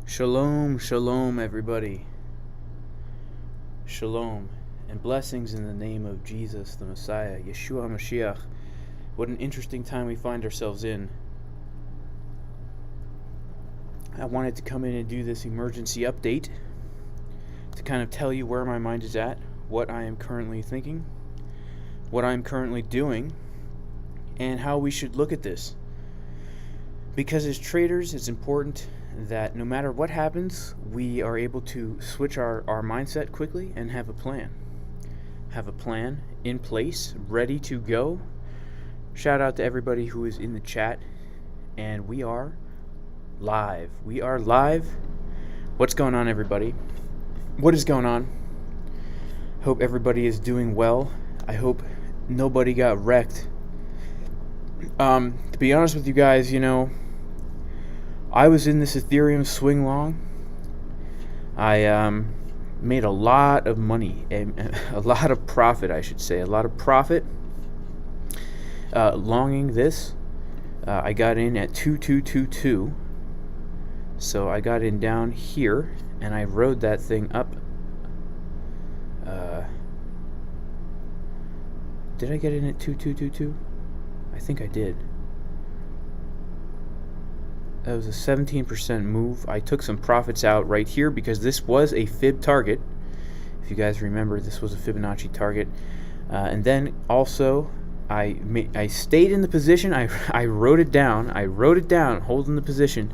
Shalom, shalom, everybody. Shalom, and blessings in the name of Jesus, the Messiah, Yeshua HaMashiach. What an interesting time we find ourselves in. I wanted to come in and do this emergency update to kind of tell you where my mind is at, what I am currently thinking, what I'm currently doing, and how we should look at this. Because as traders, it's important that no matter what happens, we are able to switch our mindset quickly and have a plan. Have a plan in place, ready to go. Shout out to everybody who is in the chat. And we are live. We are live. What's going on, everybody? What is going on? Hope everybody is doing well. I hope nobody got wrecked. To be honest with you guys, I was in this Ethereum swing long. I made a lot of money, a lot of profit, I should say. A lot of profit longing this. I got in at 2222. So I got in down here, and I rode that thing up. Did I get in at 2222? I think I did. That was a 17% move. I took some profits out right here because this was a fib target. If you guys remember, this was a Fibonacci target. And then also, I stayed in the position. I wrote it down. Holding the position.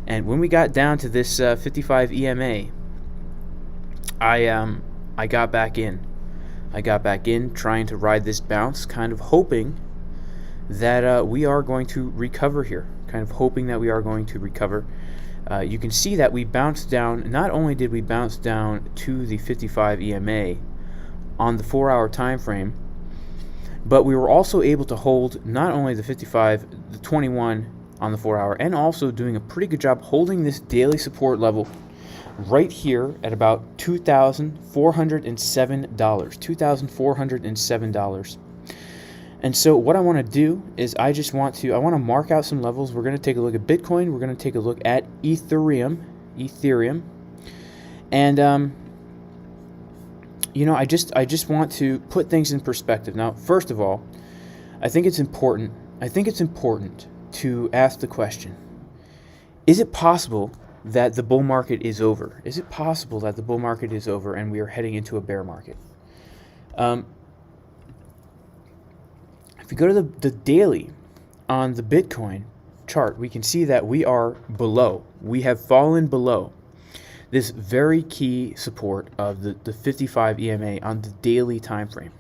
And when we got down to this 55 EMA, I got back in. I got back in, trying to ride this bounce, kind of hoping that we are going to recover here. You can see that we bounced down. Not only did we bounce down to the 55 EMA on the 4-hour time frame, but we were also able to hold not only the 55, the 21 on the 4-hour, and also doing a pretty good job holding this daily support level right here at about $2,407. $2,407. And so what I want to do is I want to mark out some levels. We're going to take a look at Bitcoin. We're going to take a look at Ethereum. And, I just want to put things in perspective. Now, first of all, I think it's important to ask the question, is it possible that the bull market is over? Is it possible that the bull market is over and we are heading into a bear market? If you go to the daily on the Bitcoin chart, we can see that we are below. We have fallen below this very key support of the 55 EMA on the daily time frame.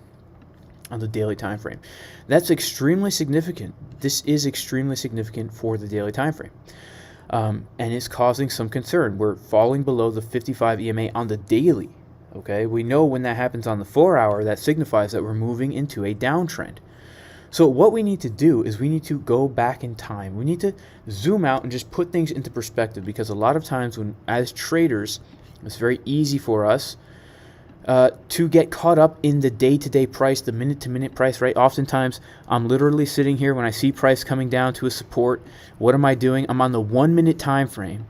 That's extremely significant. This is extremely significant for the daily time frame. And it's causing some concern. We're falling below the 55 EMA on the daily. Okay, we know when that happens on the 4-hour, that signifies that we're moving into a downtrend. So what we need to do is we need to go back in time. We need to zoom out and just put things into perspective, because a lot of times as traders, it's very easy for us to get caught up in the day-to-day price, the minute-to-minute price, right? Oftentimes, I'm literally sitting here when I see price coming down to a support. What am I doing? I'm on the 1-minute time frame.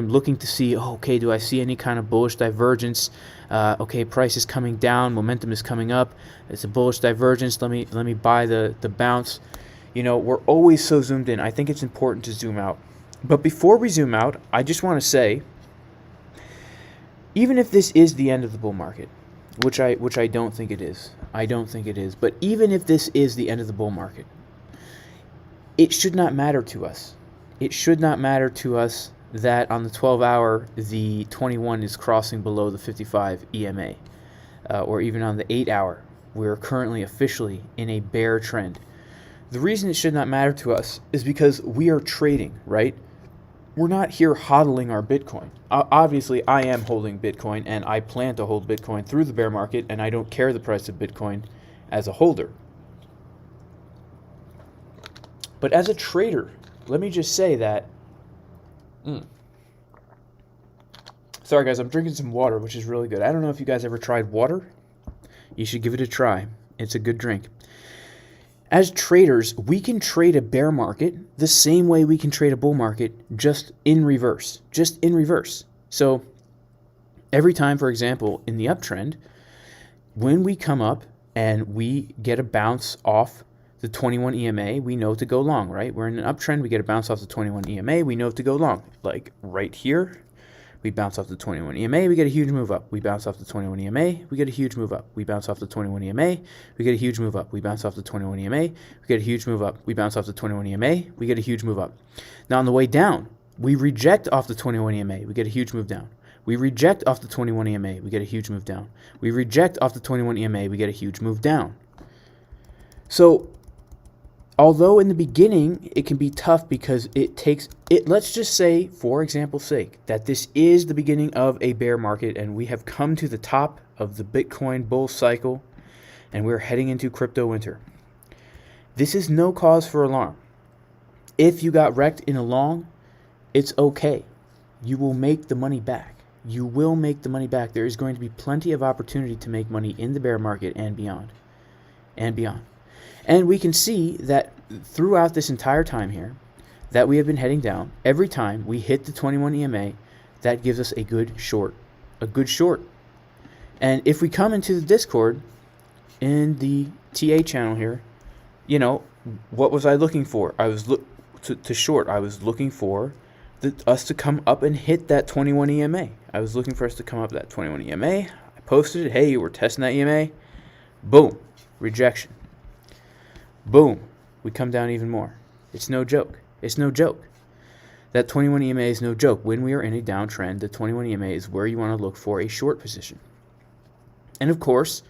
Looking to see, okay, do I see any kind of bullish divergence? Okay, price is coming down, momentum is coming up. It's a bullish divergence. Let me buy the bounce. We're always so zoomed in. I think it's important to zoom out. But before we zoom out, I just want to say, even if this is the end of the bull market, which I don't think it is. But even if this is the end of the bull market, it should not matter to us. It should not matter to us that on the 12-hour, the 21 is crossing below the 55 EMA. Or even on the 8-hour, we're currently officially in a bear trend. The reason it should not matter to us is because we are trading, right? We're not here hodling our Bitcoin. Obviously, I am holding Bitcoin, and I plan to hold Bitcoin through the bear market, and I don't care the price of Bitcoin as a holder. But as a trader, let me just say that... Sorry, guys, I'm drinking some water, which is really good. I don't know if you guys ever tried water. You should give it a try. It's a good drink. As traders, we can trade a bear market the same way we can trade a bull market, just in reverse. So every time, for example, in the uptrend, when we come up and we get a bounce off the 21 EMA, we know to go long, right? We're in an uptrend, we get a bounce off the 21 EMA, we know to go long. Like right here, we bounce off the 21 EMA, we get a huge move up. We bounce off the 21 EMA, we get a huge move up. We bounce off the 21 EMA, we get a huge move up. We bounce off the 21 EMA, we get a huge move up. We bounce off the 21 EMA, we get a huge move up. Now on the way down, we reject off the 21 EMA, we get a huge move down. We reject off the 21 EMA, we get a huge move down. We reject off the 21 EMA, we get a huge move down. So although in the beginning it can be tough because let's just say, for example's sake, that this is the beginning of a bear market and we have come to the top of the Bitcoin bull cycle and we're heading into crypto winter. This is no cause for alarm. If you got wrecked in a long, it's okay. You will make the money back. You will make the money back. There is going to be plenty of opportunity to make money in the bear market and beyond. And we can see that throughout this entire time here that we have been heading down, every time we hit the 21 EMA, that gives us a good short. And if we come into the Discord in the TA channel here, what was I looking for? I was to short. I was looking for us to come up and hit that 21 EMA. I was looking for us to come up that 21 EMA. I posted it. Hey, we're testing that EMA. Boom. Rejection. Boom. We come down even more. It's no joke. That 21 EMA is no joke. When we are in a downtrend, the 21 EMA is where you want to look for a short position. And of course,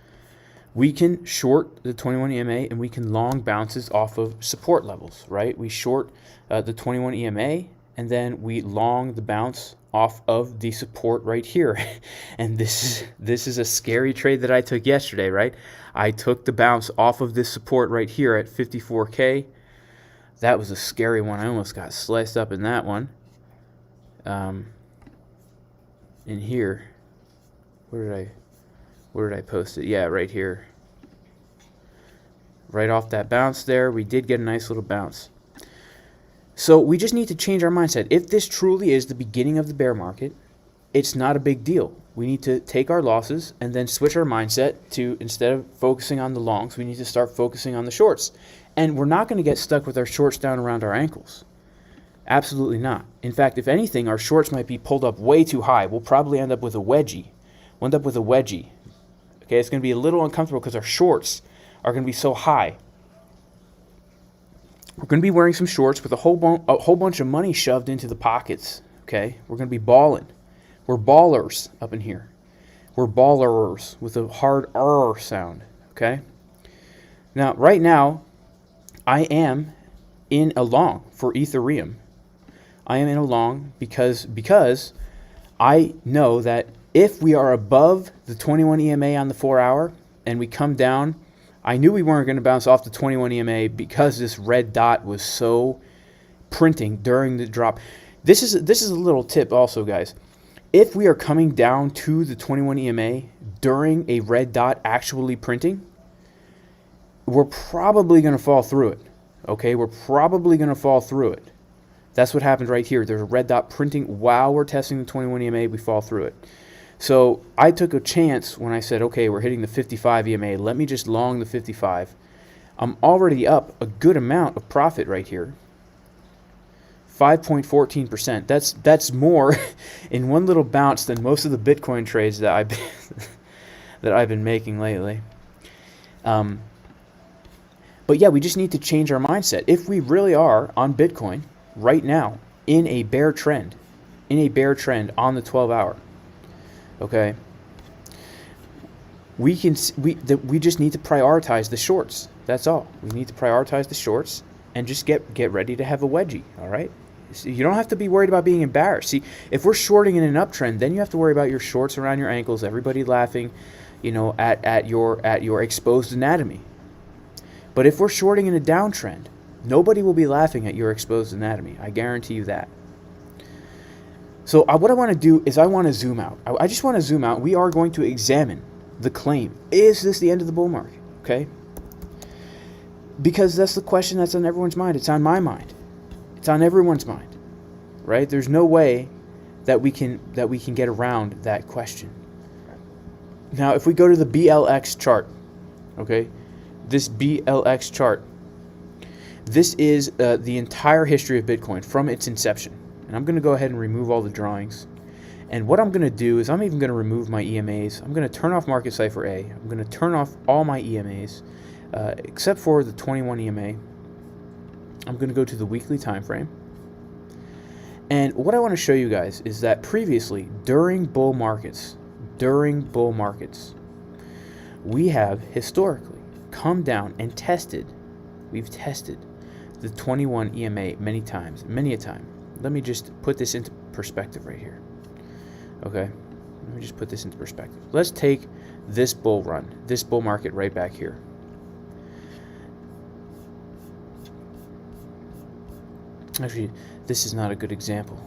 we can short the 21 EMA and we can long bounces off of support levels, right? We short the 21 EMA and then we long the bounce off of the support right here. And this is a scary trade that I took yesterday, right? I took the bounce off of this support right here at 54K. That was a scary one. I almost got sliced up in that one. In here, where did I post it? Yeah, right here. Right off that bounce there, we did get a nice little bounce. So we just need to change our mindset. If this truly is the beginning of the bear market, it's not a big deal. We need to take our losses and then switch our mindset to, instead of focusing on the longs, we need to start focusing on the shorts. And we're not going to get stuck with our shorts down around our ankles. Absolutely not. In fact, if anything, our shorts might be pulled up way too high. We'll probably end up with a wedgie. Okay, it's going to be a little uncomfortable because our shorts are going to be so high. We're going to be wearing some shorts with a whole bunch of money shoved into the pockets. Okay, we're going to be balling. We're ballers up in here. We're ballers with a hard R sound. Okay. Now, right now, I am in a long for Ethereum. I am in a long because I know that if we are above the 21 EMA on the 4-hour and we come down, I knew we weren't going to bounce off the 21 EMA because this red dot was so printing during the drop. This is a little tip also, guys. If we are coming down to the 21 EMA during a red dot actually printing, we're probably going to fall through it. Okay, we're probably going to fall through it. That's what happened right here. There's a red dot printing while we're testing the 21 EMA. We fall through it. So I took a chance when I said, okay, we're hitting the 55 EMA. Let me just long the 55. I'm already up a good amount of profit right here. 5.14%. That's more in one little bounce than most of the Bitcoin trades that I've been making lately. But yeah, we just need to change our mindset. If we really are on Bitcoin right now in a bear trend on the 12-hour, okay, we just need to prioritize the shorts. That's all. We need to prioritize the shorts and just get ready to have a wedgie. All right. So you don't have to be worried about being embarrassed. See, if we're shorting in an uptrend, then you have to worry about your shorts around your ankles, everybody laughing, at your exposed anatomy. But if we're shorting in a downtrend, nobody will be laughing at your exposed anatomy. I guarantee you that. So what I want to do is I want to zoom out. I just want to zoom out. We are going to examine the claim. Is this the end of the bull market? Okay. Because that's the question that's on everyone's mind. It's on my mind. It's on everyone's mind, right? There's no way that we can get around that question. Now, if we go to the BLX chart, okay, this BLX chart, this is the entire history of Bitcoin from its inception. And I'm going to go ahead and remove all the drawings. And what I'm going to do is I'm even going to remove my EMAs. I'm going to turn off Market Cipher A. I'm going to turn off all my EMAs, except for the 21 EMA. I'm going to go to the weekly time frame. And what I want to show you guys is that previously, during bull markets, we have historically come down and we've tested the 21 EMA many a time. Let me just put this into perspective right here. Okay, let me just put this into perspective. Let's take this bull market right back here. Actually, this is not a good example.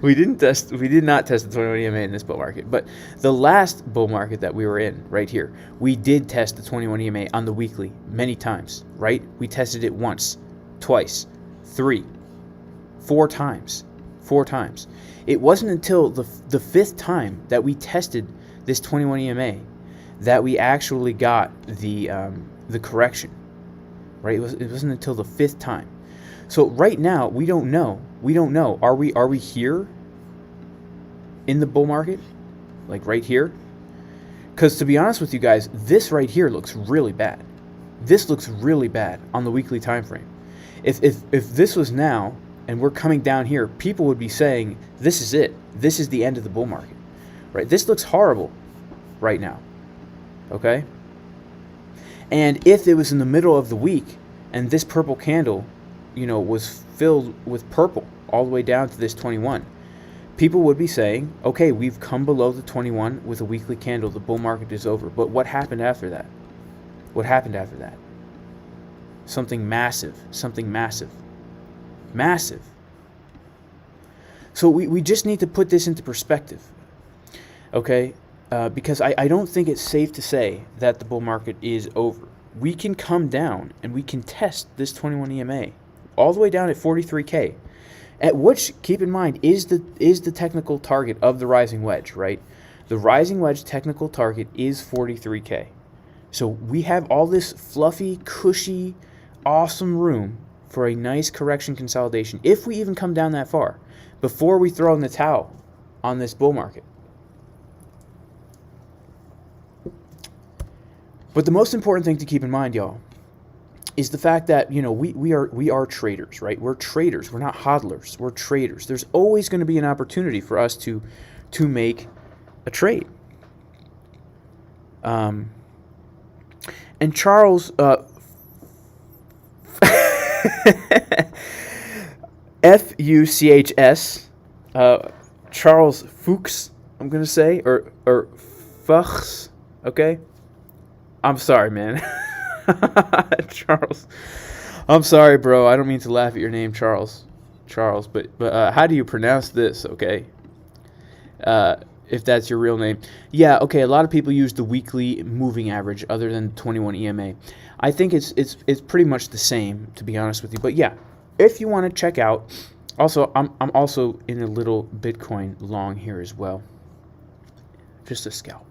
We did not test the 21 EMA in this bull market, but the last bull market that we were in right here, we did test the 21 EMA on the weekly many times, right? We tested it once, twice, 3, 4 times. It wasn't until the fifth time that we tested this 21 EMA that we actually got the correction, right? It wasn't until the fifth time. So right now we don't know. Are we here in the bull market, like right here? Because to be honest with you guys, this right here looks really bad. This looks really bad on the weekly time frame. If this was now and we're coming down here, people would be saying, this is it. This is the end of the bull market, right? This looks horrible right now, okay? And if it was in the middle of the week and this purple candle, was filled with purple all the way down to this 21, people would be saying, okay, we've come below the 21 with a weekly candle. The bull market is over. But what happened after that? Something massive. So we just need to put this into perspective, okay? Because I don't think it's safe to say that the bull market is over. We can come down and we can test this 21 EMA all the way down at 43K, at which, keep in mind, is the technical target of the rising wedge, right? The rising wedge technical target is 43K. So we have all this fluffy, cushy, awesome room for a nice correction consolidation, if we even come down that far, before we throw in the towel on this bull market. But the most important thing to keep in mind, y'all, is the fact that, we are traders, right? We're traders. We're not hodlers. We're traders. There's always going to be an opportunity for us to make a trade. And Charles Fuchs, Charles Fuchs, I'm gonna say, or Fuchs, okay? I'm sorry, man. Charles. I'm sorry, bro. I don't mean to laugh at your name, Charles, but how do you pronounce this, okay? If that's your real name. Yeah, okay, a lot of people use the weekly moving average other than 21 EMA. I think it's pretty much the same, to be honest with you. But yeah, if you want to check out, also I'm also in a little Bitcoin long here as well. Just a scalp.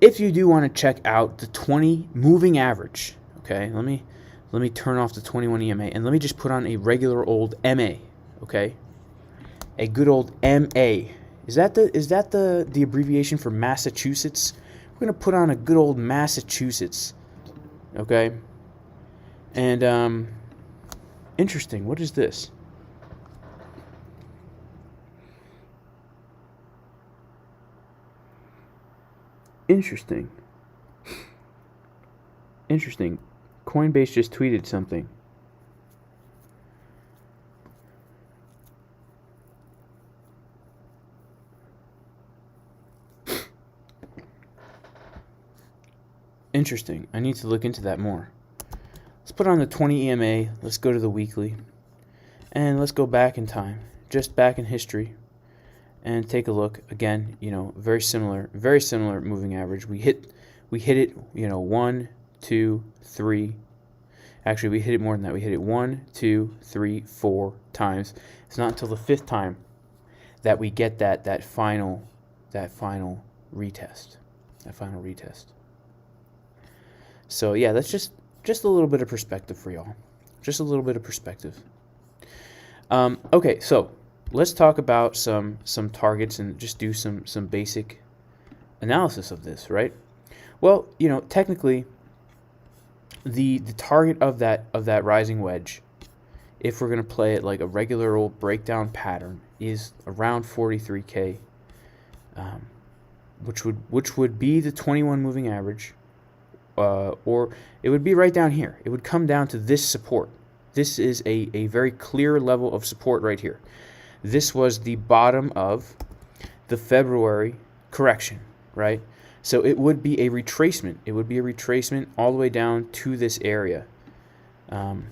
If you do want to check out the 20 moving average, okay, let me turn off the 21 EMA and let me just put on a regular old MA, okay? A good old MA. Is that the abbreviation for Massachusetts? We're going to put on a good old Massachusetts, okay? And interesting. What is this? Interesting. Coinbase just tweeted something. Interesting. I need to look into that more. Let's put on the 20 EMA. Let's go to the weekly. And let's go back in time. Just back in history. And take a look. Again, very similar moving average. We hit We hit it, 1, 2, 3. Actually, we hit it more than that. We hit it 1, 2, 3, 4 times. It's not until the 5th time that we get that final retest. So yeah, that's just a little bit of perspective for y'all. Just a little bit of perspective. Okay, so let's talk about some targets and just do some basic analysis of this, right? Well, technically, the target of that rising wedge, if we're going to play it like a regular old breakdown pattern, is around 43K, which would be the 21 moving average, or it would be right down here. It would come down to this support. This is a very clear level of support right here. This was the bottom of the February correction, right? So it would be a retracement. It would be a retracement all the way down to this area. It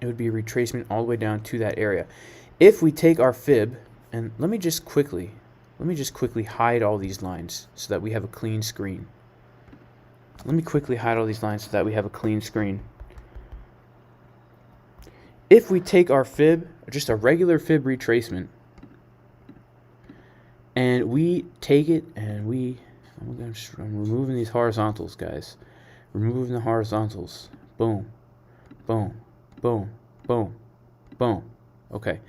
would be a retracement all the way down to that area. If we take our fib, and let me just quickly hide all these lines so that we have a clean screen. Let me quickly hide all these lines so that we have a clean screen. If we take our fib, just a regular fib retracement, and we take it and I'm removing these horizontals, guys. Removing the horizontals. Boom, boom, boom, boom, boom. Okay,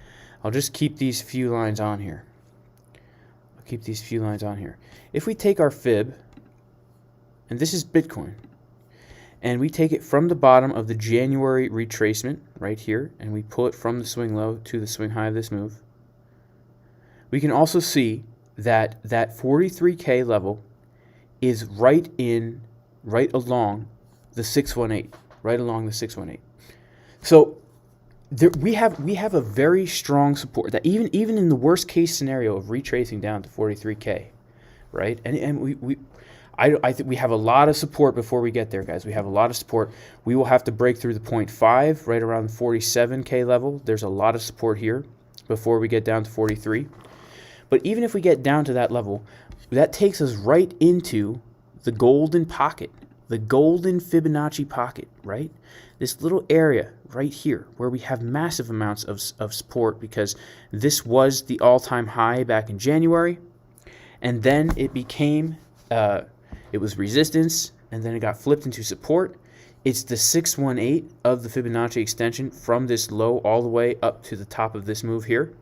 I'll just keep these few lines on here. If we take our fib, and this is Bitcoin, and we take it from the bottom of the January retracement right here, and we pull it from the swing low to the swing high of this move, we can also see that 43K level is right along the 618, So we have a very strong support that even in the worst case scenario of retracing down to 43K, right? And I think we have a lot of support before we get there, guys. We have a lot of support. We will have to break through the 0.5 right around the 47K level. There's a lot of support here before we get down to 43. But even if we get down to that level, that takes us right into the golden pocket, the golden Fibonacci pocket, right? This little area right here where we have massive amounts of support, because this was the all-time high back in January, and then it became, it was resistance, and then it got flipped into support. It's the 618 of the Fibonacci extension from this low all the way up to the top of this move here.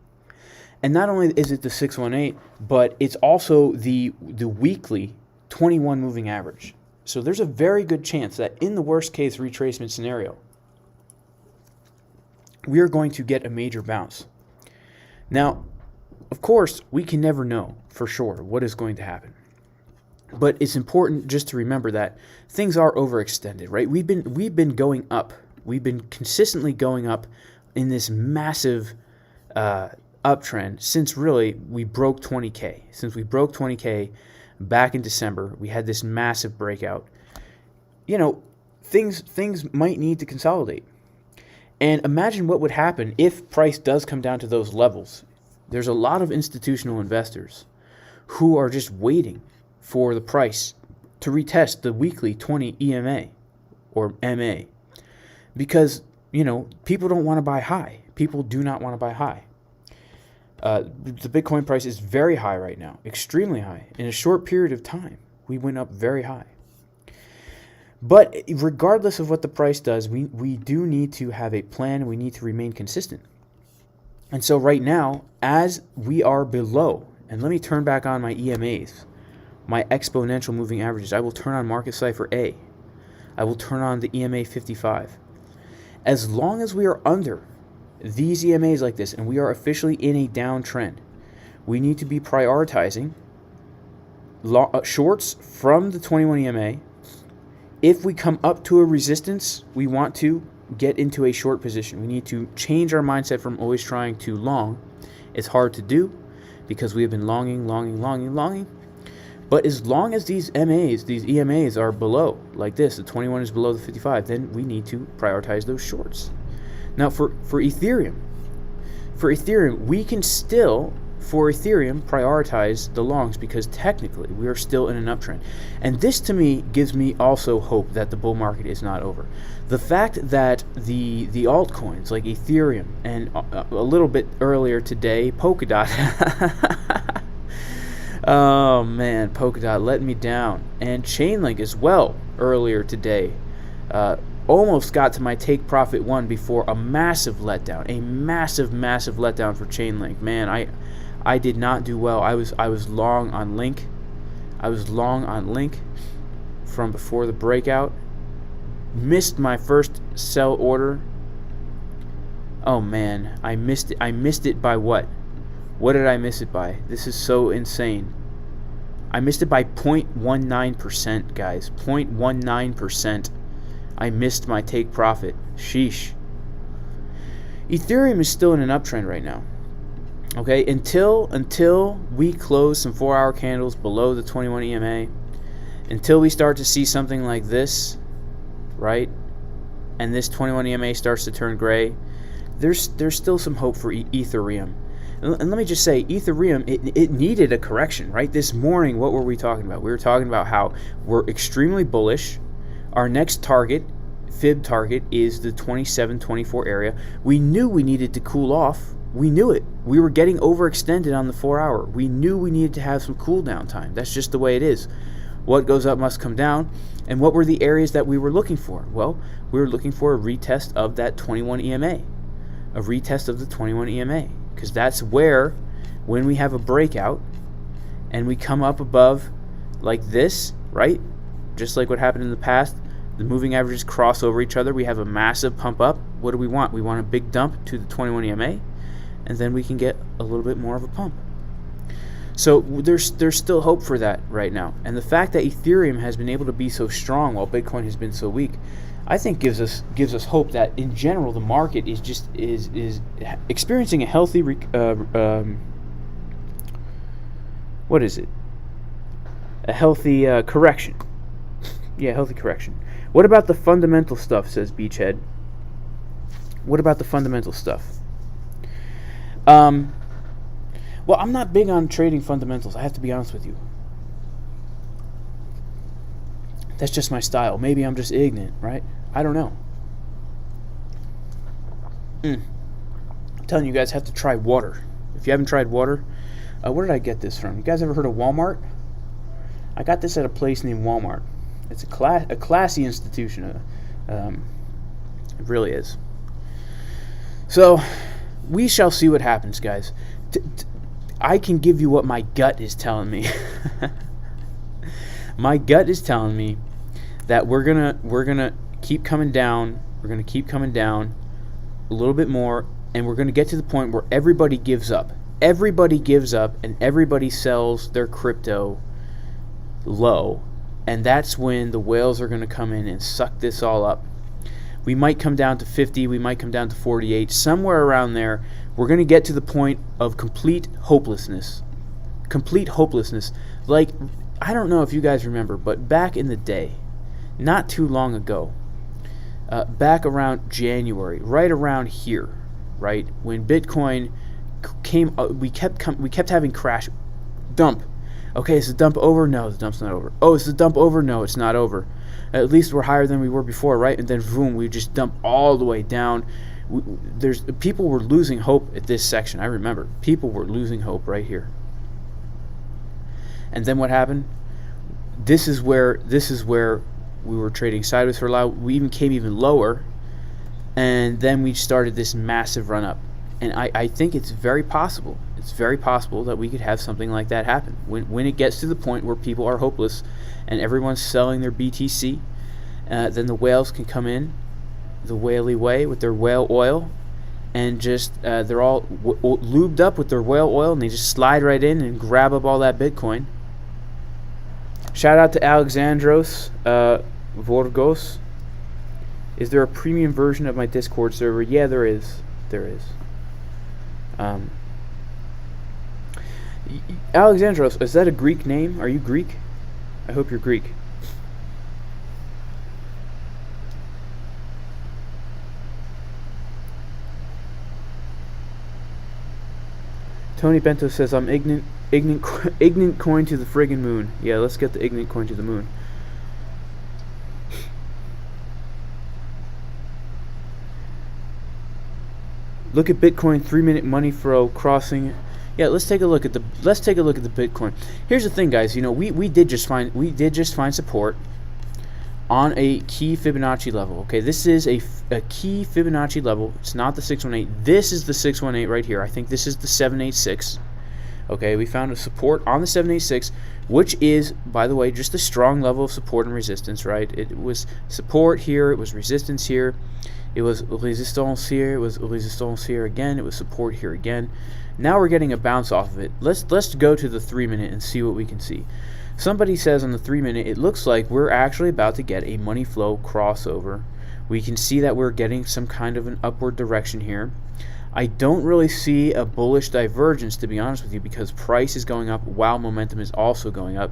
And not only is it the 618, but it's also the weekly 21 moving average. So there's a very good chance that in the worst case retracement scenario, we are going to get a major bounce. Now, of course, we can never know for sure what is going to happen. But it's important just to remember that things are overextended, right? We've been going up. We've been consistently going up in this massive uptrend since really we broke 20K. Since we broke 20K back in December, we had this massive breakout. Things might need to consolidate. And imagine what would happen if price does come down to those levels. There's a lot of institutional investors who are just waiting for the price to retest the weekly 20 EMA or MA, because people don't want to buy high. People do not want to buy high. The Bitcoin price is very high right now, extremely high. In a short period of time, we went up very high. But regardless of what the price does, we do need to have a plan. We need to remain consistent. And so right now, as we are below, and let me turn back on my EMAs, my exponential moving averages. I will turn on Market Cipher A. I will turn on the EMA 55. As long as we are under these EMAs like this, and we are officially in a downtrend, we need to be prioritizing shorts from the 21 EMA. If we come up to a resistance, we want to get into a short position. We need to change our mindset from always trying to long. It's hard to do because we have been longing. But as long as these EMAs are below, like this, the 21 is below the 55, then we need to prioritize those shorts. Now for Ethereum, we can still for Ethereum, prioritize the longs because technically we are still in an uptrend. And this to me gives me also hope that the bull market is not over. The fact that the altcoins like Ethereum and a little bit earlier today, Polkadot, oh man, Polkadot let me down, and Chainlink as well earlier today, almost got to my take profit one before a massive letdown, a massive letdown for Chainlink. Man, I did not do well. I was long on Link. I was long on Link from before the breakout. Missed my first sell order. Oh man, I missed it. I missed it by what? What did I miss it by? This is so insane. I missed it by 0.19%, guys. 0.19%. I missed my take profit. Sheesh. Ethereum is still in an uptrend right now. Okay, until we close some 4-hour candles below the 21 EMA, until we start to see something like this, right? And this 21 EMA starts to turn gray, there's still some hope for Ethereum. And let me just say, Ethereum, it needed a correction, right? This morning, what were we talking about? We were talking about how we're extremely bullish. Our next target, fib target, is the 27-24 area. We knew we needed to cool off. We knew it. We were getting overextended on the 4-hour. We knew we needed to have some cool down time. That's just the way it is. What goes up must come down. And what were the areas that we were looking for? Well, we were looking for a retest of that 21 EMA. A retest of the 21 EMA. Because that's where, when we have a breakout and we come up above like this, right? Just like what happened in the past, the moving averages cross over each other. We have a massive pump up. What do we want? We want a big dump to the 21 EMA, and then we can get a little bit more of a pump. So there's still hope for that right now. And the fact that Ethereum has been able to be so strong while Bitcoin has been so weak, I think gives us hope that in general the market is experiencing a healthy what is it? A healthy correction. Yeah, healthy correction. What about the fundamental stuff, says Beachhead. What about the fundamental stuff? Well, I'm not big on trading fundamentals. I have to be honest with you. That's just my style. Maybe I'm just ignorant, right? I don't know. I'm telling you guys, have to try water. If you haven't tried water, where did I get this from? You guys ever heard of Walmart? I got this at a place named Walmart. It's a classy institution. It really is. So, we shall see what happens, guys. I can give you what my gut is telling me. My gut is telling me that we're gonna keep coming down. We're gonna keep coming down a little bit more, and we're gonna get to the point where everybody gives up. Everybody gives up, and everybody sells their crypto low, and that's when the whales are gonna come in and suck this all up. We might come down to 50. We might come down to 48. Somewhere around there, we're going to get to the point of complete hopelessness. Complete hopelessness. Like, I don't know if you guys remember, but back in the day, not too long ago, back around January, right around here, right, when Bitcoin came, we kept having crash, dump. Okay, is the dump over? No, the dump's not over. Oh, is the dump over? No, it's not over. At least we're higher than we were before, right? And then boom, we just dump all the way down. People were losing hope at this section. I remember people were losing hope right here. And then what happened? This is where we were trading sideways for a while. We even came even lower, and then we started this massive run up. And I think it's very possible. It's very possible that we could have something like that happen. When it gets to the point where people are hopeless and everyone's selling their BTC, then the whales can come in the whaley way with their whale oil, and just they're all lubed up with their whale oil, and they just slide right in and grab up all that Bitcoin. Shout out to Alexandros Vorgos. Is there a premium version of my Discord server? Yeah, there is. There is. Alexandros, is that a Greek name? Are you Greek? I hope you're Greek. Tony Bento says, I'm ignorant coin to the friggin' moon. Yeah, let's get the ignorant coin to the moon. Look at Bitcoin 3-minute money flow crossing. Yeah, let's take a look at the Bitcoin. Here's the thing, guys. You know, we did just find support on a key Fibonacci level. Okay, this is a key Fibonacci level. It's not the 618. This is the 618 right here. I think this is the 786. Okay, we found a support on the 786, which is, by the way, just a strong level of support and resistance, right? It was support here, it was resistance here, it was resistance here, it was resistance here again, it was support here again. Now we're getting a bounce off of it. Let's go to the 3-minute and see what we can see. Somebody says on the 3-minute, it looks like we're actually about to get a money flow crossover. We can see that we're getting some kind of an upward direction here. I don't really see a bullish divergence, to be honest with you, because price is going up while momentum is also going up.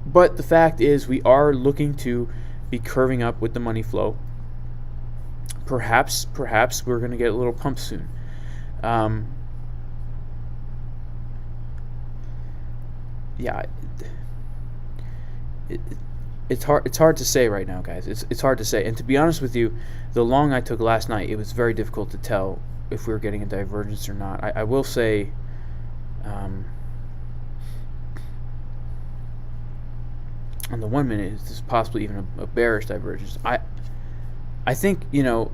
But the fact is, we are looking to be curving up with the money flow. Perhaps we're going to get a little pump soon. Yeah, it's hard to say right now, guys. It's hard to say. And to be honest with you, the long I took last night, it was very difficult to tell if we were getting a divergence or not. I will say, on the 1 minute, this is possibly even a bearish divergence. I think, you know,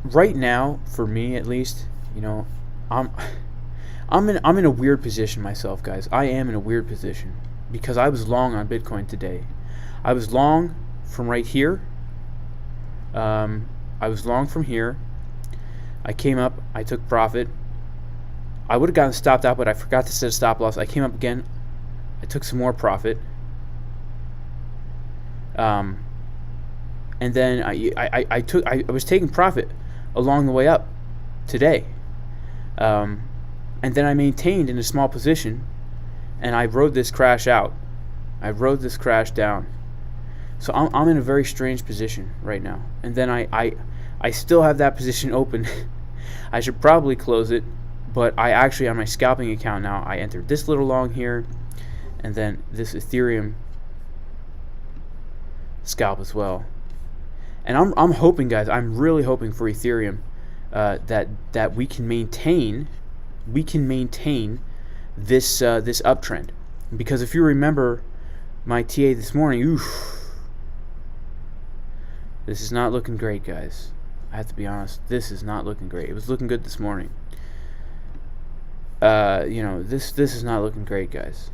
right now, for me at least, you know, I'm in a weird position myself, guys. I am in a weird position because I was long on Bitcoin today. I was long from right here. I was long from here. I came up. I took profit. I would have gotten stopped out, but I forgot to set a stop loss. I came up again. I took some more profit. And then I was taking profit along the way up today. And then I maintained in a small position, and I rode this crash out. I rode this crash down. So I'm in a very strange position right now. And then I still have that position open. I should probably close it, but I actually, on my scalping account now, I entered this little long here, and then this Ethereum scalp as well. And I'm hoping, guys, I'm really hoping for Ethereum that we can maintain this this uptrend, because if you remember my TA this morning, oof, this is not looking great, guys. I have to be honest, this is not looking great. It was looking good this morning. You know, this is not looking great, guys.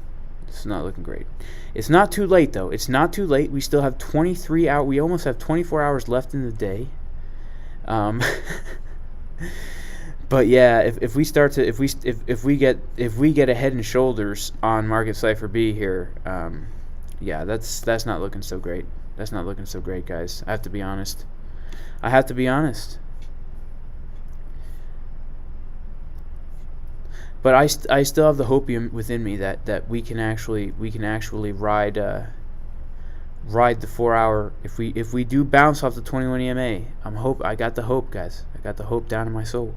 This is not looking great. It's not too late, though. It's not too late. We still have 23 hours. We almost have 24 hours left in the day. But yeah, if we start to if we get a head and shoulders on Market Cipher B here, yeah, that's not looking so great. That's not looking so great, guys. I have to be honest. I have to be honest. But I still have the hope within me that we can actually ride the 4 hour. If we do bounce off the 21 EMA, I got the hope, guys. I got the hope down in my soul.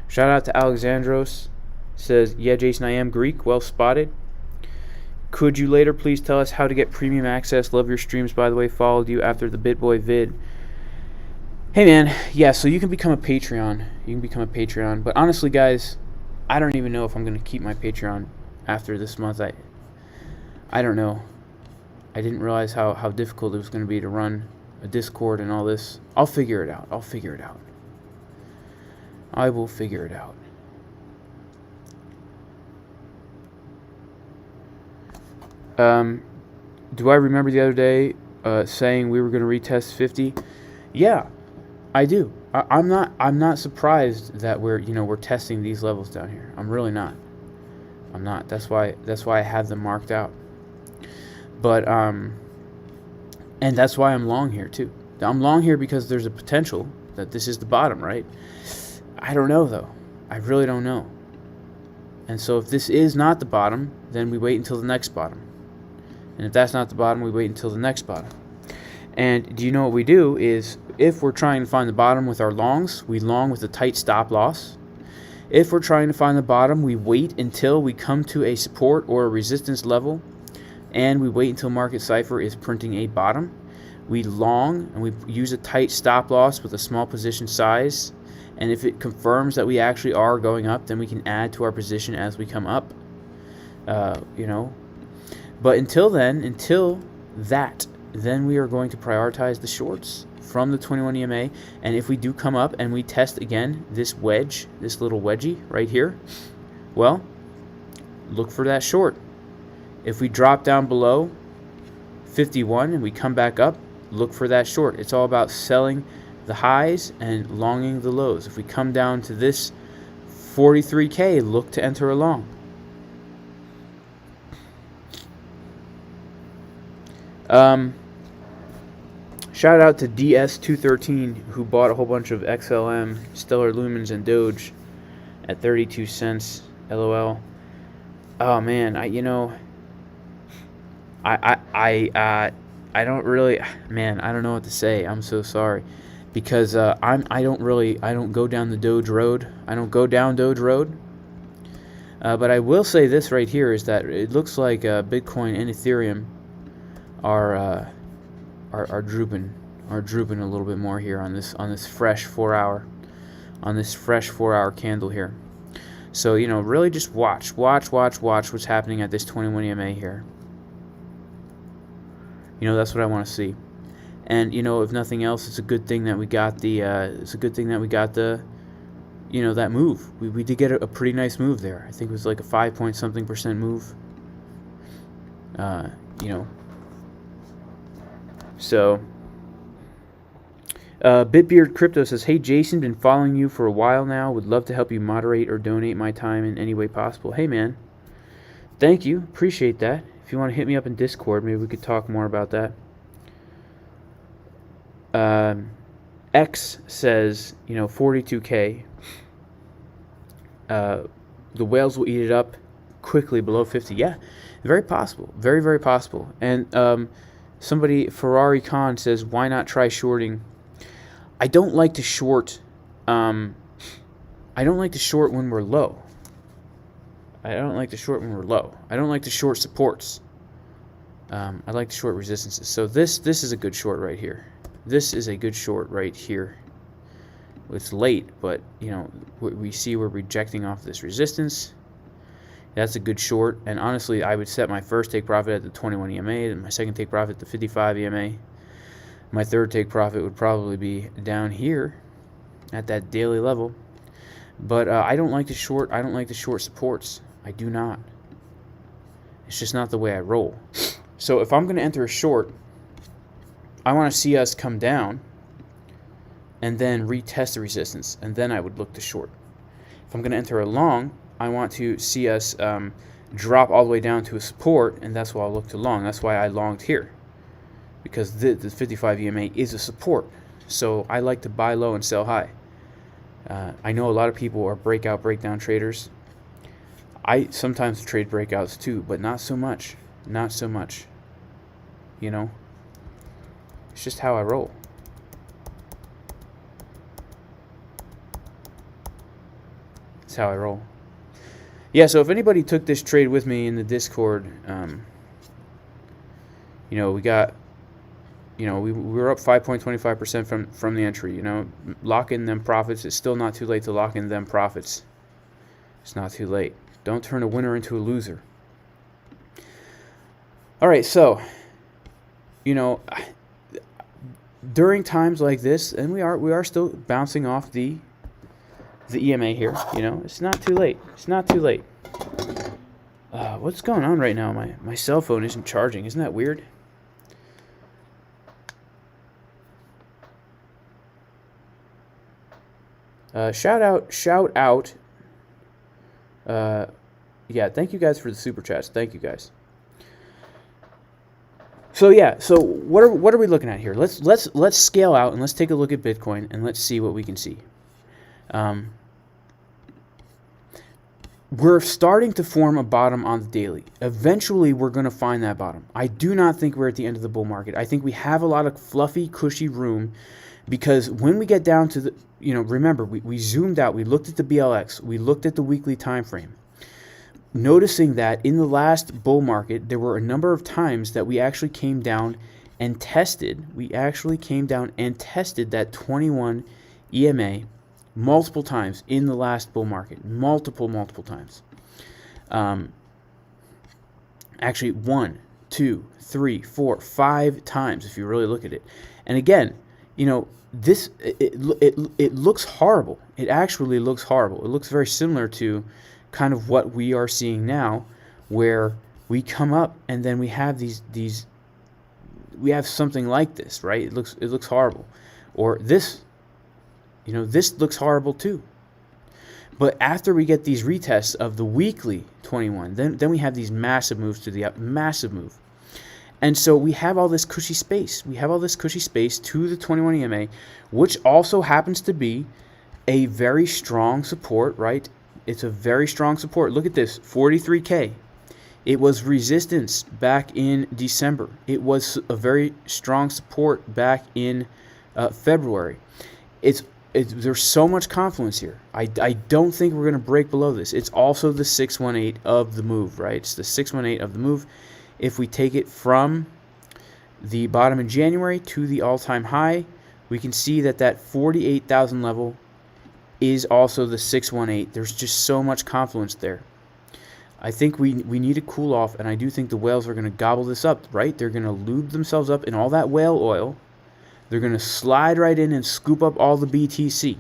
Shout out to Alexandros. Says, yeah, Jason, I am Greek. Well spotted. Could you later please tell us how to get premium access? Love your streams, by the way. Followed you after the BitBoy vid. Hey, man. Yeah, so you can become a Patreon. You can become a Patreon. But honestly, guys, I don't even know if I'm going to keep my Patreon after this month. I don't know. I didn't realize how difficult it was going to be to run a Discord and all this. I'll figure it out. I will figure it out. Do I remember the other day saying we were going to retest 50? Yeah, I do. I'm not surprised that we're testing these levels down here. I'm really not. I'm not. That's why I have them marked out. But and that's why I'm long here too. I'm long here because there's a potential that this is the bottom, right? I don't know though. I really don't know. And so if this is not the bottom, then we wait until the next bottom. And if that's not the bottom, we wait until the next bottom. And do you know what we do is, if we're trying to find the bottom with our longs, we long with a tight stop loss. If we're trying to find the bottom, we wait until we come to a support or a resistance level, and we wait until market cipher is printing a bottom. We long, and we use a tight stop loss with a small position size, and if it confirms that we actually are going up, then we can add to our position as we come up. But until then, then we are going to prioritize the shorts from the 21 EMA. And if we do come up and we test again this wedge, this little wedgie right here, well, look for that short. If we drop down below 51 and we come back up, look for that short. It's all about selling the highs and longing the lows. If we come down to this 43K, look to enter a long. Shout out to DS213 who bought a whole bunch of XLM, Stellar Lumens, and Doge at 32 cents. LOL. Oh man, I don't really, man, I don't know what to say. I'm so sorry, because I don't go down the Doge road. I don't go down Doge road. But I will say this right here is that it looks like Bitcoin and Ethereum are drooping a little bit more here on this fresh 4 hour candle here. So really just watch what's happening at this 21 EMA here. That's what I want to see. And if nothing else, it's a good thing that we got the that move. We did get a pretty nice move there. I think it was like a 5-point-something% move. So, Bitbeard Crypto says, "Hey Jason, been following you for a while now. Would love to help you moderate or donate my time in any way possible." Hey man, thank you, appreciate that. If you want to hit me up in Discord, maybe we could talk more about that. X says, 42K. The whales will eat it up quickly below 50. Yeah, very possible, very very possible. And somebody, Ferrari Khan, says, why not try shorting? I don't like to short. I don't like to short when we're low. I don't like to short supports. I like to short resistances. So this is a good short right here. This is a good short right here. It's late, but we see we're rejecting off this resistance. That's a good short, and honestly, I would set my first take profit at the 21 EMA, and my second take profit at the 55 EMA. My third take profit would probably be down here at that daily level. But I don't like to short. I don't like to short supports. I do not. It's just not the way I roll. So if I'm going to enter a short, I want to see us come down and then retest the resistance, and then I would look to short. If I'm going to enter a long, I want to see us drop all the way down to a support, and that's why I'll look to long. That's why I longed here, because the 55 EMA is a support. So I like to buy low and sell high. I know a lot of people are breakdown traders. I sometimes trade breakouts too, but not so much. Not so much. It's just how I roll. It's how I roll. Yeah, so if anybody took this trade with me in the Discord, we got, we were up 5.25% from the entry. Lock in them profits. It's still not too late to lock in them profits. It's not too late. Don't turn a winner into a loser. All right, so, during times like this, and we are still bouncing off the EMA here. It's not too late. It's not too late. What's going on right now? My cell phone isn't charging. Isn't that weird? Shout out. Yeah, thank you guys for the super chats. Thank you guys. So yeah, so what are we looking at here? Let's scale out and let's take a look at Bitcoin and let's see what we can see. we're starting to form a bottom on the daily. Eventually, we're going to find that bottom. I do not think we're at the end of the bull market. I think we have a lot of fluffy, cushy room, because when we get down to the, remember, we zoomed out, we looked at the BLX, we looked at the weekly time frame, noticing that in the last bull market, there were a number of times that we actually came down and tested. We actually came down and tested that 21 EMA multiple times in the last bull market. Multiple times. Actually, 1, 2, 3, 4, 5 times if you really look at it. And again, this it looks horrible. It actually looks horrible. It looks very similar to kind of what we are seeing now, where we come up and then we have these we have something like this, right? It looks horrible. Or this, this looks horrible too. But after we get these retests of the weekly 21, then we have these massive moves to the up, massive move. And so we have all this cushy space. We have all this cushy space to the 21 EMA, which also happens to be a very strong support, right? It's a very strong support. Look at this, 43K. It was resistance back in December. It was a very strong support back in February. There's so much confluence here. I don't think we're going to break below this. It's also the 618 of the move, right? It's the 618 of the move. If we take it from the bottom in January to the all-time high, we can see that 48,000 level is also the 618. There's just so much confluence there. I think we need to cool off, and I do think the whales are going to gobble this up, right? They're going to lube themselves up in all that whale oil. They're going to slide right in and scoop up all the BTC.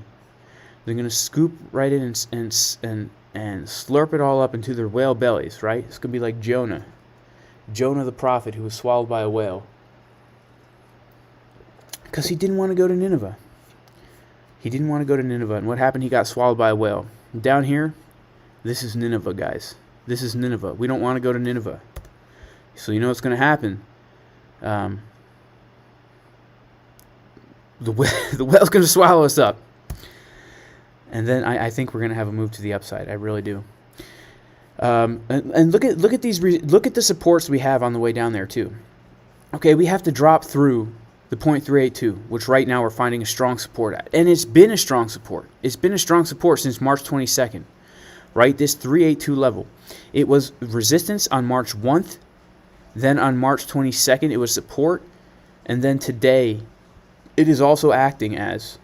They're going to scoop right in and slurp it all up into their whale bellies, right? It's going to be like Jonah the prophet, who was swallowed by a whale because he didn't want to go to Nineveh. He didn't want to go to Nineveh, and what happened? He got swallowed by a whale. Down here, this is Nineveh, guys. This is Nineveh. We don't want to go to Nineveh. So you know what's going to happen? The whale's going to swallow us up. And then I think we're going to have a move to the upside. I really do. And look at these. Look at the supports we have on the way down there too. Okay, we have to drop through the 0.382, which right now we're finding a strong support at, and it's been a strong support. It's been a strong support since March 22nd, right? This 382 level. It was resistance on March 1st, then on March 22nd it was support, and then today it is also acting as.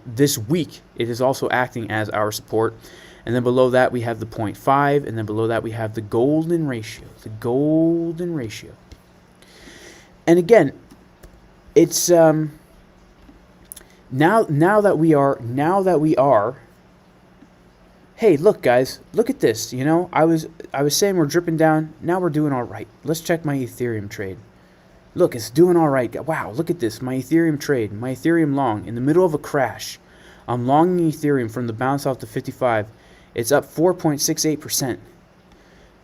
This week it is also acting as our support. And then below that we have the 0.5, and then below that we have the golden ratio. The golden ratio. And again, it's now that we are. Hey, look, guys, look at this. I was saying we're dripping down. Now we're doing all right. Let's check my Ethereum trade. Look, it's doing all right. Wow, look at this. My Ethereum trade, my Ethereum long in the middle of a crash. I'm longing Ethereum from the bounce off to 55. It's up 4.68%.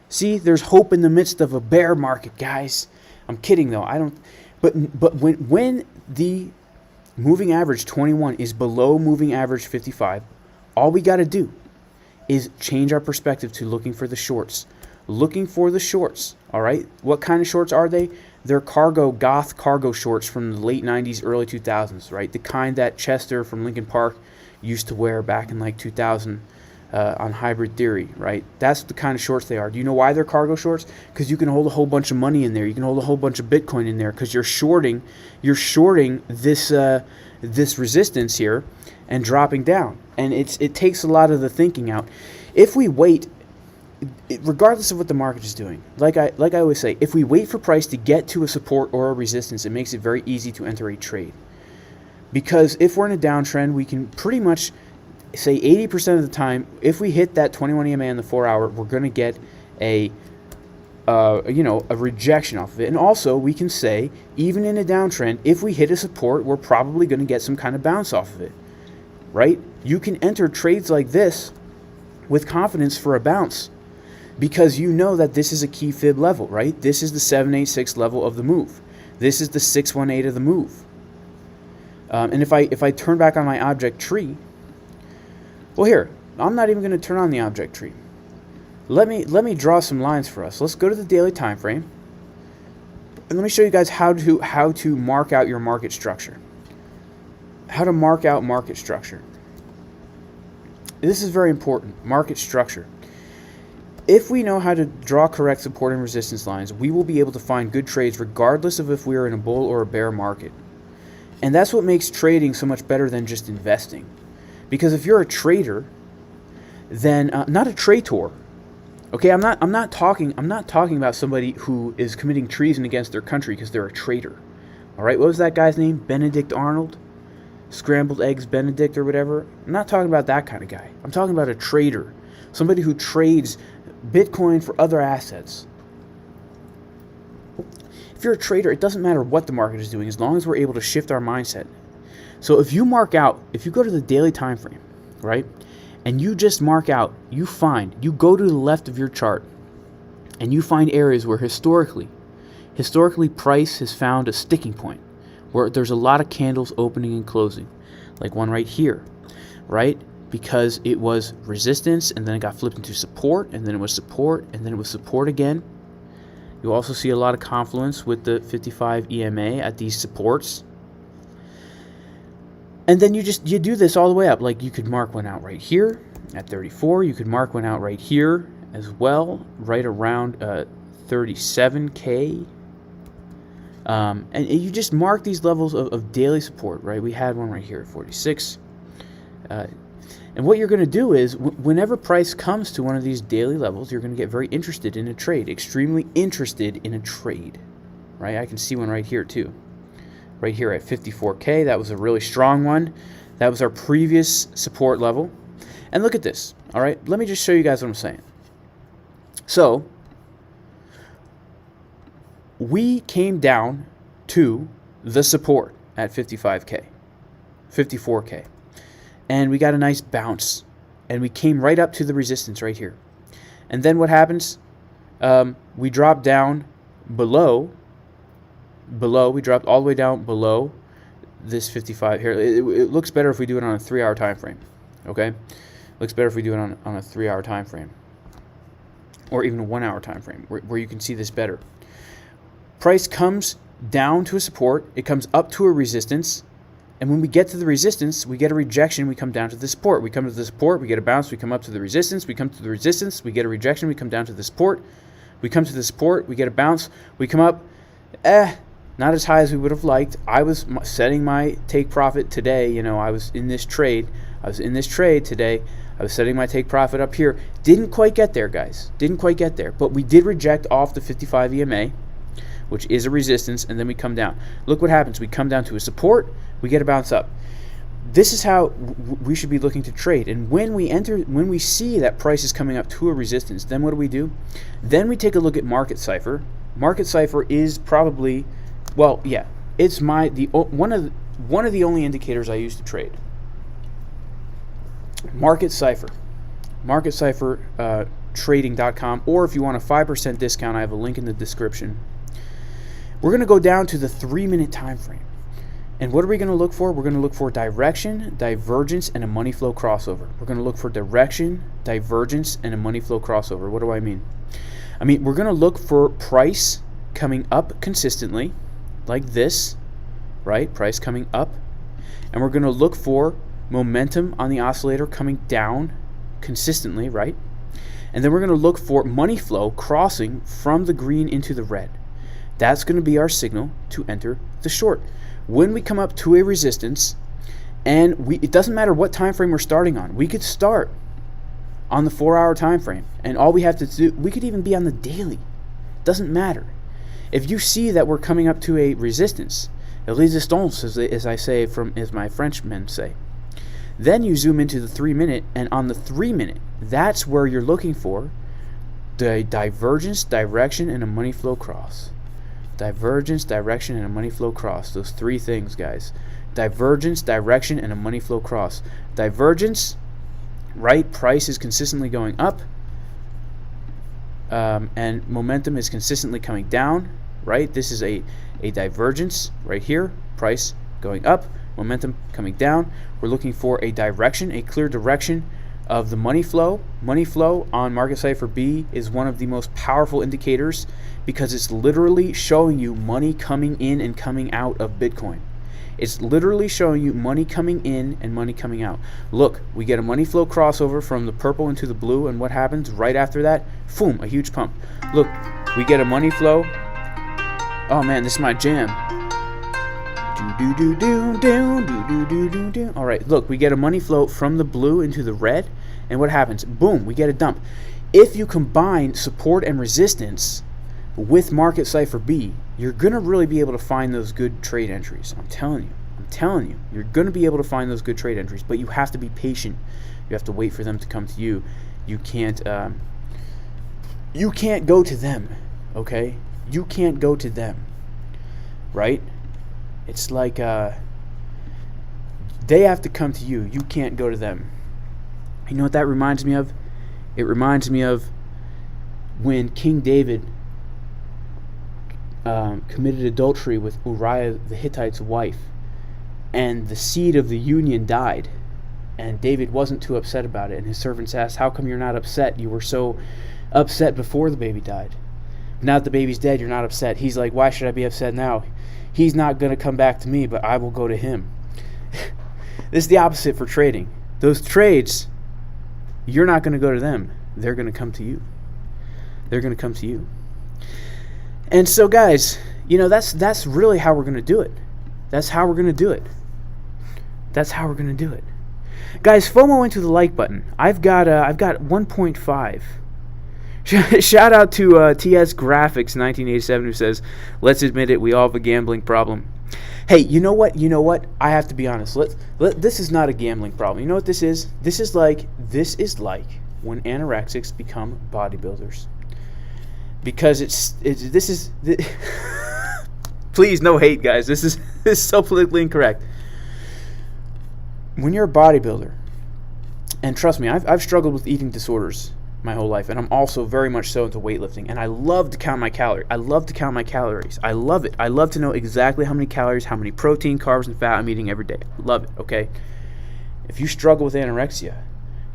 See, there's hope in the midst of a bear market, guys. I'm kidding though. I don't. But when the moving average 21 is below moving average 55, all we got to do is change our perspective to looking for the shorts. Looking for the shorts. All right. What kind of shorts are they? They're goth cargo shorts from the late 90s, early 2000s, right? The kind that Chester from Linkin Park used to wear back in like 2000. On Hybrid Theory, right? That's the kind of shorts they are. Do you know why they're cargo shorts? Because you can hold a whole bunch of money in there. You can hold a whole bunch of Bitcoin in there because you're shorting this this resistance here and dropping down. And it takes a lot of the thinking out. If we wait, regardless of what the market is doing, like I always say, if we wait for price to get to a support or a resistance, it makes it very easy to enter a trade. Because if we're in a downtrend, we can pretty much say 80% of the time, if we hit that 21 EMA in the 4 hour, we're going to get a rejection off of it. And also, we can say, even in a downtrend, if we hit a support, we're probably going to get some kind of bounce off of it, right? You can enter trades like this with confidence for a bounce because you know that this is a key fib level, right? This is the 786 level of the move. This is the 618 of the move. And if I turn back on my object tree, well, here, I'm not even going to turn on the object tree. let me draw some lines for us. Let's go to the daily time frame, and let me show you guys how to mark out your market structure. How to mark out market structure. This is very important. Market structure. If we know how to draw correct support and resistance lines, we will be able to find good trades regardless of if we are in a bull or a bear market. And that's what makes trading so much better than just investing. Because if you're a trader, then not a traitor. Okay, I'm not talking about somebody who is committing treason against their country because they're a traitor. All right, what was that guy's name? Benedict Arnold? Scrambled Eggs Benedict or whatever. I'm not talking about that kind of guy. I'm talking about a trader. Somebody who trades Bitcoin for other assets. If you're a trader, it doesn't matter what the market is doing as long as we're able to shift our mindset. So if you go to the daily time frame, right, and you just mark out, you go to the left of your chart and you find areas where historically price has found a sticking point, where there's a lot of candles opening and closing, like one right here, right? Because it was resistance, and then it got flipped into support, and then it was support, and then it was support again. You also see a lot of confluence with the 55 EMA at these supports. And then you do this all the way up. Like you could mark one out right here at 34. You could mark one out right here as well, right around 37K. And you just mark these levels of daily support, right? We had one right here at 46. And what you're going to do is, whenever price comes to one of these daily levels, you're going to get very interested in a trade, extremely interested in a trade, right? I can see one right here too, right here at 54K. That was a really strong one. That was our previous support level. And look at this, all right? Let me just show you guys what I'm saying. So we came down to the support at 55K, 54K. And we got a nice bounce. And we came right up to the resistance right here. And then what happens? We dropped down below. We dropped all the way down below this 55 here. It looks better if we do it on a 3-hour time frame. Okay? Looks better if we do it on a 3-hour time frame. Or even a 1-hour time frame, where you can see this better. Price comes down to a support. It comes up to a resistance. And when we get to the resistance, we get a rejection, we come down to the support. We come to the support, we get a bounce, we come up to the resistance, we come to the resistance, we get a rejection, we come down to the support. We come to the support, we get a bounce, we come up, not as high as we would have liked. I was setting my take profit today, I was in this trade. Today. I was setting my take profit up here. Didn't quite get there, guys. Didn't quite get there. But we did reject off the 55 EMA, which is a resistance, and then we come down. Look what happens. We come down to a support, we get a bounce up. This is how we should be looking to trade. And when we see that price is coming up to a resistance, then what do? Then we take a look at Market Cipher. Market Cipher is probably, it's one of the only indicators I use to trade. Market Cipher. Market Cipher trading.com, or if you want a 5% discount, I have a link in the description. We're going to go down to the 3-minute time frame. And what are we going to look for? We're going to look for direction, divergence, and a money flow crossover. We're going to look for direction, divergence, and a money flow crossover. What do I mean? We're going to look for price coming up consistently, like this, right? Price coming up. And we're going to look for momentum on the oscillator coming down consistently, right? And then we're going to look for money flow crossing from the green into the red. That's going to be our signal to enter the short. When we come up to a resistance, and it doesn't matter what time frame we're starting on. We could start on the 4-hour time frame, and all we have to do, we could even be on the daily. Doesn't matter. If you see that we're coming up to a resistance, a résistance, as my Frenchmen say, then you zoom into the 3-minute, and on the 3-minute, that's where you're looking for the divergence, direction, and a money flow cross. Divergence, direction, and a money flow cross. Those 3 things, guys. Divergence, direction, and a money flow cross. Divergence, right? Price is consistently going up, and momentum is consistently coming down, right? This is a divergence right here. Price going up, momentum coming down. We're looking for a direction, a clear direction of the money flow. Money flow on Market Cipher B is one of the most powerful indicators because it's literally showing you money coming in and coming out of Bitcoin. It's literally showing you money coming in and money coming out. Look, we get a money flow crossover from the purple into the blue, and what happens right after that? Boom, a huge pump. Look, we get a money flow. Oh man, this is my jam. All right, look, we get a money flow from the blue into the red, and what happens? Boom, we get a dump. If you combine support and resistance with Market Cipher B, you're going to really be able to find those good trade entries. I'm telling you, you're going to be able to find those good trade entries, but you have to be patient. You have to wait for them to come to you. You can't go to them, okay? You can't go to them, right? It's like they have to come to you. You can't go to them. You know what that reminds me of? It reminds me of when King David committed adultery with Uriah the Hittite's wife, and the seed of the union died, and David wasn't too upset about it, and his servants asked, how come you're not upset? You were so upset before the baby died. Now that the baby's dead, you're not upset. He's like, why should I be upset now? He's not going to come back to me, but I will go to him. This is the opposite for trading. Those trades, you're not going to go to them. They're going to come to you. They're going to come to you. And so, guys, you know, that's really how we're going to do it. That's how we're going to do it. That's how we're going to do it. Guys, FOMO into the like button. I've got 1.5. Shout out to TS Graphics 1987 who says, let's admit it, we all have a gambling problem. Hey, you know what? I have to be honest. This is not a gambling problem. You know what this is? This is like when anorexics become bodybuilders. Because this is please, no hate, guys. This is so politically incorrect. When you're a bodybuilder, and trust me, I've struggled with eating disorders my whole life, and I'm also very much so into weightlifting, and I love to count my calories. I love it. I love to know exactly how many calories, how many protein, carbs, and fat I'm eating every day. Love it, okay? If you struggle with anorexia,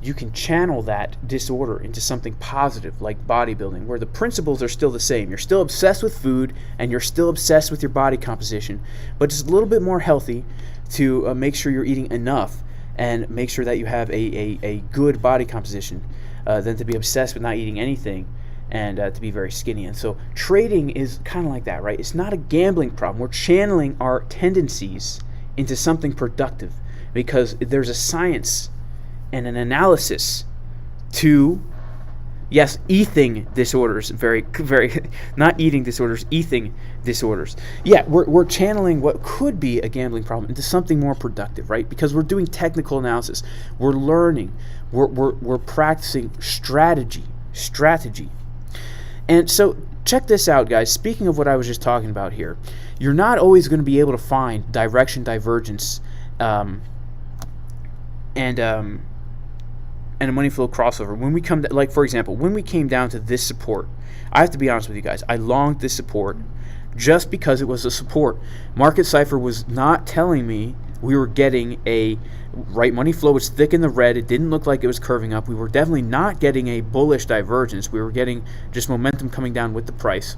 you can channel that disorder into something positive like bodybuilding, where the principles are still the same. You're still obsessed with food, and you're still obsessed with your body composition, but it's a little bit more healthy to make sure you're eating enough and make sure that you have a good body composition than to be obsessed with not eating anything and to be very skinny. And so trading is kind of like that, right? It's not a gambling problem. We're channeling our tendencies into something productive because there's a science and an analysis to, yes, eating disorders, very, not eating disorders, eating disorders. Yeah, we're channeling what could be a gambling problem into something more productive, right? Because we're doing technical analysis. We're learning. We're practicing strategy. And so check this out, guys. Speaking of what I was just talking about here, you're not always going to be able to find direction divergence and a money flow crossover. When we come to, like, for example, when we came down to this support, I have to be honest with you guys, I longed this support just because it was a support. Market Cipher was not telling me we were getting a right money flow. Was thick in the red. It didn't look like it was curving up. We were definitely not getting a bullish divergence. We were getting just momentum coming down with the price.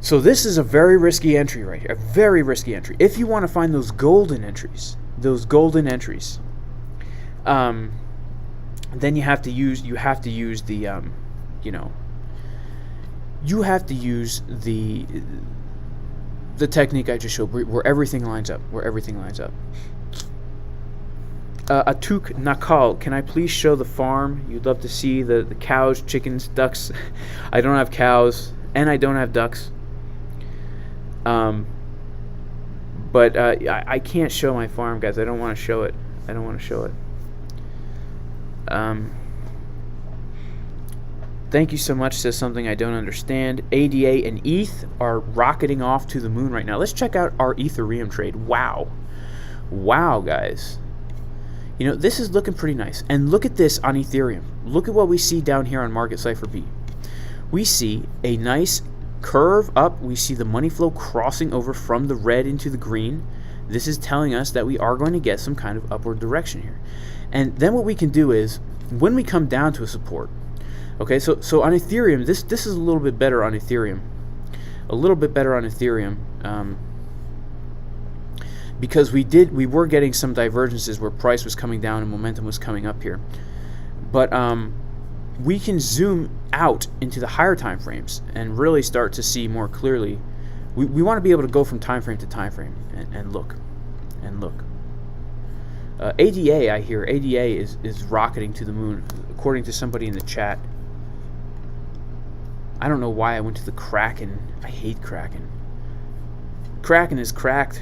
So this is a very risky entry right here, a very risky entry. If you want to find those golden entries, then you have to use the the technique I just showed, where everything lines up. Atuk Nakal, can I please show the farm? You'd love to see the cows, chickens, ducks. I don't have cows and I don't have ducks. But I can't show my farm, guys. I don't want to show it. Thank you so much, says something I don't understand. ADA and ETH are rocketing off to the moon right now. Let's check out our Ethereum trade. Wow, guys. You know, this is looking pretty nice. And look at this on Ethereum. Look at what we see down here on Market Cipher B. We see a nice curve up. We see the money flow crossing over from the red into the green. This is telling us that we are going to get some kind of upward direction here. And then what we can do is, when we come down to a support, okay, so on Ethereum, this is a little bit better on Ethereum. A little bit better on Ethereum. Because we were getting some divergences where price was coming down and momentum was coming up here. But we can zoom out into the higher time frames and really start to see more clearly. We want to be able to go from time frame to time frame and look. ADA, I hear, ADA is rocketing to the moon, according to somebody in the chat. I don't know why I went to the Kraken. I hate Kraken. Kraken is cracked.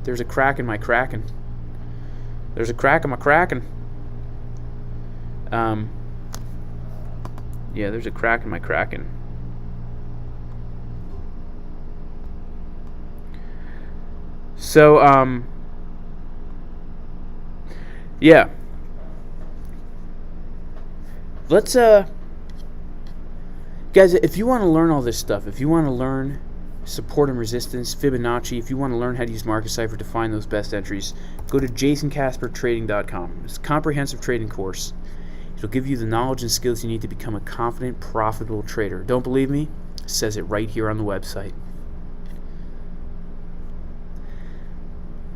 There's a crack in my Kraken. There's a crack in my Kraken. Yeah, there's a crack in my Kraken. So, yeah. Let's, guys, if you want to learn all this stuff, if you want to learn support and resistance, Fibonacci, if you want to learn how to use Market Cipher to find those best entries, go to jasoncaspertrading.com. It's a comprehensive trading course. It'll give you the knowledge and skills you need to become a confident, profitable trader. Don't believe me? It says it right here on the website.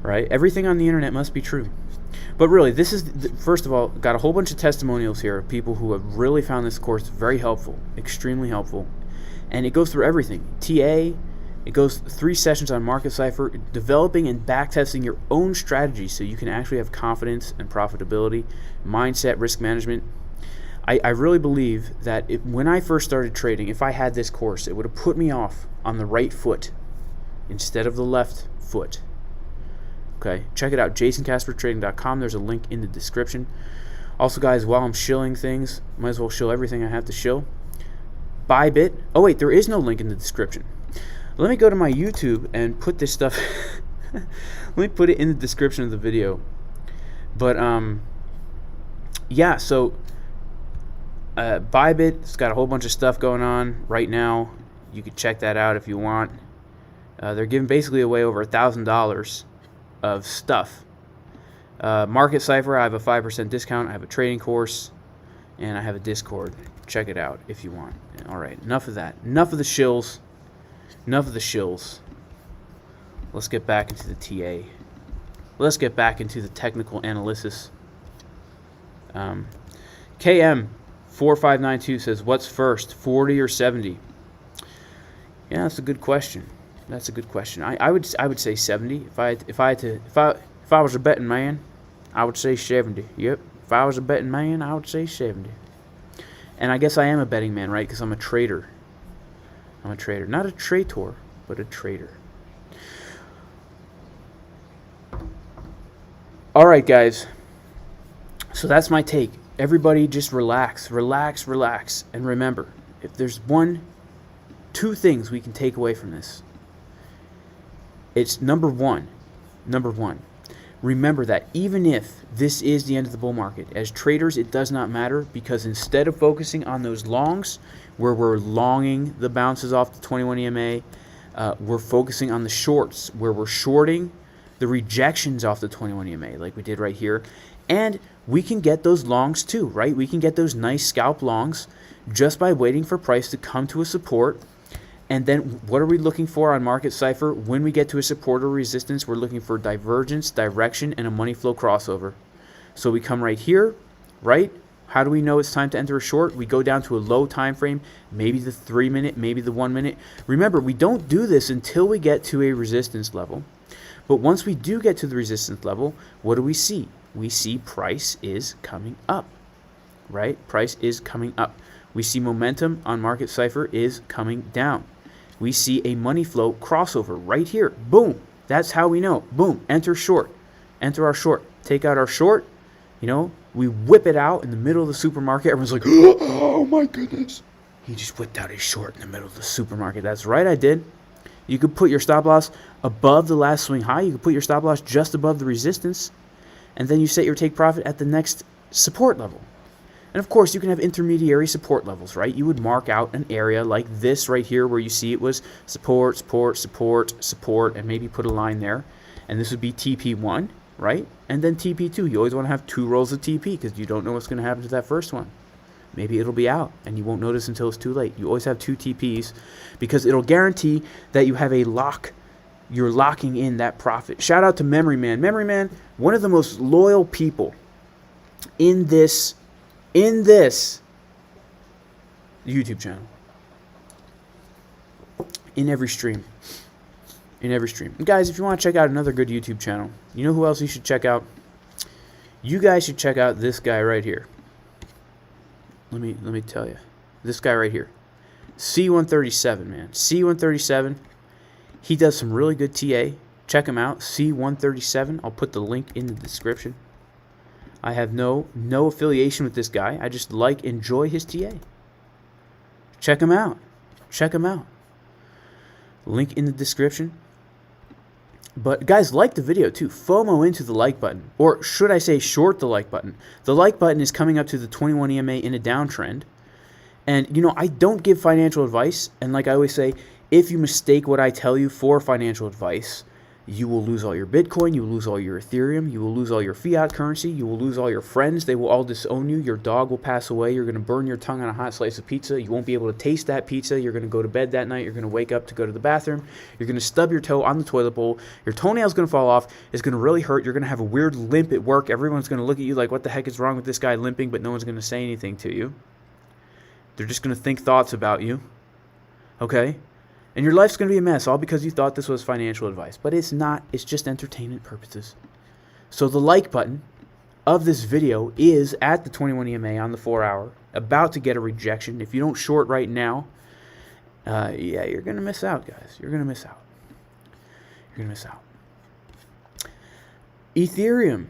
Right? Everything on the internet must be true. But really, this is, first of all, got a whole bunch of testimonials here of people who have really found this course very helpful, extremely helpful. And it goes through everything. TA, it goes 3 sessions on Market Cipher, developing and backtesting your own strategy so you can actually have confidence and profitability, mindset, risk management. I really believe that when I first started trading, if I had this course, it would have put me off on the right foot instead of the left foot. Okay, check it out, jasoncaspertrading.com. There's a link in the description. Also, guys, while I'm shilling things, might as well shill everything I have to shill. Bybit. Oh, wait, there is no link in the description. Let me go to my YouTube and put this stuff. Let me put it in the description of the video. But, yeah, so Bybit's got a whole bunch of stuff going on right now. You can check that out if you want. They're giving basically away over $1,000 of stuff. Market Cipher, I have a 5% discount. I have a trading course, and I have a Discord. Check it out if you want. All right, enough of that. Enough of the shills. Enough of the shills. Let's get back into the TA. Let's get back into the technical analysis. KM4592 says, "What's first, 40 or 70?" Yeah, that's a good question. That's a good question. I would say 70. If I was a betting man, I would say 70. Yep. If I was a betting man, I would say 70. And I guess I am a betting man, right? Because I'm a trader. I'm a trader. Not a traitor, but a trader. All right, guys. So that's my take. Everybody just relax. Relax, relax. And remember, if there's two things we can take away from this. It's number one. Remember that even if this is the end of the bull market, as traders, it does not matter, because instead of focusing on those longs, where we're longing the bounces off the 21 EMA, we're focusing on the shorts, where we're shorting the rejections off the 21 EMA, like we did right here. And we can get those longs too, right? We can get those nice scalp longs just by waiting for price to come to a support. And then what are we looking for on Market Cipher? When we get to a support or resistance, we're looking for divergence, direction, and a money flow crossover. So we come right here, right? How do we know it's time to enter a short? We go down to a low time frame, maybe the 3 minute, maybe the 1 minute. Remember, we don't do this until we get to a resistance level. But once we do get to the resistance level, what do we see? We see price is coming up, right? Price is coming up. We see momentum on Market Cipher is coming down. We see a money flow crossover right here. Boom. That's how we know. Boom. Enter short. Enter our short. Take out our short. You know, we whip it out in the middle of the supermarket. Everyone's like, oh my goodness. He just whipped out his short in the middle of the supermarket. That's right, I did. You could put your stop loss above the last swing high. You could put your stop loss just above the resistance. And then you set your take profit at the next support level. And of course, you can have intermediary support levels, right? You would mark out an area like this right here where you see it was support, support, support, support, and maybe put a line there. And this would be TP1. right? And then TP2. You always want to have 2 rolls of TP because you don't know what's going to happen to that first one. Maybe it'll be out and you won't notice until it's too late. You always have 2 TPs because it'll guarantee that you have a lock. You're locking in that profit. Shout out to Memory Man. Memory Man, one of the most loyal people in this YouTube channel. In every stream. And guys, if you want to check out another good YouTube channel, you know who else you should check out? You guys should check out this guy right here. Let me tell you. This guy right here. C137, man. C137. He does some really good TA. Check him out. C137. I'll put the link in the description. I have no affiliation with this guy. I just enjoy his TA. Check him out. Link in the description. But guys, like the video too. FOMO into the like button. Or should I say short the like button. The like button is coming up to the 21 EMA in a downtrend. And, you know, I don't give financial advice. And like I always say, if you mistake what I tell you for financial advice, you will lose all your Bitcoin, you will lose all your Ethereum, you will lose all your fiat currency, you will lose all your friends, they will all disown you, your dog will pass away, you're going to burn your tongue on a hot slice of pizza, you won't be able to taste that pizza, you're going to go to bed that night, you're going to wake up to go to the bathroom, you're going to stub your toe on the toilet bowl, your toenail's going to fall off, it's going to really hurt, you're going to have a weird limp at work, everyone's going to look at you like, what the heck is wrong with this guy limping, but no one's going to say anything to you. They're just going to think thoughts about you. Okay? And your life's going to be a mess, all because you thought this was financial advice. But it's not. It's just entertainment purposes. So the like button of this video is at the 21 EMA on the 4-hour, about to get a rejection. If you don't short right now, yeah, you're going to miss out, guys. You're going to miss out. Ethereum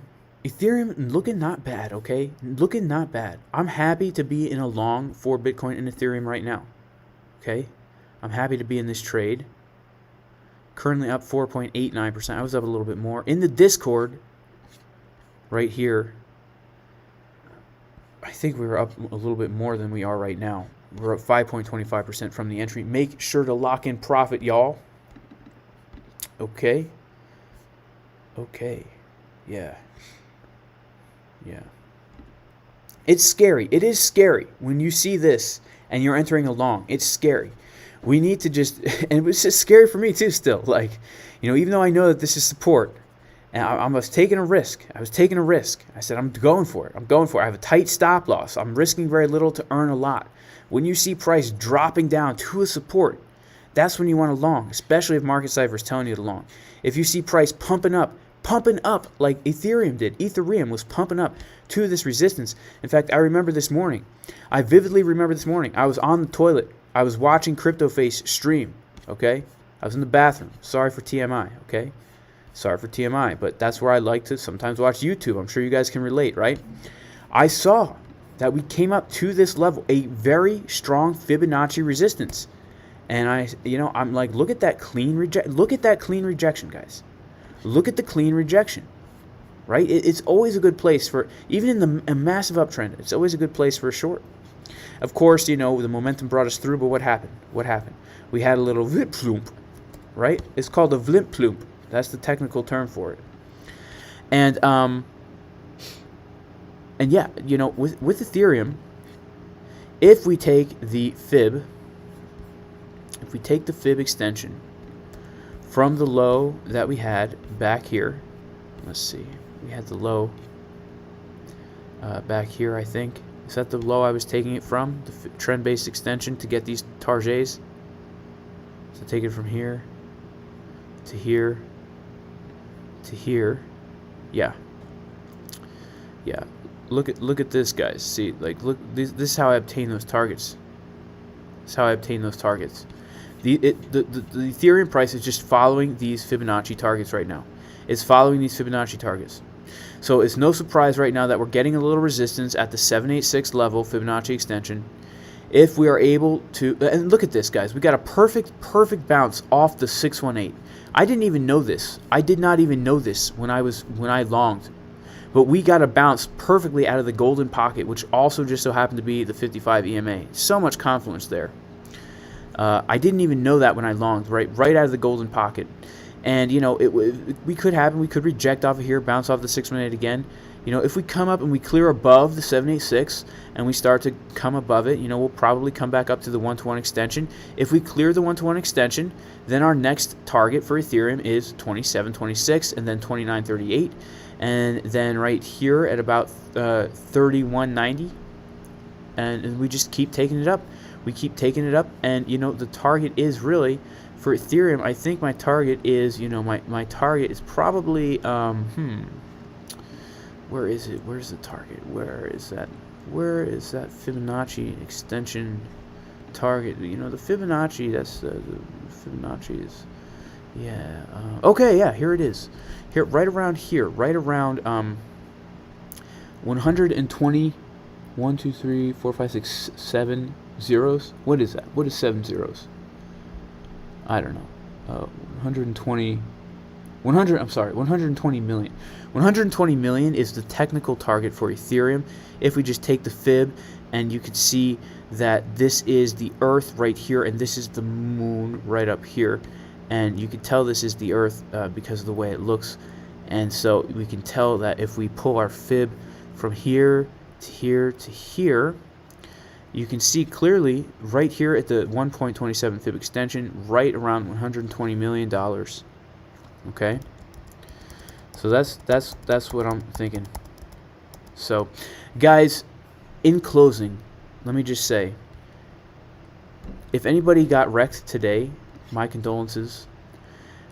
looking not bad, okay? Looking not bad. I'm happy to be in a long for Bitcoin and Ethereum right now, okay? I'm happy to be in this trade. Currently up 4.89%. I was up a little bit more. In the Discord, right here, I think we were up a little bit more than we are right now. We're up 5.25% from the entry. Make sure to lock in profit, y'all. Okay. Yeah. It's scary. It is scary when you see this and you're entering a long. It's scary. We need to just, and it was just scary for me too still. Like, you know, even though I know that this is support, and I was taking a risk. I said, I'm going for it. I have a tight stop loss. I'm risking very little to earn a lot. When you see price dropping down to a support, that's when you want to long, especially if Market Cypher is telling you to long. If you see price pumping up like Ethereum did. Ethereum was pumping up to this resistance. In fact, I vividly remember this morning. I was on the toilet. I was watching CryptoFace stream, okay? I was in the bathroom. Sorry for TMI, okay? But that's where I like to sometimes watch YouTube. I'm sure you guys can relate, right? I saw that we came up to this level, a very strong Fibonacci resistance. And I'm like, look at that clean rejection, guys. Look at the clean rejection, right? It's always a good place for, even in a massive uptrend, it's always a good place for a short. Of course, you know, the momentum brought us through, but what happened? We had a little vlimp plump, right? It's called a vlimp plump. That's the technical term for it. And yeah, you know, with Ethereum, if we take the fib extension from the low that we had back here, let's see, we had the low back here, I think. Is that the low I was taking it from? The trend-based extension to get these targets. So take it from here to here to here. Yeah. Look at this, guys. See, like, look. This is how I obtain those targets. The Ethereum price is just following these Fibonacci targets right now. It's following these Fibonacci targets. So it's no surprise right now that we're getting a little resistance at the 786 level Fibonacci extension. If we are able to, and look at this, guys, we got a perfect bounce off the 618. I didn't even know this. I did not even know this when I longed. But we got a bounce perfectly out of the golden pocket, which also just so happened to be the 55 EMA. So much confluence there. I didn't even know that when I longed, right out of the golden pocket. And, you know, we could happen. We could reject off of here, bounce off the 618 again. You know, if we come up and we clear above the 786 and we start to come above it, you know, we'll probably come back up to the 1-to-1 extension. If we clear the 1-to-1 extension, then our next target for Ethereum is 27.26 and then 29.38. And then right here at about 31.90. And we just keep taking it up. We keep taking it up. And, you know, the target is really... For Ethereum, I think my target is, you know, my target is probably, where is it? Where's the target? Where is that Fibonacci extension target? You know, the Fibonacci, that's the Fibonacci is, yeah, okay, yeah, here it is. Here, right around here, right around, 120, 1, 2, 3, 4, 5, 6, 7 zeros. What is that? What is 7 zeros? I don't know, 120 million. 120 million is the technical target for Ethereum. If we just take the fib, and you can see that this is the Earth right here, and this is the Moon right up here, and you can tell this is the Earth because of the way it looks, and so we can tell that if we pull our fib from here to here to here, you can see clearly right here at the 1.27 fib extension, right around $120 million. Okay, so that's what I'm thinking. So, guys, in closing, let me just say, if anybody got wrecked today, my condolences.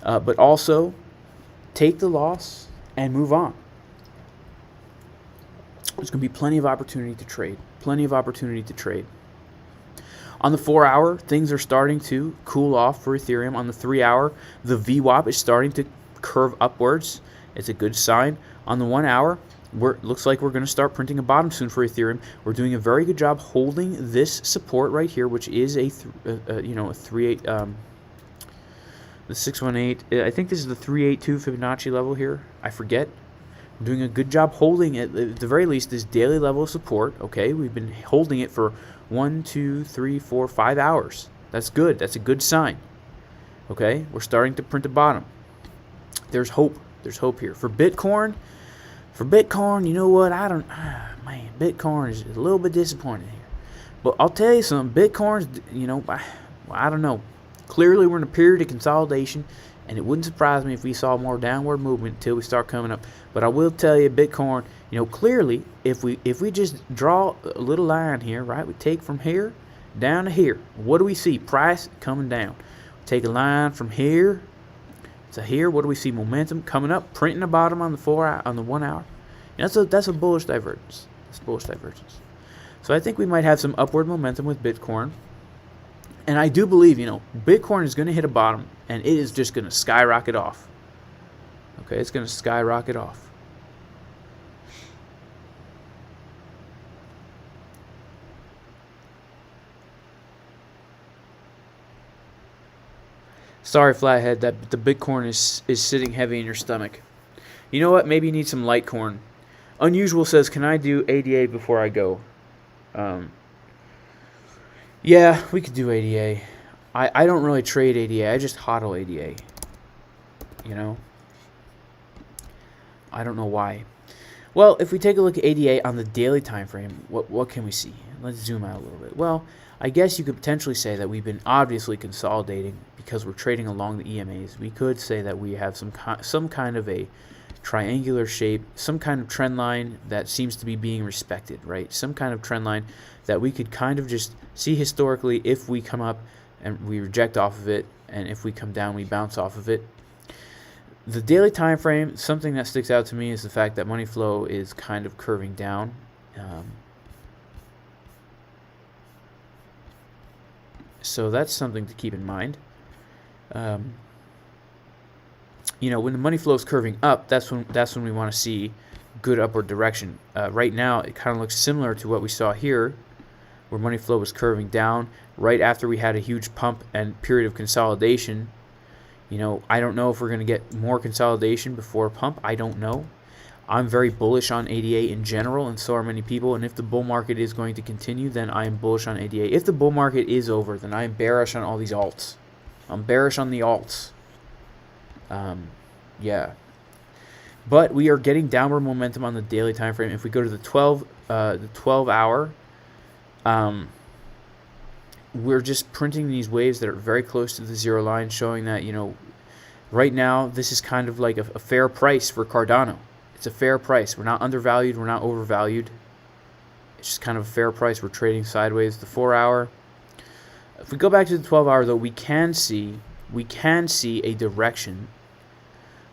But also, take the loss and move on. There's going to be plenty of opportunity to trade. Plenty of opportunity to trade. On the 4-hour, things are starting to cool off for Ethereum. On the 3-hour, the VWAP is starting to curve upwards. It's a good sign. On the 1 hour, looks like we're going to start printing a bottom soon for Ethereum. We're doing a very good job holding this support right here, which is a 3.8. The 618. I think this is the 382 Fibonacci level here. I forget. We're doing a good job holding it, at the very least, this daily level of support. Okay, we've been holding it for 1, 2, 3, 4, 5 hours. That's good. That's a good sign. Okay, we're starting to print a bottom. There's hope. There's hope here for Bitcoin. You know what? Man, Bitcoin is a little bit disappointing here. But I'll tell you something. Bitcoin's, you know, I don't know. Clearly, we're in a period of consolidation. And it wouldn't surprise me if we saw more downward movement until we start coming up. But I will tell you, Bitcoin, you know, clearly, if we just draw a little line here, right, we take from here down to here. What do we see? Price coming down. Take a line from here to here. What do we see? Momentum coming up, printing a bottom on the 1 hour. And that's a bullish divergence. That's bullish divergence. So I think we might have some upward momentum with Bitcoin. And I do believe, you know, Bitcoin is going to hit a bottom, and it is just going to skyrocket off. Okay, it's going to skyrocket off. Sorry, Flathead, that the Bitcoin is sitting heavy in your stomach. You know what? Maybe you need some Litecoin. Unusual says, can I do ADA before I go? Yeah, we could do ADA. I don't really trade ADA. I just hodl ADA. You know? I don't know why. Well, if we take a look at ADA on the daily time frame, what can we see? Let's zoom out a little bit. Well, I guess you could potentially say that we've been obviously consolidating because we're trading along the EMAs. We could say that we have some kind of a triangular shape, some kind of trend line that seems to be being respected, right? Some kind of trend line that we could kind of just see historically if we come up and we reject off of it, and if we come down, we bounce off of it. The daily time frame, something that sticks out to me is the fact that money flow is kind of curving down. So that's something to keep in mind. You know, when the money flow is curving up, that's when we want to see good upward direction. Right now, it kind of looks similar to what we saw here, where money flow was curving down right after we had a huge pump and period of consolidation. You know, I don't know if we're going to get more consolidation before a pump. I don't know. I'm very bullish on ADA in general, and so are many people. And if the bull market is going to continue, then I am bullish on ADA. If the bull market is over, then I am bearish on all these alts. I'm bearish on the alts. Yeah. But we are getting downward momentum on the daily time frame. If we go to the 12 hour, we're just printing these waves that are very close to the zero line, showing that, right now this is kind of like a fair price for Cardano. It's a fair price. We're not undervalued. We're not overvalued. It's just kind of a fair price. We're trading sideways. The 4 hour. If we go back to the 12 hour, though, we can see a direction,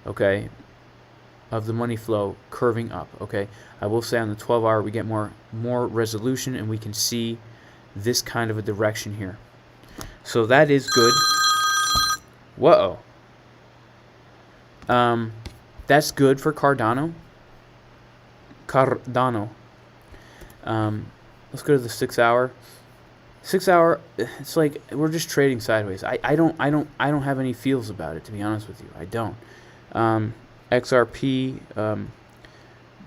okay, of the money flow curving up. Okay, I will say on the 12 hour we get more resolution, and we can see this kind of a direction here. So that is good. Whoa. That's good for Cardano. Let's go to the 6 hour. 6 hour, it's like we're just trading sideways. I don't have any feels about it, to be honest with you. I don't. XRP,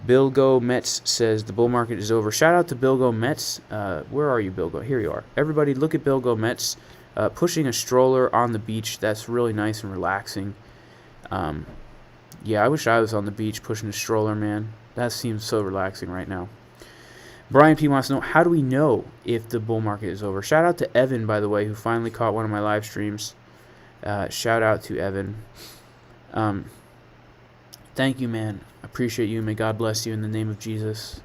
Bilgo Metz says the bull market is over. Shout out to Bilgo Metz. Where are you, Bilgo? Here you are. Everybody, look at Bilgo Metz pushing a stroller on the beach. That's really nice and relaxing. Yeah, I wish I was on the beach pushing a stroller, man. That seems so relaxing right now. Brian P wants to know, how do we know if the bull market is over? Shout out to Evan, by the way, who finally caught one of my live streams. Shout out to Evan. Thank you, man. Appreciate you. May God bless you in the name of Jesus.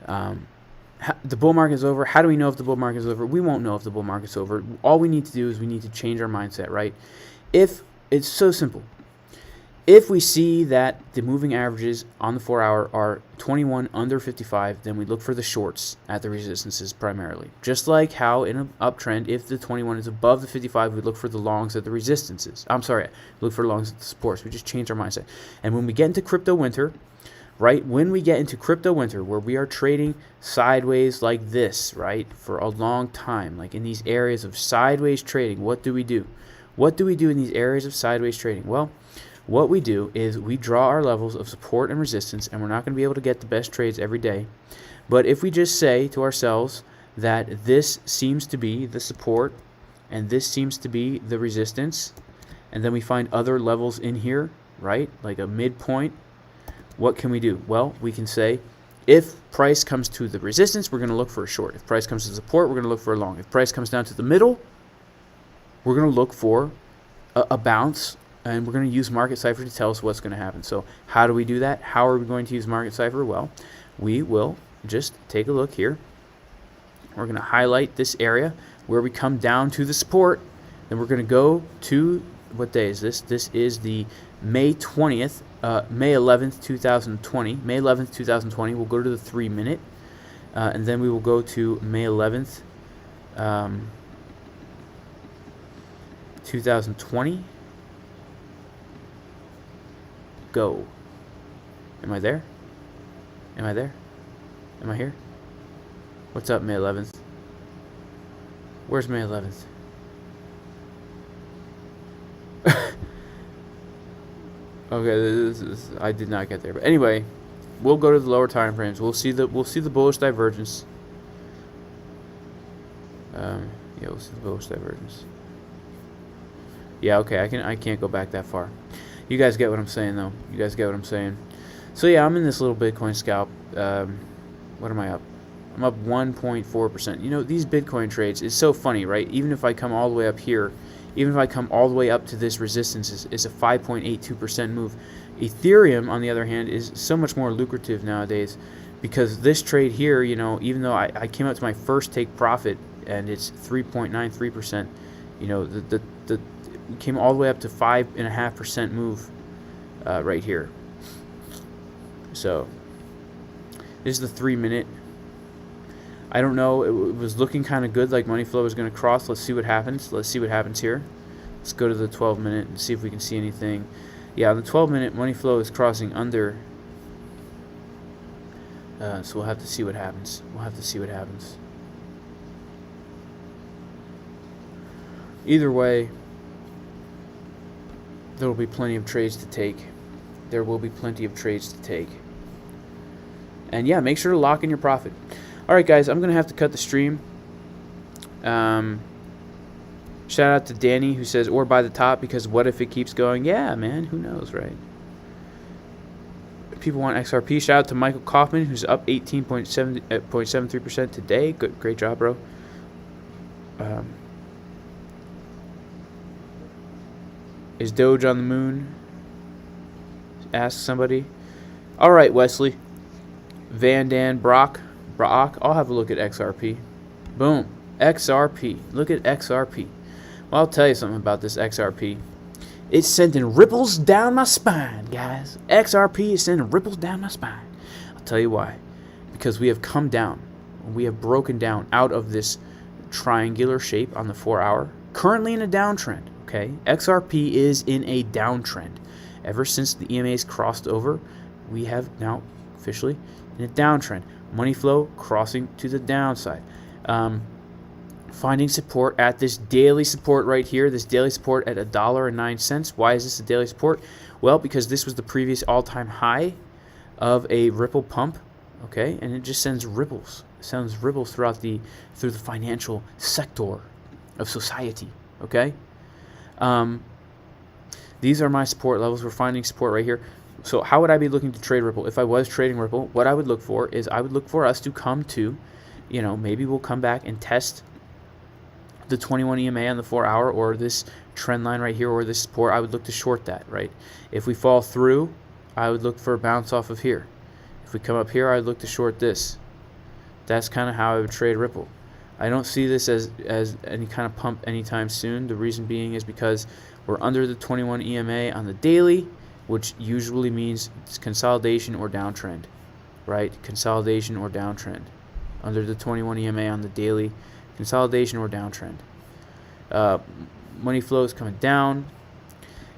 The bull market is over. How do we know if the bull market is over? We won't know if the bull market's over. All we need to do is we need to change our mindset, right? If it's so simple. If we see that the moving averages on the 4 hour are 21 under 55, then we look for the shorts at the resistances primarily. Just like how in an uptrend, if the 21 is above the 55, we look for the longs at the resistances. Look for longs at the supports. We just change our mindset. And when we get into crypto winter, right? When we get into crypto winter, where we are trading sideways like this, right, for a long time, like in these areas of sideways trading, what do we do? What do we do in these areas of sideways trading? Well, what we do is we draw our levels of support and resistance, and we're not going to be able to get the best trades every day. But if we just say to ourselves that this seems to be the support and this seems to be the resistance, and then we find other levels in here, right, like a midpoint, what can we do? Well, we can say if price comes to the resistance, we're going to look for a short. If price comes to support, we're going to look for a long. If price comes down to the middle, we're going to look for a bounce. And we're going to use Market Cipher to tell us what's going to happen. So how do we do that? How are we going to use Market Cipher? Well, we will just take a look here. We're going to highlight this area where we come down to the support. Then we're going to go to, what day is this? This is the May 20th, May 11th, 2020. May 11th, 2020. We'll go to the 3 minute. And then we will go to May 11th, 2020. Go. Am I there? Am I there? Am I here? What's up, May 11th? Where's May 11th? Okay, I did not get there. But anyway, we'll go to the lower time frames. We'll see the bullish divergence. Yeah, we'll see the bullish divergence. Yeah, okay, I can't go back that far. You guys get what I'm saying, though. You guys get what I'm saying. So, yeah, I'm in this little Bitcoin scalp. What am I up? I'm up 1.4%. You know, these Bitcoin trades, it's so funny, right? Even if I come all the way up here, even if I come all the way up to this resistance, it's a 5.82% move. Ethereum, on the other hand, is so much more lucrative nowadays because this trade here, you know, even though I came up to my first take profit and it's 3.93%, you know, we came all the way up to 5.5% move right here. So this is the 3 minute. I don't know. It was looking kind of good, like money flow was going to cross. Let's see what happens. Let's see what happens here. Let's go to the 12 minute and see if we can see anything. Yeah, on the 12 minute, money flow is crossing under. So we'll have to see what happens. We'll have to see what happens. Either way, there will be plenty of trades to take. There will be plenty of trades to take. And yeah, make sure to lock in your profit. All right, guys, I'm going to have to cut the stream. Shout out to Danny who says, or by the top, because what if it keeps going? Yeah, man, who knows, right? People want XRP. Shout out to Michael Kaufman, who's up 18.73% today. Great job, bro. Is Doge on the moon? Ask somebody. All right, Wesley. Van Dan Brock. I'll have a look at XRP. Boom. XRP. Look at XRP. Well, I'll tell you something about this XRP. It's sending ripples down my spine, guys. XRP is sending ripples down my spine. I'll tell you why. Because we have come down. We have broken down out of this triangular shape on the 4-hour. Currently in a downtrend, okay? XRP is in a downtrend. Ever since the EMAs crossed over, we have now officially in a downtrend. Money flow crossing to the downside. Finding support at this daily support right here, this daily support at $1.09. Why is this a daily support? Well, because this was the previous all-time high of a ripple pump, okay? And it just sends ripples. It sends ripples through the financial sector of society, okay? These are my support levels. We're finding support right here. So how would I be looking to trade Ripple? If I was trading Ripple, what I would look for is I would look for us to come to, maybe we'll come back and test the 21 EMA on the 4-hour or this trend line right here or this support. I would look to short that, right? If we fall through, I would look for a bounce off of here. If we come up here, I would look to short this. That's kind of how I would trade Ripple. I don't see this as any kind of pump anytime soon. The reason being is because we're under the 21 EMA on the daily, which usually means it's consolidation or downtrend, right? Consolidation or downtrend. Under the 21 EMA on the daily, consolidation or downtrend. Money flow is coming down.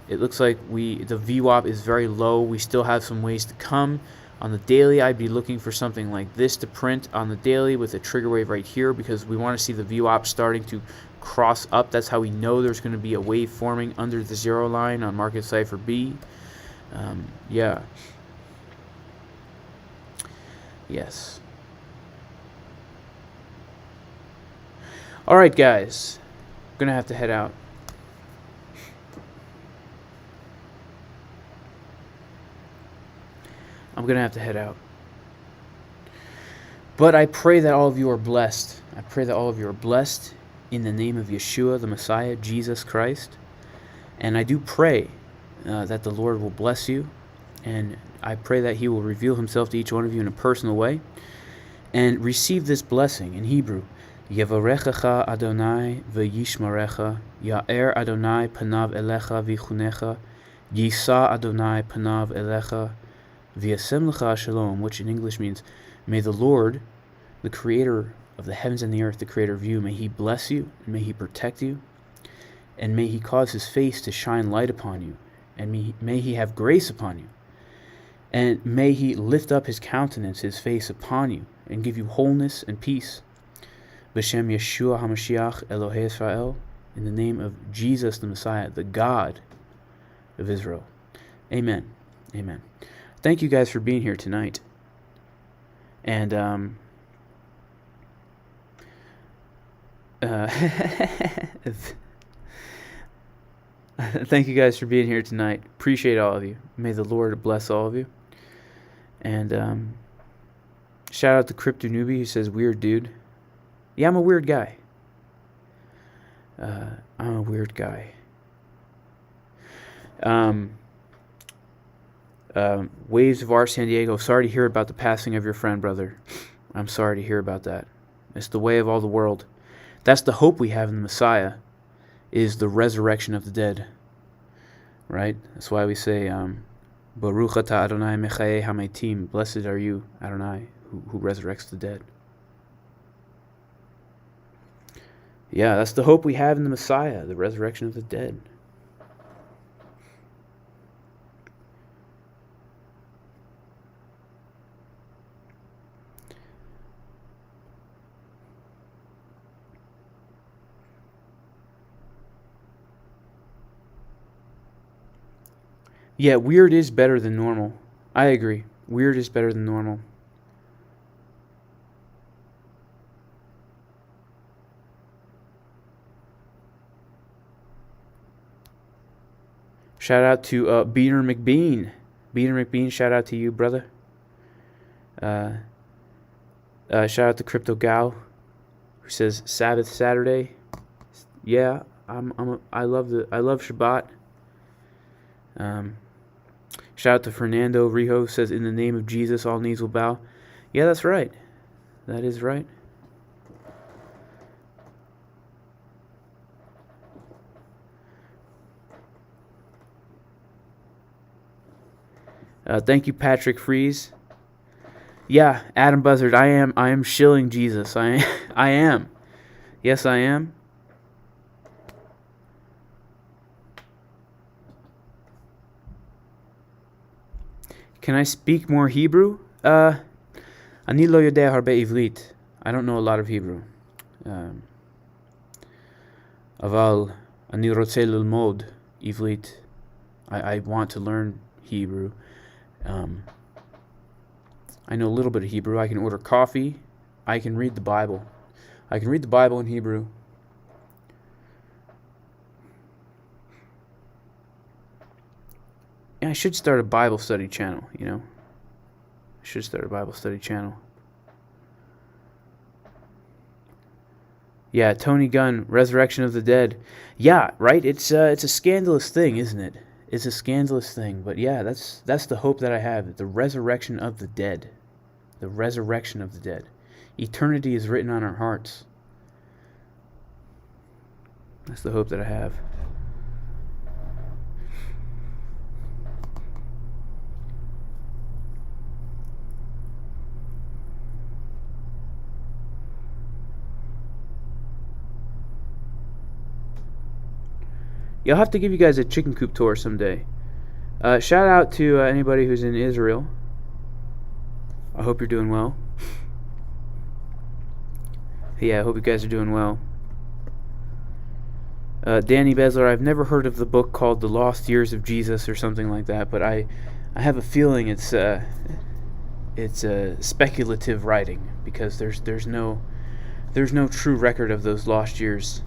It looks like the VWAP is very low. We still have some ways to come. On the daily, I'd be looking for something like this to print on the daily with a trigger wave right here because we want to see the VWAP starting to cross up. That's how we know there's going to be a wave forming under the 0 line on Market Cipher B. Yeah. Yes. All right, guys. I'm going to have to head out. But I pray that all of you are blessed. I pray that all of you are blessed in the name of Yeshua, the Messiah, Jesus Christ. And I do pray that the Lord will bless you. And I pray that He will reveal Himself to each one of you in a personal way. And receive this blessing in Hebrew. Yevarechecha Adonai v'yishmarecha, Ya'er Adonai panav elecha v'chunecha, Yisa Adonai panav elecha, v'yasem lecha shalom, which in English means, may the Lord, the Creator of the heavens and the earth, the Creator of you, may He bless you, and may He protect you, and may He cause His face to shine light upon you, and may He have grace upon you, and may He lift up His countenance, His face upon you, and give you wholeness and peace. B'Shem Yeshua HaMashiach Elohei Israel, in the name of Jesus the Messiah, the God of Israel. Amen. Amen. Thank you guys for being here tonight. And thank you guys for being here tonight. Appreciate all of you. May the Lord bless all of you. And shout out to Crypto Newbie who says, weird dude. Yeah, I'm a weird guy. Waves of R San Diego, sorry to hear about the passing of your friend, brother. I'm sorry to hear about that. It's the way of all the world. That's the hope we have in the Messiah, is the resurrection of the dead. Right? That's why we say, Baruch atah Adonai mechaye hametim, blessed are you, Adonai, who resurrects the dead. Yeah, that's the hope we have in the Messiah, the resurrection of the dead. Yeah, weird is better than normal. I agree. Weird is better than normal. Shout out to Beaner McBean. Beaner McBean, shout out to you, brother. Shout out to Crypto Gal, who says Sabbath Saturday. Yeah, I love Shabbat. Shout out to Fernando Rijo, says in the name of Jesus all knees will bow. Yeah, that's right. That is right. Thank you, Patrick Freeze. Yeah, Adam Buzzard, I am shilling Jesus. I am. Yes, I am. Can I speak more Hebrew? Ani lo yodea harbe ivrit. I don't know a lot of Hebrew. Aval ani rotze lilmod ivrit. I want to learn Hebrew. I know a little bit of Hebrew. I can order coffee. I can read the Bible. I can read the Bible in Hebrew. Yeah, I should start a Bible study channel, you know. I should start a Bible study channel. Yeah, Tony Gunn, Resurrection of the Dead. Yeah, right? It's a scandalous thing, isn't it? It's a scandalous thing, but yeah, that's the hope that I have, the resurrection of the dead. The resurrection of the dead. Eternity is written on our hearts. That's the hope that I have. Yeah, I'll have to give you guys a chicken coop tour someday. Shout out to anybody who's in Israel. I hope you're doing well. Yeah, I hope you guys are doing well. Danny Besler, I've never heard of the book called The Lost Years of Jesus or something like that, but I have a feeling it's speculative writing because there's no true record of those lost years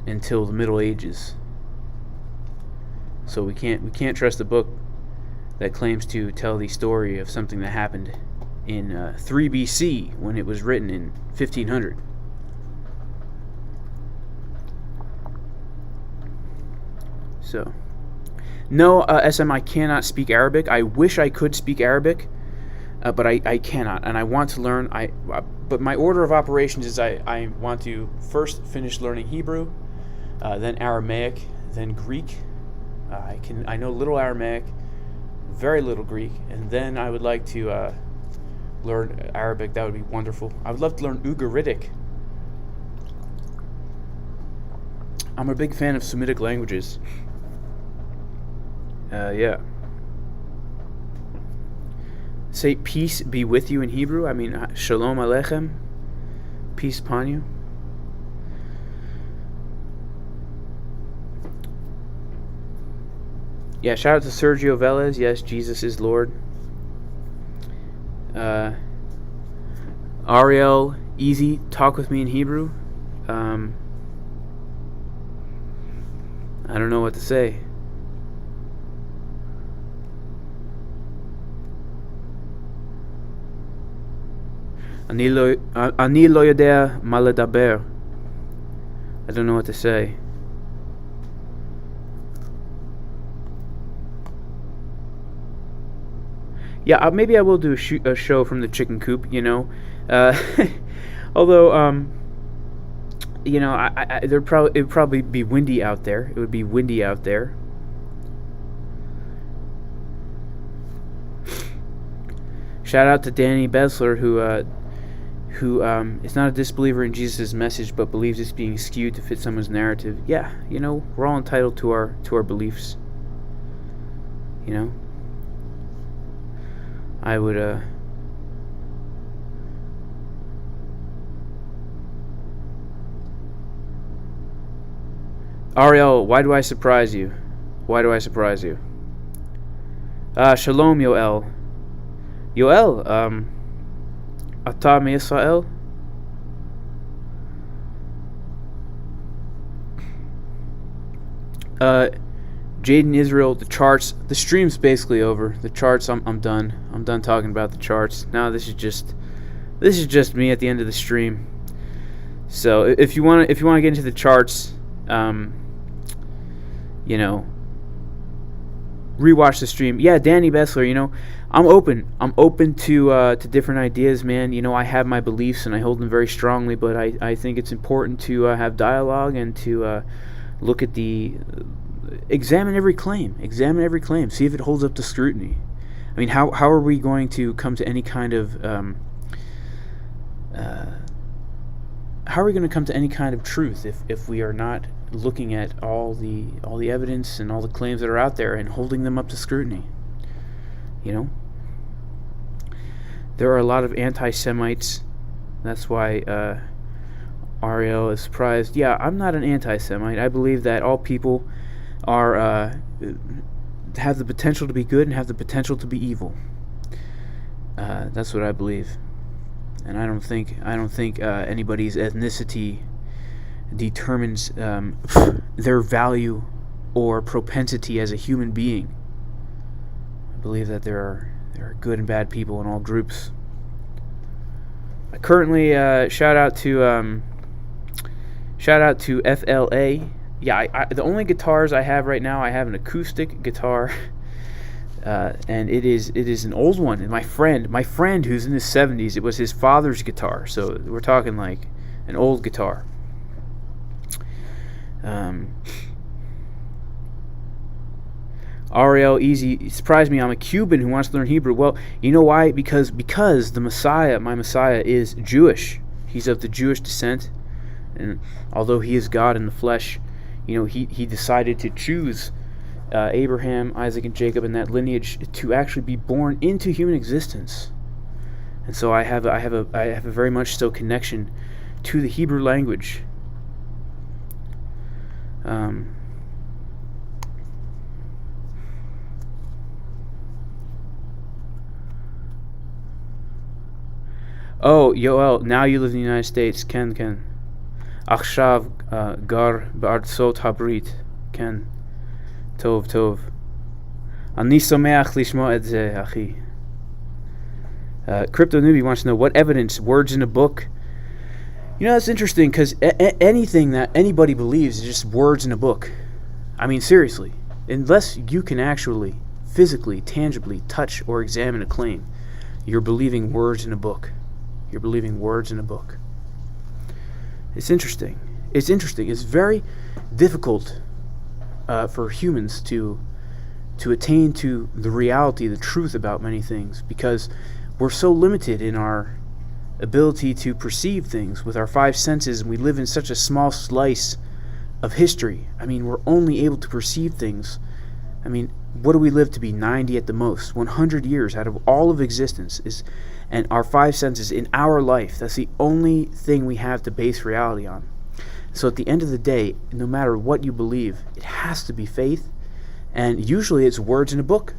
until the Middle Ages. So we can't trust a book that claims to tell the story of something that happened in 3 BC when it was written in 1500. So, no, SM, I cannot speak Arabic. I wish I could speak Arabic, but I cannot, and I want to learn. But my order of operations is I want to first finish learning Hebrew, then Aramaic, then Greek. I know little Aramaic, very little Greek, and then I would like to learn Arabic. That would be wonderful. I would love to learn Ugaritic. I'm a big fan of Semitic languages. Yeah. Say peace be with you in Hebrew. I mean, Shalom Aleichem. Peace upon you. Yeah, shout out to Sergio Velez. Yes, Jesus is Lord. Ariel, easy, talk with me in Hebrew. I don't know what to say. Ani lo yodea ma ledaber. I don't know what to say. Yeah, maybe I will do a show from the chicken coop, you know. Although, you know, it would probably be windy out there. It would be windy out there. Shout out to Danny Besler, who is not a disbeliever in Jesus' message, but believes it's being skewed to fit someone's narrative. Yeah, you know, we're all entitled to our beliefs. You know. I would, Ariel, why do I surprise you? Why do I surprise you? Shalom, Yoel. Yoel, Ata Israel? Jaden Israel, the charts. The stream's basically over. The charts, I'm done. I'm done talking about the charts. Now this is just me at the end of the stream. So if you want to get into the charts, rewatch the stream. Yeah, Danny Bessler, I'm open to different ideas, man. I have my beliefs and I hold them very strongly, but I think it's important to have dialogue and to look at examine every claim, see if it holds up to scrutiny. I mean, how are we going to come to any kind of truth if we are not looking at all the evidence and all the claims that are out there and holding them up to scrutiny? There are a lot of anti-Semites. That's why Ariel is surprised. Yeah, I'm not an anti-Semite. I believe that all people have the potential to be good and have the potential to be evil. That's what I believe, and I don't think anybody's ethnicity determines their value or propensity as a human being. I believe that there are good and bad people in all groups. I currently shout out to FLA. Yeah, the only guitars I have right now, I have an acoustic guitar, and it is an old one. And my friend who's in his 70s, it was his father's guitar. So we're talking like an old guitar. Ariel Easy surprised me. I'm a Cuban who wants to learn Hebrew. Well, you know why? Because the Messiah, my Messiah, is Jewish. He's of the Jewish descent, and although he is God in the flesh, he decided to choose Abraham, Isaac, and Jacob and that lineage to actually be born into human existence. And so I have a very much so connection to the Hebrew language. Oh, Yoel, now you live in the United States. Ken. עכשיו גר בארצות הברית. כן. טוב. אני שמח לשמוע את זה, אחי. Crypto Newbie wants to know what evidence, words in a book. That's interesting because anything that anybody believes is just words in a book. I mean, seriously. Unless you can actually, physically, tangibly touch or examine a claim, you're believing words in a book. It's interesting. It's very difficult for humans to attain to the reality, the truth about many things, because we're so limited in our ability to perceive things with our five senses, and we live in such a small slice of history. I mean, we're only able to perceive things. I mean, what do we live to be? 90 at the most. 100 years out of all of existence and our five senses in our life. That's the only thing we have to base reality on. So at the end of the day, no matter what you believe, it has to be faith, and usually it's words in a book.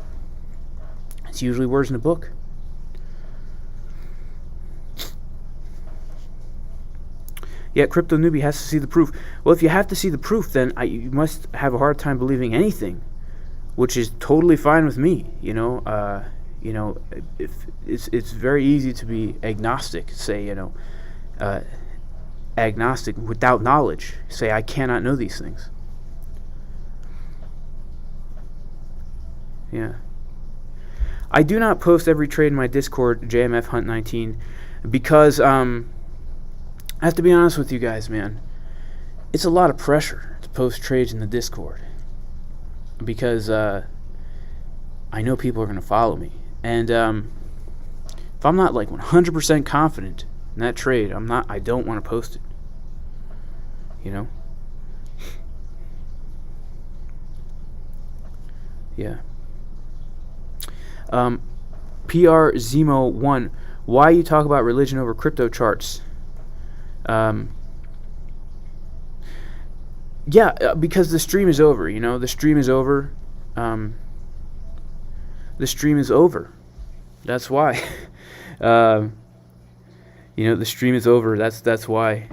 Yeah, Crypto Newbie has to see the proof. Well, if you have to see the proof, then you must have a hard time believing anything, which is totally fine with me. If it's very easy to be agnostic. Say, agnostic without knowledge. Say, I cannot know these things. Yeah. I do not post every trade in my Discord, JMF Hunt 19, because I have to be honest with you guys, man. It's a lot of pressure to post trades in the Discord, because I know people are going to follow me, and if I'm not like 100% confident in that trade, I don't want to post it. Yeah. PR Zemo 1, why you talk about religion over crypto charts? Because the stream is over. The stream is over. The stream is over. That's why. The stream is over. That's why.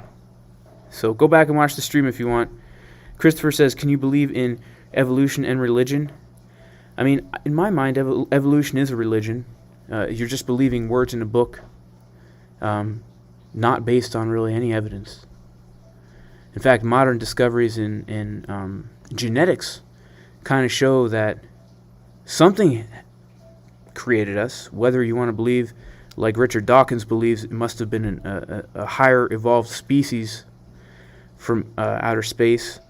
So go back and watch the stream if you want. Christopher says, can you believe in evolution and religion. I mean, in my mind, evolution is a religion. You're just believing words in a book, not based on really any evidence. In fact, modern discoveries in genetics kind of show that something created us, whether you want to believe, like Richard Dawkins believes, it must have been a higher evolved species from outer space.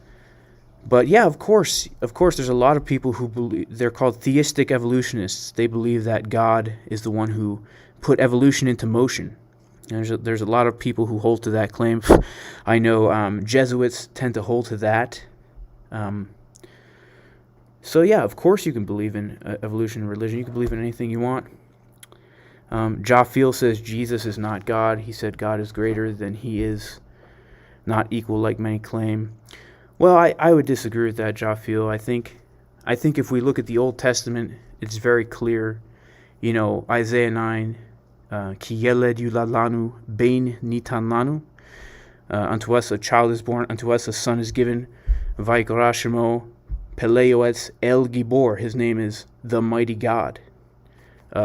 But yeah, of course, there's a lot of people who believe, they're called theistic evolutionists. They believe that God is the one who put evolution into motion. And there's a lot of people who hold to that claim. I know Jesuits tend to hold to that. So yeah, of course you can believe in evolution and religion. You can believe in anything you want. Jaffiel says Jesus is not God. He said God is greater than he is, not equal like many claim. Well, I would disagree with that, Jaffiel. I think if we look at the Old Testament, it's very clear. You know, Isaiah 9, Ki yeled yulalanu bein nitan lanu. Unto us a child is born, unto us a son is given. Vaikra shemo Peleoetz El Gibor, his name is the mighty God.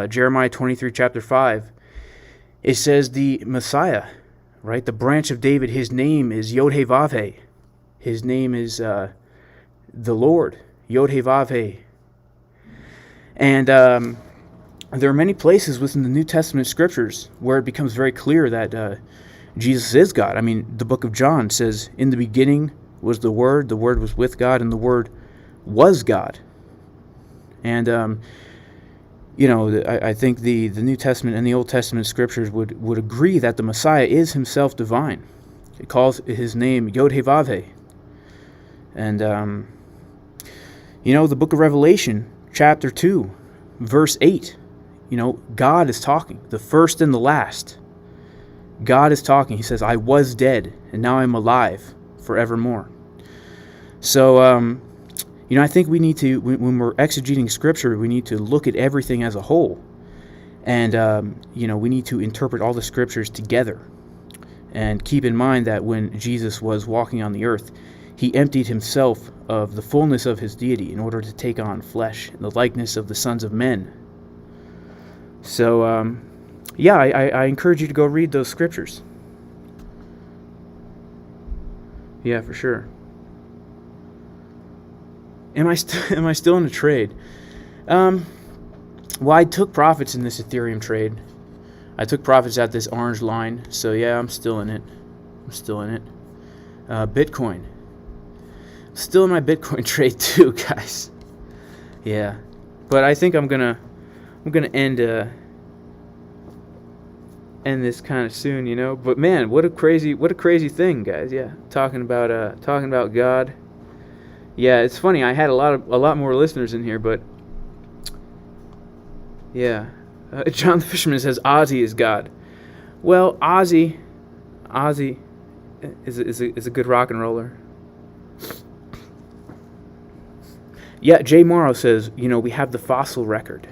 Jeremiah 23, chapter 5, it says the Messiah, right, the branch of David, his name is Yod-Heh-Vav-Heh. His name is the Lord, Yod-Heh-Vav-Heh. And there are many places within the New Testament scriptures where it becomes very clear that Jesus is God. I mean, the book of John says, in the beginning was the Word was with God, and the Word was God. And I think the New Testament and the Old Testament scriptures would agree that the Messiah is himself divine. It calls his name Yod-Heh-Vav-Heh. And the book of Revelation, chapter 2, verse 8, God is talking, the first and the last. God is talking. He says, I was dead, and now I'm alive forevermore. So, I think we need to, when we're exegeting Scripture, we need to look at everything as a whole. And, we need to interpret all the Scriptures together. And keep in mind that when Jesus was walking on the earth, he emptied himself of the fullness of his deity in order to take on flesh in the likeness of the sons of men. So, I encourage you to go read those Scriptures. Yeah, for sure. Am I still in the trade? Well, I took profits in this Ethereum trade. I took profits at this orange line, so yeah, I'm still in it. Bitcoin. Still in my Bitcoin trade too, guys. Yeah, but I think I'm gonna end this kind of soon, But man, what a crazy thing, guys. Yeah, talking about God. Yeah, it's funny. I had a lot more listeners in here, but yeah. John the Fisherman says Ozzy is God. Well, Ozzy is a good rock and roller. Yeah, Jay Morrow says, we have the fossil record.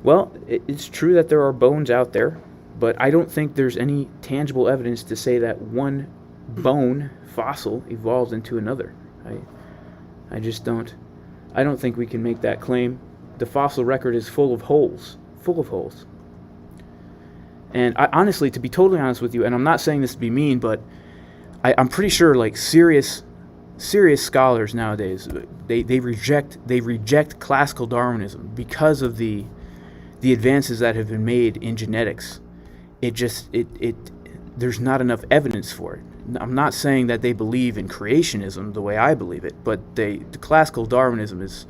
Well, it's true that there are bones out there, but I don't think there's any tangible evidence to say that one bone fossil evolved into another. I just don't. I don't think we can make that claim. The fossil record is full of holes. And I, honestly, to be totally honest with you, and I'm not saying this to be mean, but I'm pretty sure, like, serious scholars nowadays, they reject classical Darwinism because of the advances that have been made in genetics. There's not enough evidence for it. I'm not saying that they believe in creationism the way I believe it, but the classical Darwinism is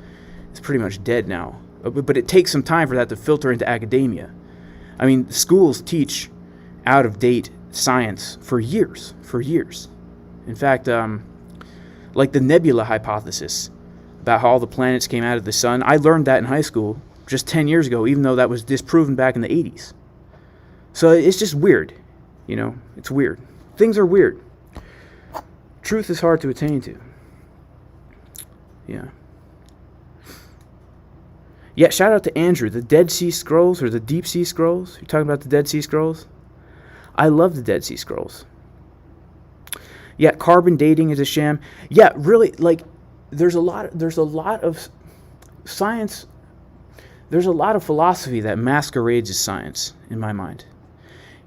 pretty much dead now. But it takes some time for that to filter into academia. I mean, schools teach out-of-date science for years. In fact, like the nebula hypothesis, about how all the planets came out of the sun, I learned that in high school just 10 years ago, even though that was disproven back in the 80s. So it's just weird, it's weird. Things are weird. Truth is hard to attain to. Yeah. Yeah, shout out to Andrew. The Dead Sea Scrolls, or the Deep Sea Scrolls. You're talking about the Dead Sea Scrolls? I love the Dead Sea Scrolls. Yeah, carbon dating is a sham. Yeah, really, like, there's a lot of science. There's a lot of philosophy that masquerades as science, in my mind.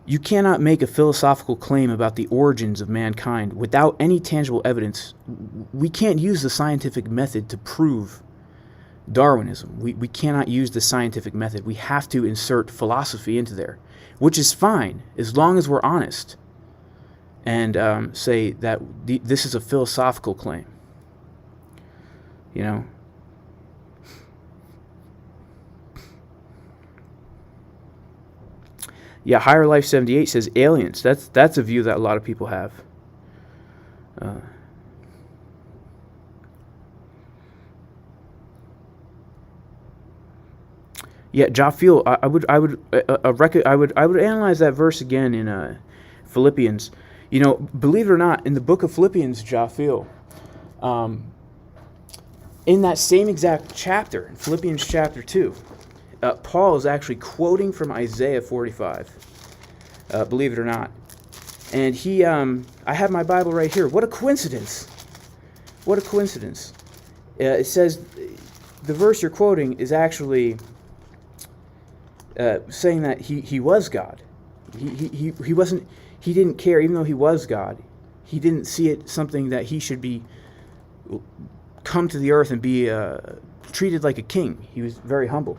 You cannot make a philosophical claim about the origins of mankind without any tangible evidence. We can't use the scientific method to prove Darwinism. We cannot use the scientific method. We have to insert philosophy into there, which is fine as long as we're honest and say that this is a philosophical claim. You know? Yeah, Higher Life 78 says aliens. That's a view that a lot of people have. Yeah, Japhil, I would analyze that verse again in Philippians. You know, believe it or not, in the book of Philippians, Japhil, in that same exact chapter, in Philippians chapter 2, Paul is actually quoting from Isaiah 45, believe it or not. And he, I have my Bible right here. What a coincidence. What a coincidence. It says, the verse you're quoting is actually saying that he was God. He wasn't, he didn't care, even though he was God. He didn't see it something that he should be, come to the earth and be treated like a king. He was very humble.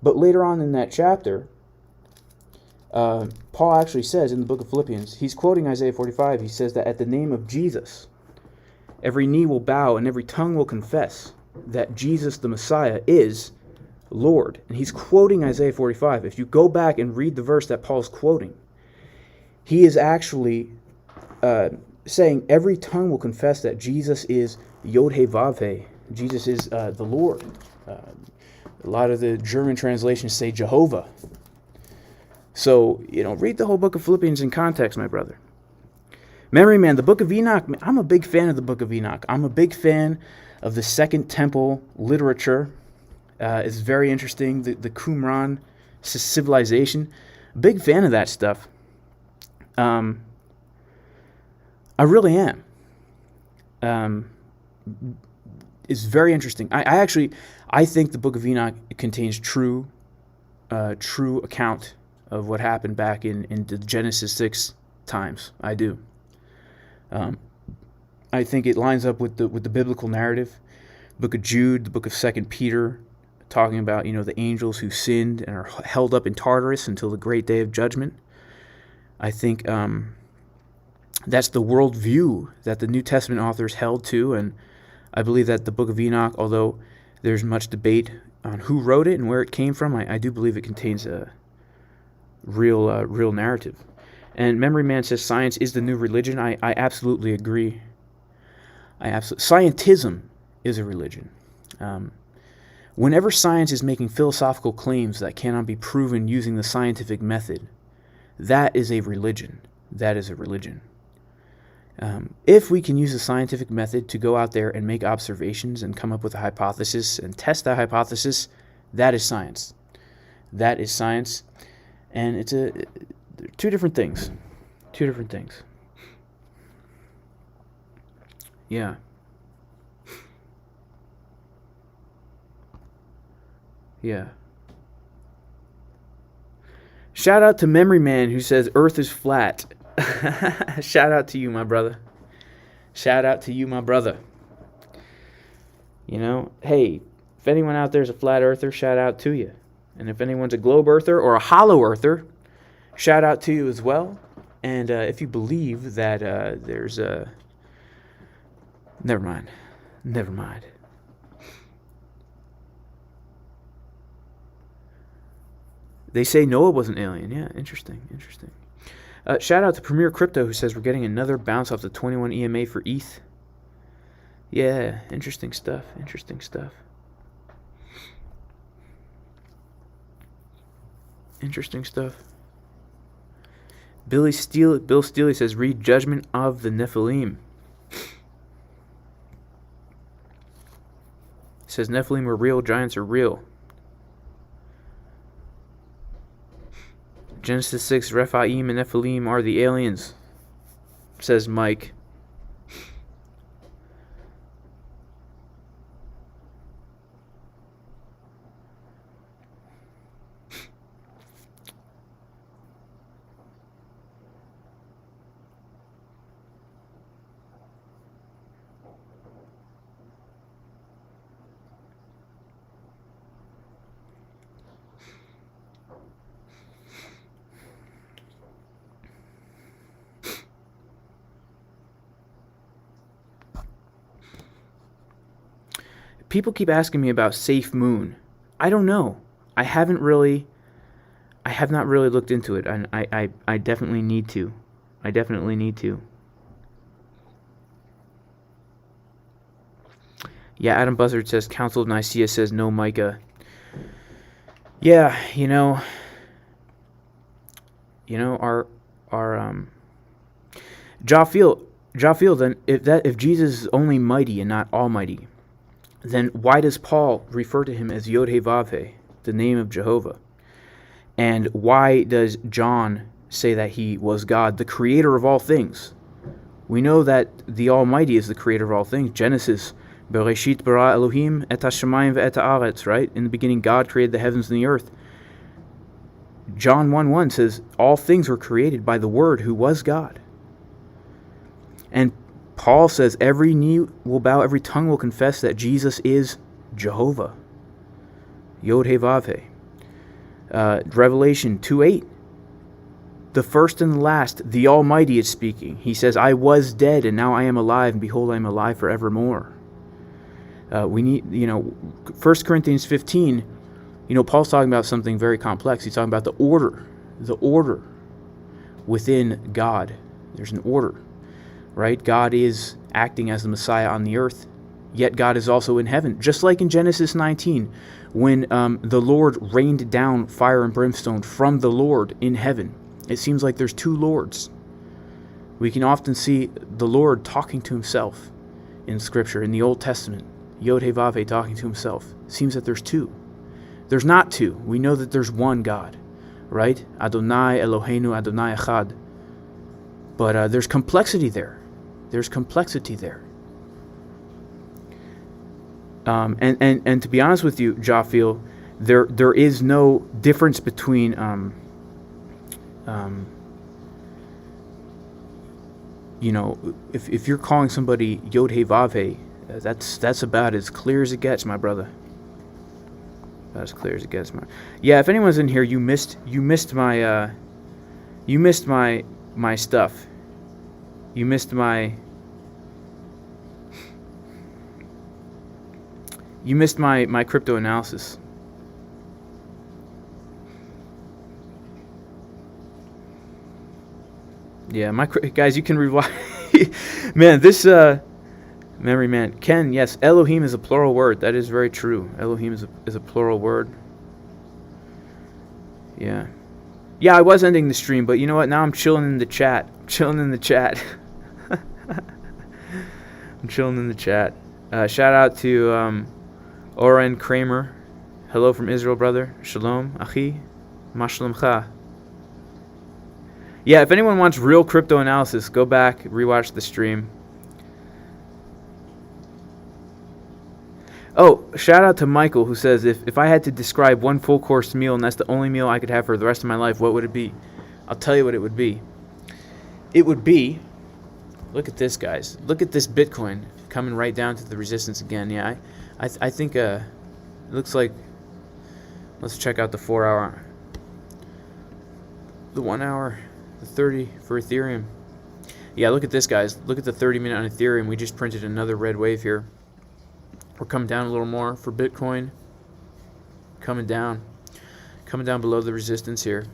But later on in that chapter, Paul actually says in the book of Philippians, he's quoting Isaiah 45, he says that at the name of Jesus, every knee will bow and every tongue will confess that Jesus the Messiah is Lord. And he's quoting Isaiah 45. If you go back and read the verse that Paul's quoting, he is actually saying every tongue will confess that Jesus is Yod-Heh-Vav-Heh. Jesus is the Lord. A lot of the German translations say Jehovah. So, you know, read the whole book of Philippians in context, my brother. Memory Man, the book of Enoch, I'm a big fan of the book of Enoch. I'm a big fan of the Second Temple literature. It's very interesting. The Qumran civilization. Big fan of that stuff. I really am. It's very interesting. I think the Book of Enoch contains true account of what happened back in the Genesis 6 times. I do. I think it lines up with the biblical narrative. Book of Jude, the book of 2 Peter, talking about, you know, the angels who sinned and are held up in Tartarus until the great day of judgment. I think that's the worldview that the New Testament authors held to, and I believe that the Book of Enoch, although there's much debate on who wrote it and where it came from, I do believe it contains a real narrative. And Memory Man says science is the new religion. I absolutely agree. Scientism is a religion. Whenever science is making philosophical claims that cannot be proven using the scientific method, that is a religion. That is a religion. If we can use the scientific method to go out there and make observations and come up with a hypothesis and test that hypothesis, that is science. That is science. And it's two different things. Two different things. Yeah. Yeah. Shout out to Memory Man who says Earth is flat. Shout out to you, my brother. Shout out to you, my brother. You know, hey, if anyone out there is a flat earther, shout out to you. And if anyone's a globe earther or a hollow earther, shout out to you as well. And if you believe that there's a... Never mind. They say Noah was an alien. Yeah, interesting. Shout out to Premier Crypto who says we're getting another bounce off the 21 EMA for ETH. Yeah, interesting stuff. Bill Steely says read Judgment of the Nephilim. Says Nephilim are real, giants are real. Genesis 6, Rephaim and Nephilim are the aliens, says Mike. people keep asking me about Safe Moon. I don't know. I have not really looked into it, and I definitely need to. I definitely need to. Yeah, Adam Buzzard says Council of Nicaea says no Micah. Yeah, our Jaffiel, then if Jesus is only mighty and not almighty, then why does Paul refer to him as Yod-Heh-Vav-Heh, the name of Jehovah? And why does John say that he was God, the creator of all things? We know that the Almighty is the creator of all things. Genesis, Bereshit bara Elohim et hashamayim ve'et haaretz, right? In the beginning, God created the heavens and the earth. John 1:1 says, all things were created by the Word who was God. And Paul says, every knee will bow, every tongue will confess that Jesus is Jehovah. Yod-Heh-Vav-Heh. Revelation 2:8. The first and the last, the Almighty is speaking. He says, I was dead, and now I am alive, and behold, I am alive forevermore. We need, 1 Corinthians 15, Paul's talking about something very complex. He's talking about the order within God. There's an order, right? God is acting as the Messiah on the earth, yet God is also in heaven. Just like in Genesis 19, when the Lord rained down fire and brimstone from the Lord in heaven. It seems like there's two Lords. We can often see the Lord talking to himself in Scripture, in the Old Testament. Yod-Heh-Vav-Heh talking to himself. Seems that there's two. There's not two. We know that there's one God, right? Adonai Eloheinu Adonai Echad. But there's complexity there. There's complexity there. And to be honest with you, Jaffiel, there is no difference between if you're calling somebody Yod-Heh-Vav-Heh, that's about as clear as it gets, my brother. About as clear as it gets, man. Yeah, if anyone's in here, you missed my stuff. You missed my crypto analysis. Yeah, guys, you can rewind. Man, this memory man. Ken, yes, Elohim is a plural word. That is very true. Elohim is a plural word. Yeah. Yeah, I was ending the stream, but you know what? Now I'm chilling in the chat. I'm chilling in the chat. Shout out to Oren Kramer. Hello from Israel, brother. Shalom, achi. Mashalomcha. Yeah, if anyone wants real crypto analysis, go back, rewatch the stream. Oh, shout out to Michael, who says, if I had to describe one full course meal and that's the only meal I could have for the rest of my life, what would it be? I'll tell you what it would be. It would be, look at this, guys. Look at this Bitcoin coming right down to the resistance again. Yeah, I think it looks like, let's check out the 4 hour, the 1 hour, the 30 for Ethereum. Yeah, look at this, guys. Look at the 30-minute on Ethereum. We just printed another red wave here. We're coming down a little more for Bitcoin. Coming down below the resistance here.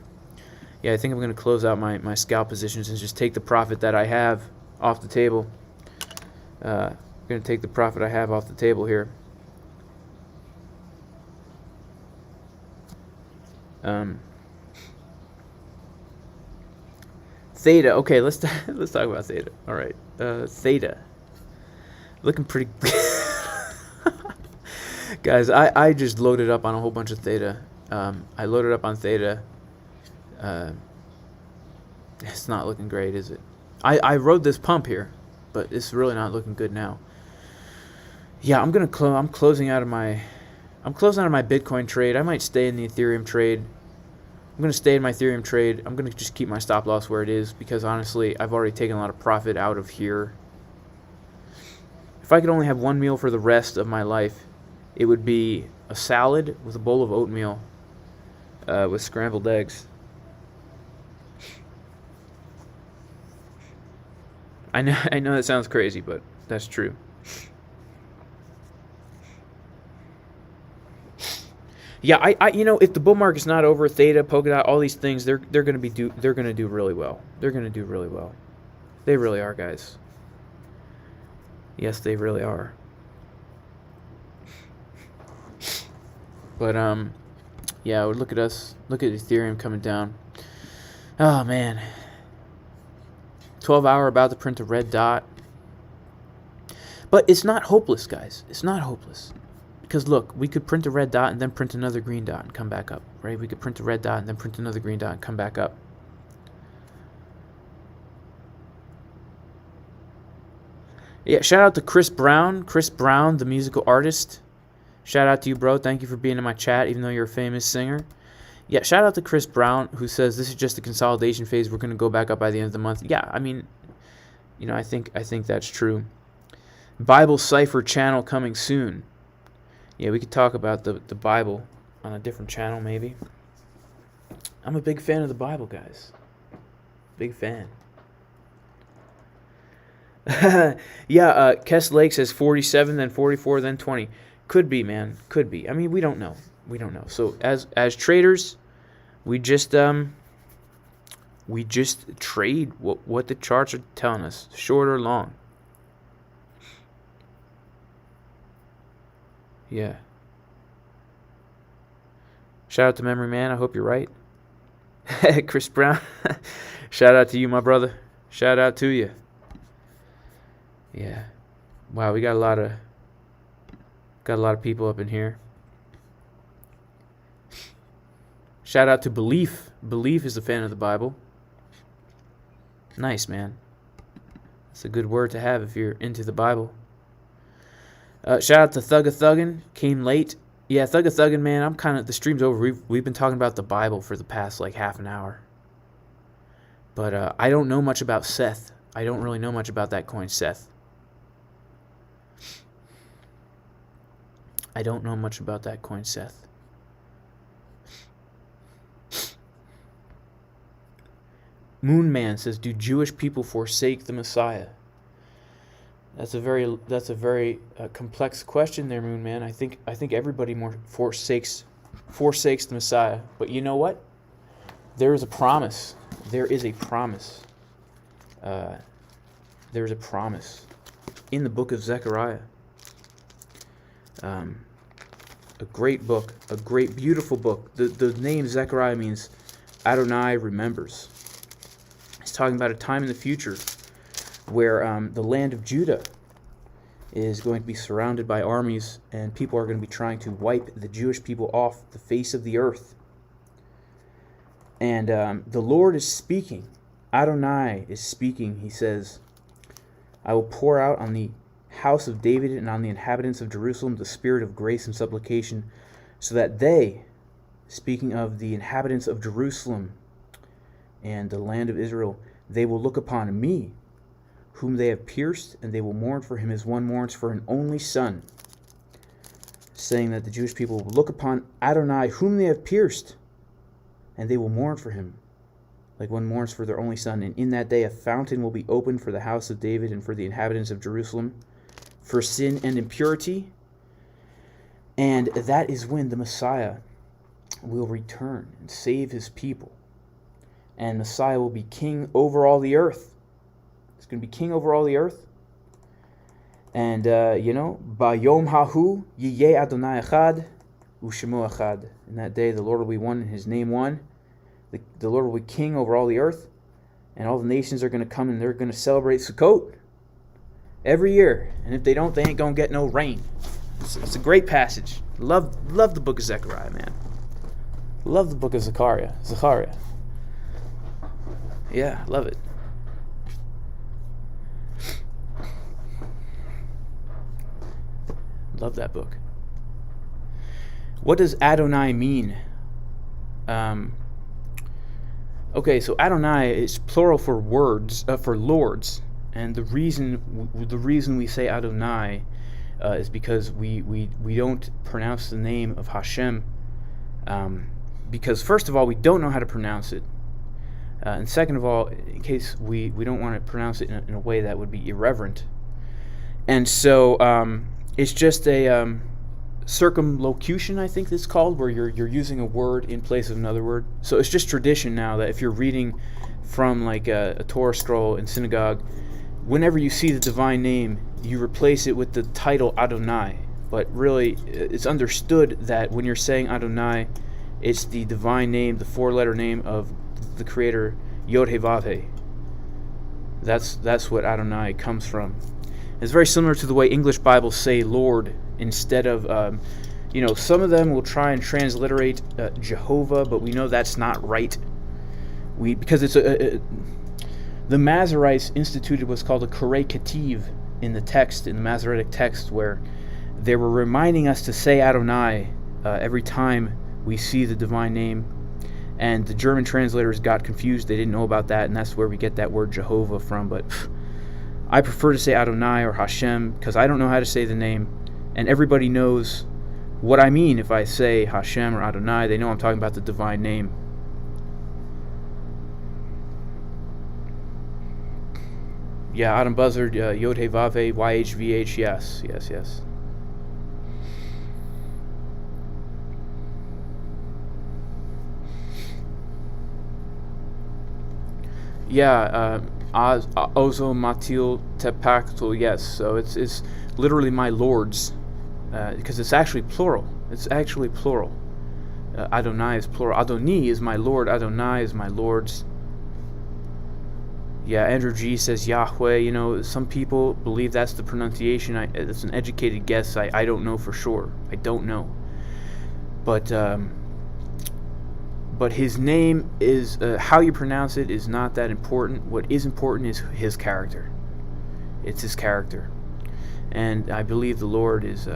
Yeah, I think I'm going to close out my scalp positions and just take the profit that I have off the table. I'm going to take the profit I have off the table here. Theta. Okay, let's talk about Theta. All right, Theta. Looking pretty. Guys, I just loaded up on a whole bunch of Theta. I loaded up on Theta. It's not looking great, is it? I rode this pump here, but it's really not looking good now. Yeah, I'm closing out of my Bitcoin trade. I might stay in the Ethereum trade. I'm going to stay in my Ethereum trade. I'm going to just keep my stop loss where it is because honestly, I've already taken a lot of profit out of here. If I could only have one meal for the rest of my life, it would be a salad with a bowl of oatmeal with scrambled eggs. I know that sounds crazy, but that's true. Yeah, if the bull market's not over, Theta, Polkadot, all these things, they're gonna do really well. They're gonna do really well. They really are, guys. Yes, they really are. But yeah, look at us. Look at Ethereum coming down. Oh man. 12-hour about to print a red dot. But it's not hopeless, guys. It's not hopeless. Because look, we could print a red dot and then print another green dot and come back up, right? We could print a red dot and then print another green dot and come back up. Yeah, shout out to Chris Brown. Chris Brown, the musical artist. Shout out to you, bro. Thank you for being in my chat, even though you're a famous singer. Yeah, shout out to Chris Brown, who says this is just a consolidation phase. We're going to go back up by the end of the month. Yeah, I mean, I think that's true. Bible Cipher channel coming soon. Yeah, we could talk about the Bible on a different channel, maybe. I'm a big fan of the Bible, guys. Big fan. Yeah, Kess Lake says 47, then 44, then 20. Could be, man. Could be. I mean, we don't know. We don't know. So as traders, we just trade what the charts are telling us, short or long. Yeah. Shout out to Memory Man. I hope you're right. Chris Brown. Shout out to you, my brother. Shout out to you. Yeah. Wow, we got a lot of people up in here. Shout out to Belief. Belief is a fan of the Bible. Nice, man. That's a good word to have if you're into the Bible. Shout out to Thugga Thuggin. Came late. Yeah, Thugga Thuggin, man. The stream's over. We've been talking about the Bible for the past like half an hour. But I don't know much about Seth. I don't really know much about that coin, Seth. I don't know much about that coin, Seth. Moonman says, "Do Jewish people forsake the Messiah?" That's a very complex question there, Moonman. I think everybody more forsakes the Messiah. But you know what? There is a promise. There is a promise. There is a promise in the book of Zechariah. A great book, a great, beautiful book. The name Zechariah means Adonai remembers. It's talking about a time in the future where the land of Judah is going to be surrounded by armies, and people are going to be trying to wipe the Jewish people off the face of the earth. And the Lord is speaking. Adonai is speaking. He says, "I will pour out on the house of David and on the inhabitants of Jerusalem the spirit of grace and supplication, so that they," speaking of the inhabitants of Jerusalem and the land of Israel, "they will look upon me, whom they have pierced, and they will mourn for him as one mourns for an only son." Saying that the Jewish people will look upon Adonai, whom they have pierced, and they will mourn for him like one mourns for their only son. And in that day a fountain will be opened for the house of David and for the inhabitants of Jerusalem, for sin and impurity. And that is when the Messiah will return and save his people. And Messiah will be king over all the earth. He's going to be king over all the earth. And, Bayom Hahu Yiyeh Adonai Echad Ushemu Echad. In that day the Lord will be one and his name one. The Lord will be king over all the earth. And all the nations are going to come and they're going to celebrate Sukkot every year. And if they don't, they ain't going to get no rain. It's a great passage. Love the book of Zechariah, man. Love the book of Zechariah. Yeah, love it. Love that book. What does Adonai mean? Okay, so Adonai is plural for words, for lords, and the reason we say Adonai is because we don't pronounce the name of Hashem, because first of all we don't know how to pronounce it, and second of all, in case we don't want to pronounce it in a way that would be irreverent, and so it's just a circumlocution, I think it's called, where you're using a word in place of another word. So it's just tradition now that if you're reading from like a Torah scroll in synagogue, whenever you see the divine name, you replace it with the title Adonai. But really, it's understood that when you're saying Adonai, it's the divine name, the four-letter name of the Creator, Yod He Vav He. That's what Adonai comes from. It's very similar to the way English Bibles say Lord instead of, some of them will try and transliterate Jehovah, but we know that's not right. Because it's the Masoretes instituted what's called a Korei Ketiv in the Masoretic text, where they were reminding us to say Adonai every time we see the divine name. And the German translators got confused. They didn't know about that, and that's where we get that word Jehovah from. But I prefer to say Adonai or Hashem because I don't know how to say the name. And everybody knows what I mean if I say Hashem or Adonai. They know I'm talking about the divine name. Yeah, Adam Buzzard, Yod He Vav He, YHVH, yes. Yeah, Ozo Matil Tepaktul, yes. So it's literally my lords, because it's actually plural. Adonai is plural. Adoni is my lord. Adonai is my lords. Yeah, Andrew G says Yahweh. Some people believe that's the pronunciation. It's an educated guess. I don't know for sure. I don't know. But his name is, how you pronounce it is not that important. What is important is his character. It's his character. And I believe the Lord is,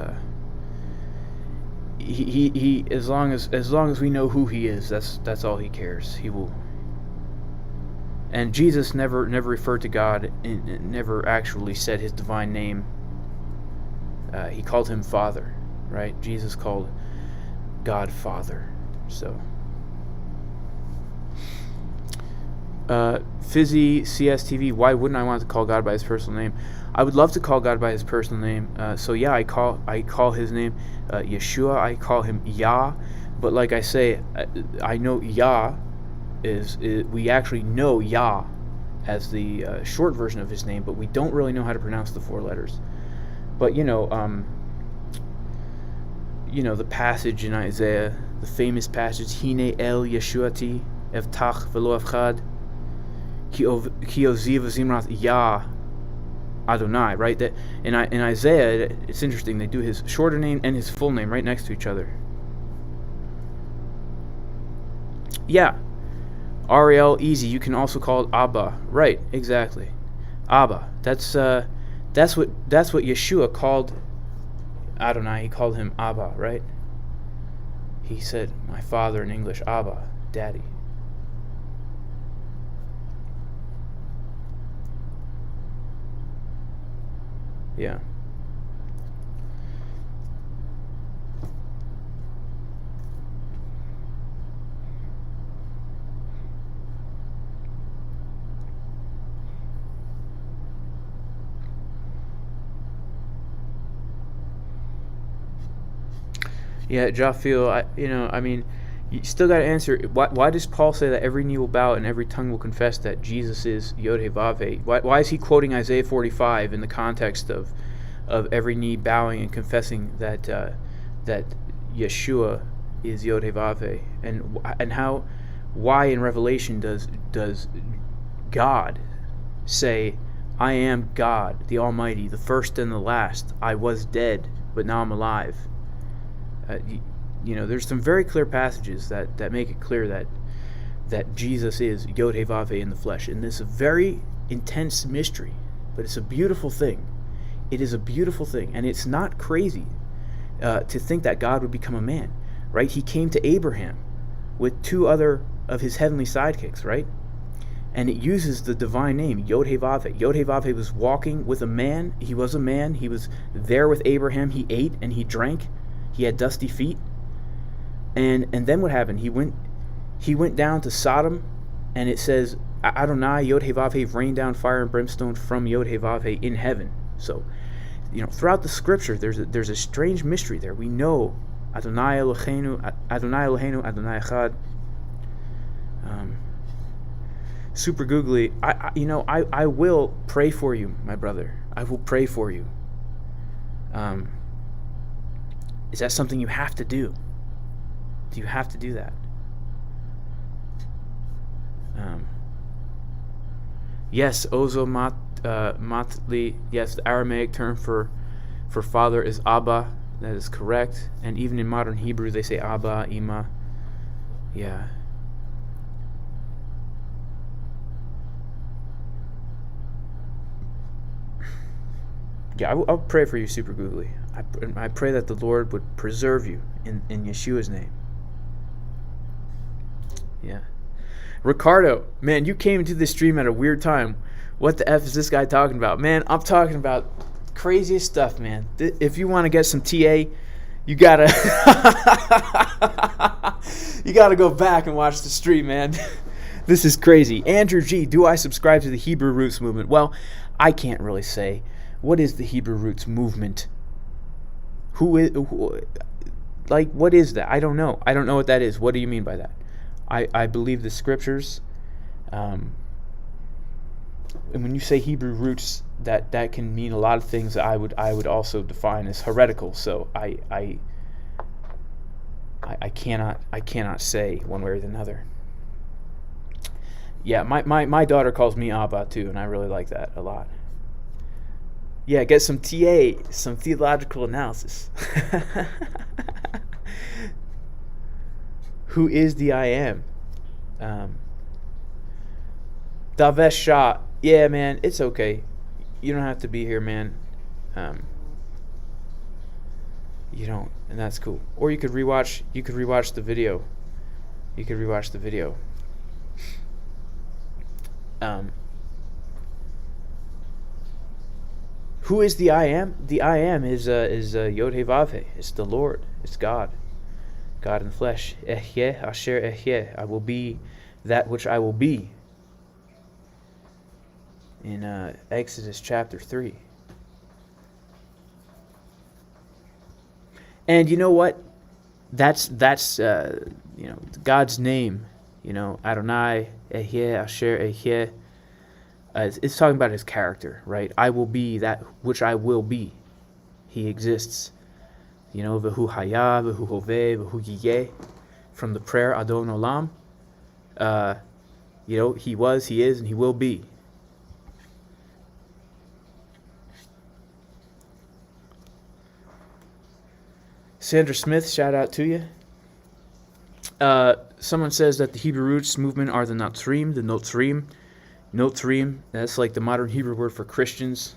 he as long as we know who he is, that's all he cares. He will. And Jesus never referred to God, and never actually said his divine name. He called him Father, right? Jesus called God Father. So Fizzy CSTV, why wouldn't I want to call God by his personal name? I would love to call God by his personal name. So yeah, I call his name Yeshua. I call him Yah. But like I say, I know Yah is we actually know Yah as the short version of his name, but we don't really know how to pronounce the four letters. But the passage in Isaiah, the famous passage, Hine El Yeshuati Evtach Velo Avchad Ki Oziv Zimrat Yah Adonai, right? That in Isaiah, it's interesting. They do his shorter name and his full name right next to each other. Yeah, Ariel, easy. You can also call it Abba, right? Exactly, Abba. That's what Yeshua called Adonai. He called him Abba, right? He said, "My father" in English, Abba, Daddy. Yeah. Yeah, Jafil, you still got to answer, why does Paul say that every knee will bow and every tongue will confess that Jesus is Yod He Vav He? Why is he quoting Isaiah 45 in the context of every knee bowing and confessing that Yeshua is Yod He Vav He? And why in Revelation does God say, "I am God, the Almighty, the first and the last. I was dead, but now I'm alive"? There's some very clear passages that make it clear that Jesus is Yod He Vav He in the flesh, and this is a very intense mystery, but it's a beautiful thing. It is a beautiful thing, and it's not crazy to think that God would become a man, right? He came to Abraham with two other of his heavenly sidekicks, right? And it uses the divine name, Yod He Vav He. Yod He Vav He was walking with a man. He was a man. He was there with Abraham. He ate and he drank. He had dusty feet. And then what happened? He went down to Sodom, and it says Adonai Yod He Vav He rained down fire and brimstone from Yod He Vav He in heaven. So throughout the scripture, there's a strange mystery there. We know Adonai Eloheinu, Adonai Echad. Super googly. I will pray for you, my brother. I will pray for you. Is that something you have to do? Do you have to do that? Yes, Ozo Matli. Yes, the Aramaic term for father is Abba. That is correct. And even in modern Hebrew, they say Abba, Ima. Yeah. Yeah, I'll pray for you, super googly. I pray that the Lord would preserve you in Yeshua's name. Yeah. Ricardo, man, you came into this stream at a weird time. What the F is this guy talking about? Man, I'm talking about craziest stuff, man. If you want to get some TA, you gotta you gotta go back and watch the stream, man. This is crazy. Andrew G, do I subscribe to the Hebrew Roots movement? Well, I can't really say. What is the Hebrew Roots movement? What is that? I don't know. I don't know what that is. What do you mean by that? I believe the scriptures. And when you say Hebrew roots, that can mean a lot of things that I would also define as heretical. So I cannot say one way or the other. Yeah, my daughter calls me Abba too, and I really like that a lot. Yeah, get some TA, some theological analysis. Who is the I am? Davesh Shah. Yeah, man, it's okay. You don't have to be here, man. You don't, and that's cool. Or you could rewatch the video. Who is the I am? The I am is Yod He Vav He. It's the Lord. It's God. God in the flesh. Ehyeh asher ehyeh. I will be that which I will be. In Exodus chapter 3. And you know what? That's God's name. Adonai Ehyeh asher ehyeh. It's talking about his character, right? I will be that which I will be. He exists. V'hu haya, v'hu hoveh, v'hu yiyeh. From the prayer Adon Olam. He was, he is, and he will be. Sandra Smith, shout out to you. Someone says that the Hebrew Roots movement are the Notzrim, Notzrim, that's like the modern Hebrew word for Christians,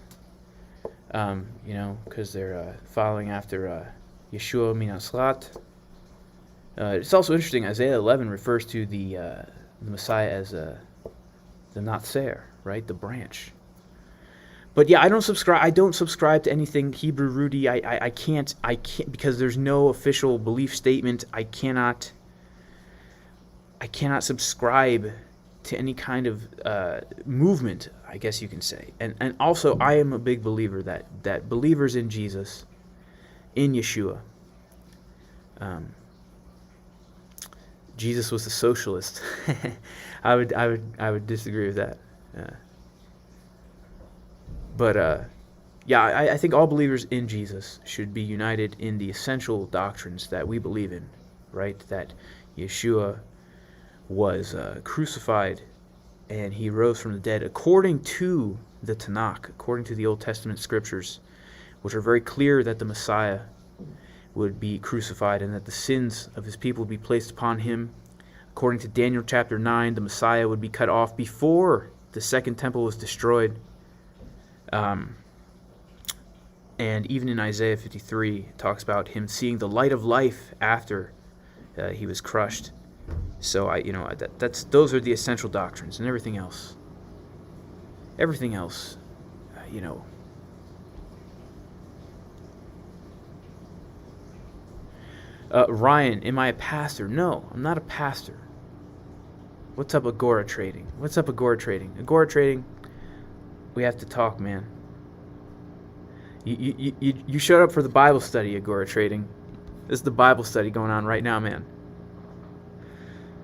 because they're following after Yeshua min Aslat. It's also interesting, Isaiah 11 refers to the Messiah as the Natzer, right, the branch. But yeah, I don't subscribe to anything Hebrew Rooty. I can't, because there's no official belief statement. I cannot subscribe to any kind of movement, I guess you can say. And also, I am a big believer that believers in Jesus, in Yeshua, Jesus was a socialist. I would disagree with that. I think all believers in Jesus should be united in the essential doctrines that we believe in, right? That Yeshua was crucified and he rose from the dead according to the Tanakh, according to the Old Testament scriptures, which are very clear that the Messiah would be crucified and that the sins of his people would be placed upon him. According to Daniel chapter 9, the Messiah would be cut off before the second temple was destroyed. And even in Isaiah 53, it talks about him seeing the light of life after he was crushed. So those are the essential doctrines, and everything else, Ryan, am I a pastor? No, I'm not a pastor. What's up, Agora Trading? Agora Trading, we have to talk, man. You showed up for the Bible study, Agora Trading. This is the Bible study going on right now, man.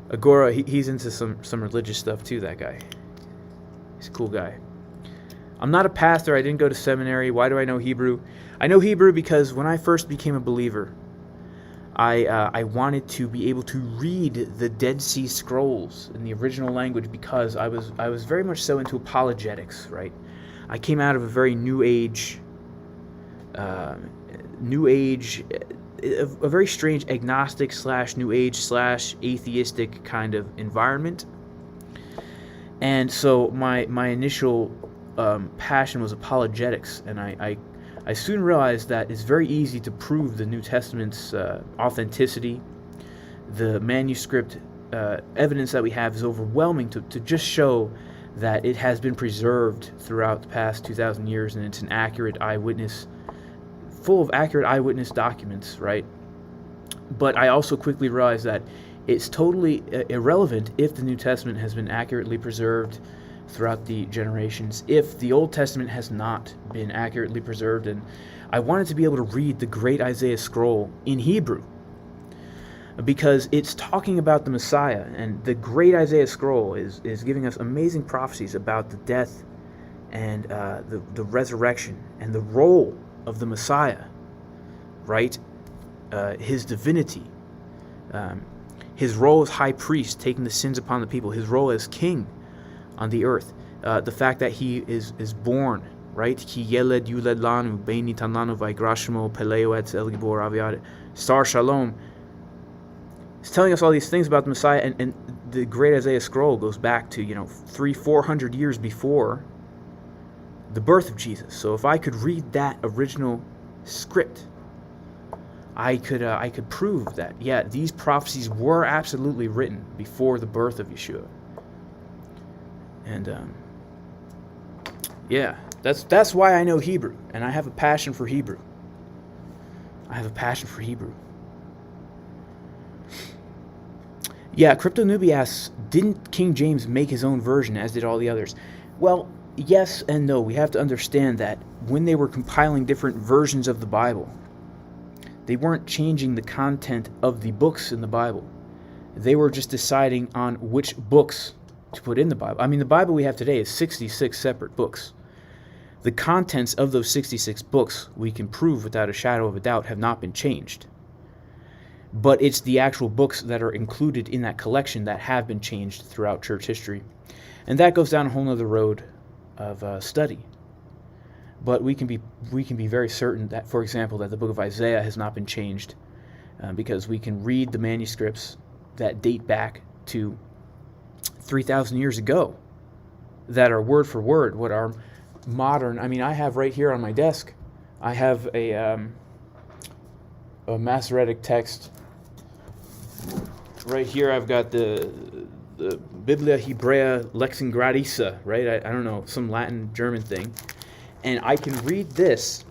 Agora, he's into some religious stuff too, that guy. He's a cool guy. I'm not a pastor. I didn't go to seminary. Why do I know Hebrew? I know Hebrew because when I first became a believer, I wanted to be able to read the Dead Sea Scrolls in the original language because I was very much so into apologetics, right? I came out of a very New Age, a very strange agnostic / New Age / atheistic kind of environment. And so my initial passion was apologetics, and I soon realized that it's very easy to prove the New Testament's authenticity. The manuscript evidence that we have is overwhelming to just show that it has been preserved throughout the past 2,000 years, and it's an accurate eyewitness, full of accurate eyewitness documents, right? But I also quickly realized that it's totally irrelevant if the New Testament has been accurately preserved throughout the generations, if the Old Testament has not been accurately preserved. And I wanted to be able to read the great Isaiah scroll in Hebrew because it's talking about the Messiah, and the great Isaiah scroll is giving us amazing prophecies about the death and the resurrection and the role of the Messiah, right? His divinity, his role as high priest, taking the sins upon the people, his role as king on the earth, the fact that he is born, right? Ki yeled yuled lanu beini tanlanu vaigrashmo peleo et el gibor aviad star shalom. It's telling us all these things about the Messiah, and the great Isaiah scroll goes back to 300-400 years before the birth of Jesus. So if I could read that original script, I could prove that these prophecies were absolutely written before the birth of Yeshua. And that's why I know Hebrew, and I have a passion for Hebrew. Yeah, Crypto Newbie asks, didn't King James make his own version, as did all the others? Well, yes and no. We have to understand that when they were compiling different versions of the Bible, they weren't changing the content of the books in the Bible. They were just deciding on which books to put in the Bible. I mean, the Bible we have today is 66 separate books. The contents of those 66 books, we can prove without a shadow of a doubt, have not been changed. But it's the actual books that are included in that collection that have been changed throughout church history. And that goes down a whole other road of study. But we can be very certain that, for example, that the book of Isaiah has not been changed because we can read the manuscripts that date back to 3,000 years ago that are word for word what are modern. I mean, I have right here on my desk, I have a Masoretic text. Right here I've got the Biblia Hebrea Lex Ingratissa, right? I don't know, some Latin German thing. And I can read this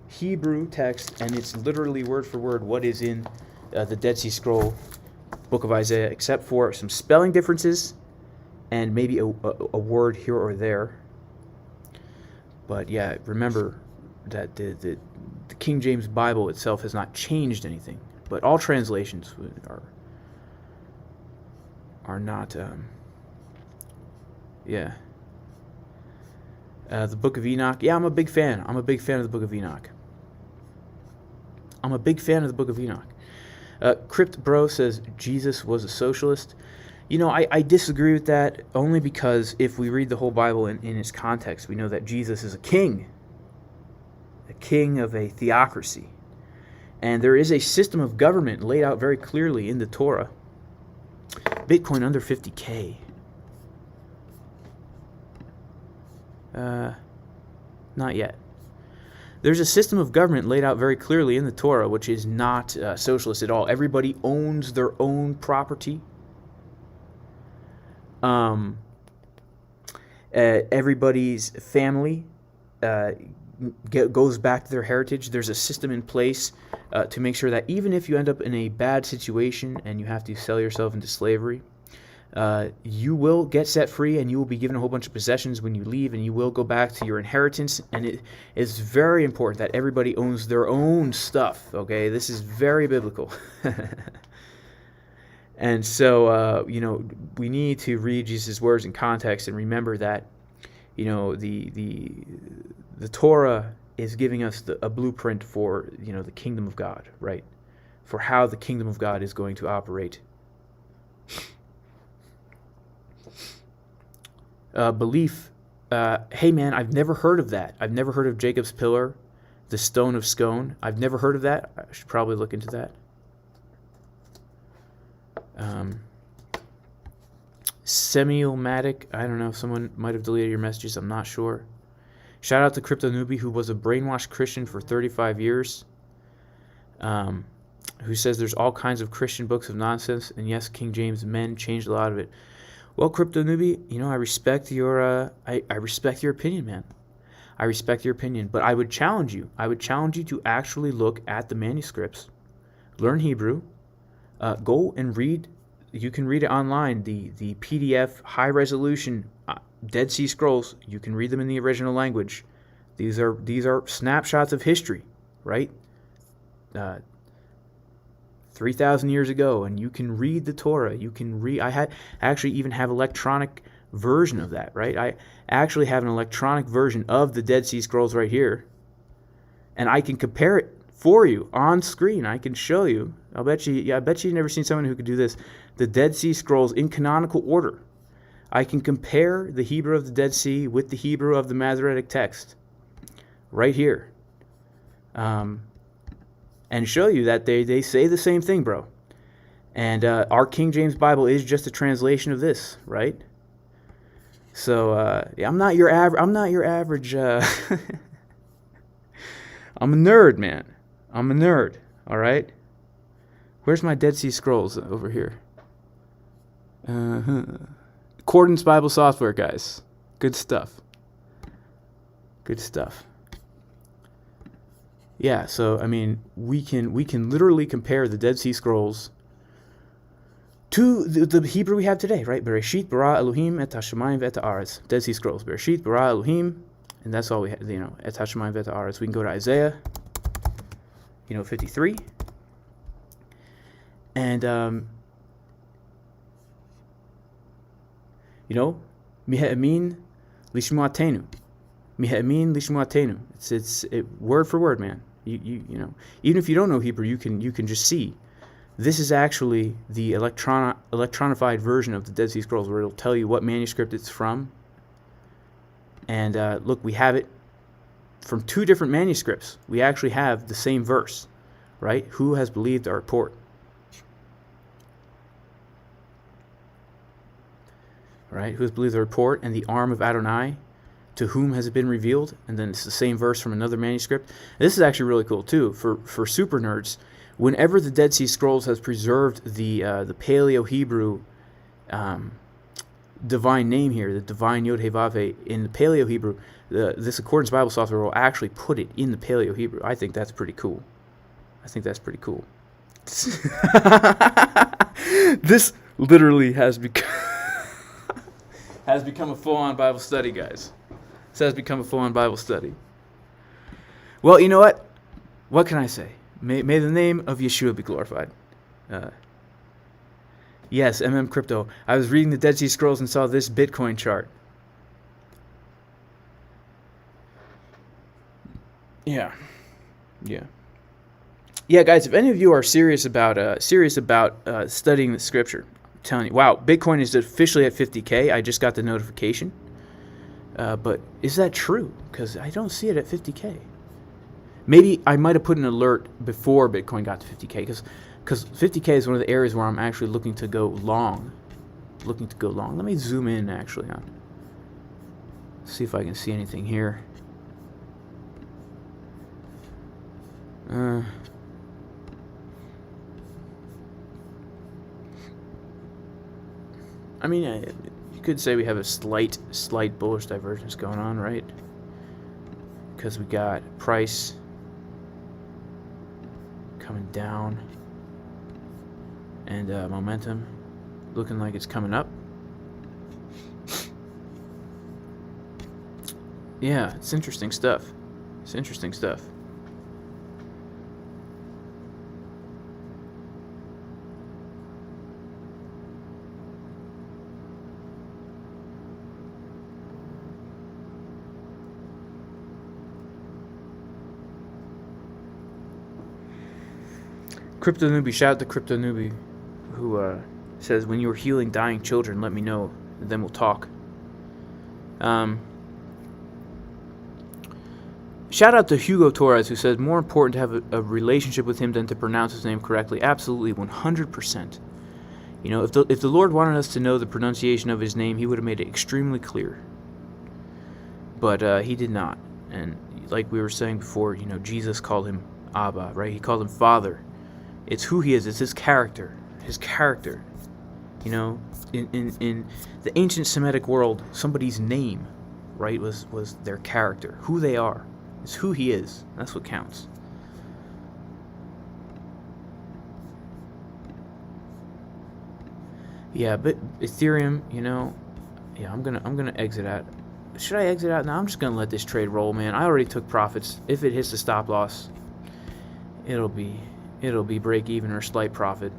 Hebrew text, and it's literally word for word what is in the Dead Sea Scroll, book of Isaiah, except for some spelling differences and maybe a word here or there. But yeah, remember that the King James Bible itself has not changed anything. But all translations are not, the Book of Enoch. Yeah, I'm a big fan. I'm a big fan of the Book of Enoch. Crypt Bro says Jesus was a socialist. I disagree with that only because if we read the whole Bible in its context, we know that Jesus is a king of a theocracy. And there is a system of government laid out very clearly in the Torah. Bitcoin under 50K. Not yet. There's a system of government laid out very clearly in the Torah, which is not socialist at all. Everybody owns their own property. Everybody's family goes back to their heritage. There's a system in place to make sure that even if you end up in a bad situation and you have to sell yourself into slavery, you will get set free, and you will be given a whole bunch of possessions when you leave, and you will go back to your inheritance. And it is very important that everybody owns their own stuff, okay? This is very biblical. And so, we need to read Jesus' words in context and remember that, the Torah is giving us a blueprint for, the kingdom of God, right? For how the kingdom of God is going to operate. Belief. Hey, man, I've never heard of that. I've never heard of Jacob's pillar, the stone of scone. I've never heard of that. I should probably look into that. Semiomatic. I don't know. Someone might have deleted your messages. I'm not sure. Shout out to Crypto Newbie, who was a brainwashed Christian for 35 years. Who says there's all kinds of Christian books of nonsense, and yes, King James men changed a lot of it. Well, Crypto Newbie, I respect your I respect your opinion, man. I respect your opinion, but I would challenge you. I would challenge you to actually look at the manuscripts, learn Hebrew, go and read. You can read it online. The PDF high resolution Dead Sea Scrolls. You can read them in the original language. These are snapshots of history, right? 3,000 years ago, and you can read the Torah. You can read. I actually even have electronic version of that, right? I actually have an electronic version of the Dead Sea Scrolls right here, and I can compare it for you on screen. I can show you. I bet you've never seen someone who could do this. The Dead Sea Scrolls in canonical order. I can compare the Hebrew of the Dead Sea with the Hebrew of the Masoretic text right here. And show you that they say the same thing, bro. And our King James Bible is just a translation of this, right? So I'm not your average. I'm a nerd, man. I'm a nerd. All right. Where's my Dead Sea Scrolls over here? Accordance Bible software, guys. Good stuff. Good stuff. Yeah, so I mean, we can literally compare the Dead Sea Scrolls to the Hebrew we have today, right? Bereshit bara Elohim et hashamayim ve'et haaretz. Dead Sea Scrolls. Bereshit bara Elohim, and that's all we have. Et hashamayim ve'et haaretz. We can go to Isaiah, 53, and Miha'amin lishmuatenu. Miha'amin lishmuatenu. It's word for word, man. You even if you don't know Hebrew, you can just see. This is actually the electronified version of the Dead Sea Scrolls, where it'll tell you what manuscript it's from. And look, we have it from two different manuscripts. We actually have the same verse, right? Who has believed our report? Right? Who has believed the report? And the arm of Adonai, to whom has it been revealed? And then it's the same verse from another manuscript. And this is actually really cool too for super nerds. Whenever the Dead Sea Scrolls has preserved the Paleo-Hebrew divine name here, the divine Yod-Heh-Vav-Heh, in the Paleo-Hebrew, this Accordance Bible software will actually put it in the Paleo-Hebrew. I think that's pretty cool. This literally has become a full-on Bible study, guys. This has become a full-on Bible study. Well, you know what? What can I say? May the name of Yeshua be glorified. Yes, Crypto. I was reading the Dead Sea Scrolls and saw this Bitcoin chart. Yeah, guys. If any of you are serious about studying the Scripture, I'm telling you, wow, Bitcoin is officially at 50K. I just got the notification. But is that true? Because I don't see it at 50K. Maybe I might have put an alert before Bitcoin got to 50K, because 50K is one of the areas where I'm actually looking to go long. Let me zoom in actually on. See if I can see anything here. I mean, you could say we have a slight bullish divergence going on, right? Because we got price coming down and momentum looking like it's coming up. Yeah, it's interesting stuff. It's interesting stuff. Crypto Newbie, shout out to Crypto Newbie, who says, when you are healing dying children, let me know, and then we'll talk. Shout out to Hugo Torres, who says, more important to have a relationship with him than to pronounce his name correctly. Absolutely, 100%. You know, if the Lord wanted us to know the pronunciation of his name, he would have made it extremely clear. But he did not. And like we were saying before, you know, Jesus called him Abba, right? He called him Father. It's who he is. It's his character. His character. You know, in the ancient Semitic world, somebody's name, right, was their character. Who they are. It's who he is. That's what counts. Yeah, but Ethereum, you know, yeah, I'm gonna exit out. Should I exit out? No, I'm just gonna let this trade roll, man. I already took profits. If it hits the stop loss, it'll be break even or slight profit.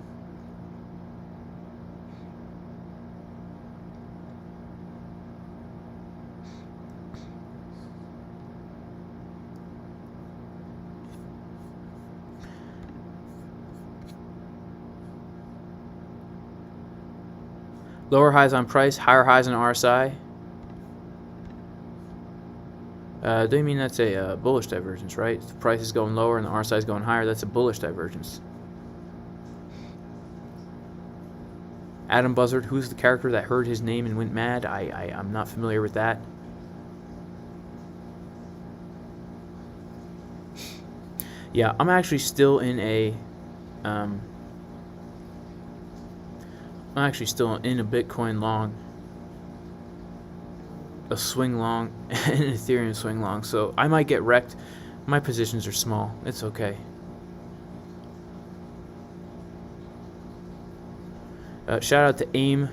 Lower highs on price, higher highs on RSI. Do you mean that's a bullish divergence, right? If the price is going lower and the RSI is going higher, that's a bullish divergence. Adam Buzzard, who's the character that heard his name and went mad? I'm not familiar with that. Yeah, I'm actually still in a Bitcoin long, a swing long, and an Ethereum swing long. So I might get wrecked. My positions are small. It's okay. Shout out to Aim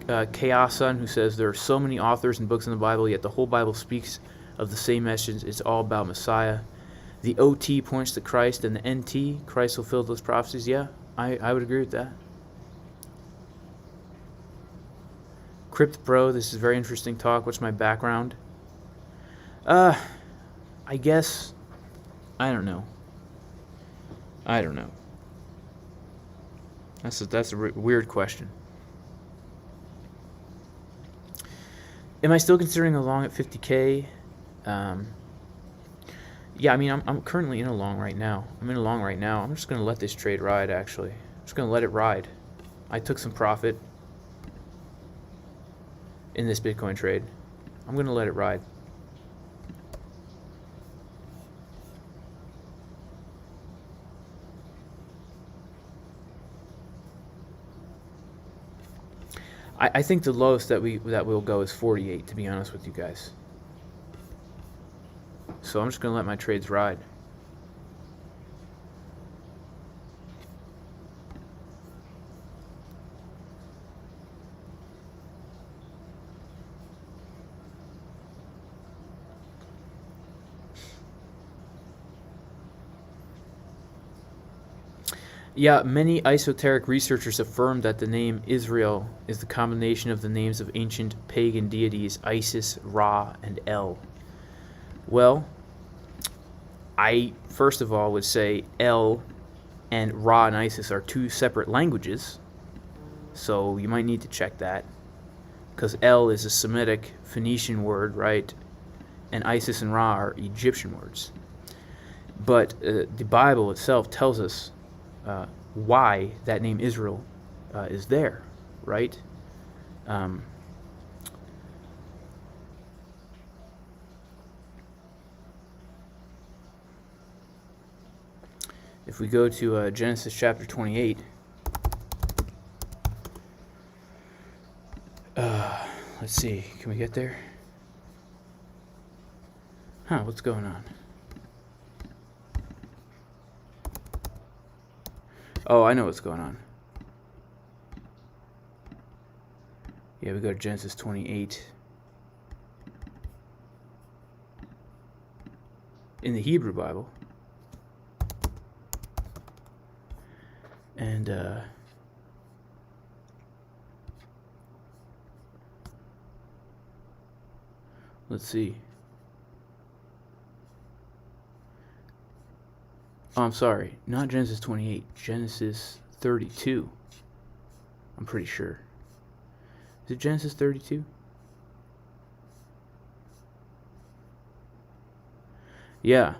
Chaosun, who says, there are so many authors and books in the Bible, yet the whole Bible speaks of the same message. It's all about Messiah. The OT points to Christ, and the NT, Christ fulfilled those prophecies. Yeah, I would agree with that. Crypt Bro, this is very interesting talk. What's my background? I guess, I don't know. That's a weird question. Am I still considering a long at 50K? Yeah, I mean, I'm currently in a long right now. I'm just going to let this trade ride, actually. I'm just going to let it ride. I took some profit in this Bitcoin trade. I'm going to let it ride. I think the lowest that we'll go is 48, to be honest with you guys. So I'm just going to let my trades ride. Yeah, many esoteric researchers affirm that the name Israel is the combination of the names of ancient pagan deities Isis, Ra, and El. Well, I first of all would say El and Ra and Isis are two separate languages, so you might need to check that, because El is a Semitic Phoenician word, right? And Isis and Ra are Egyptian words. But the Bible itself tells us why that name Israel is there, right? If we go to Genesis chapter 28, let's see, can we get there? What's going on? Oh, I know what's going on. Yeah, we go to Genesis 28. In the Hebrew Bible. And let's see. Oh, I'm sorry. Not Genesis 28. Genesis 32. I'm pretty sure. Is it Genesis 32? Yeah.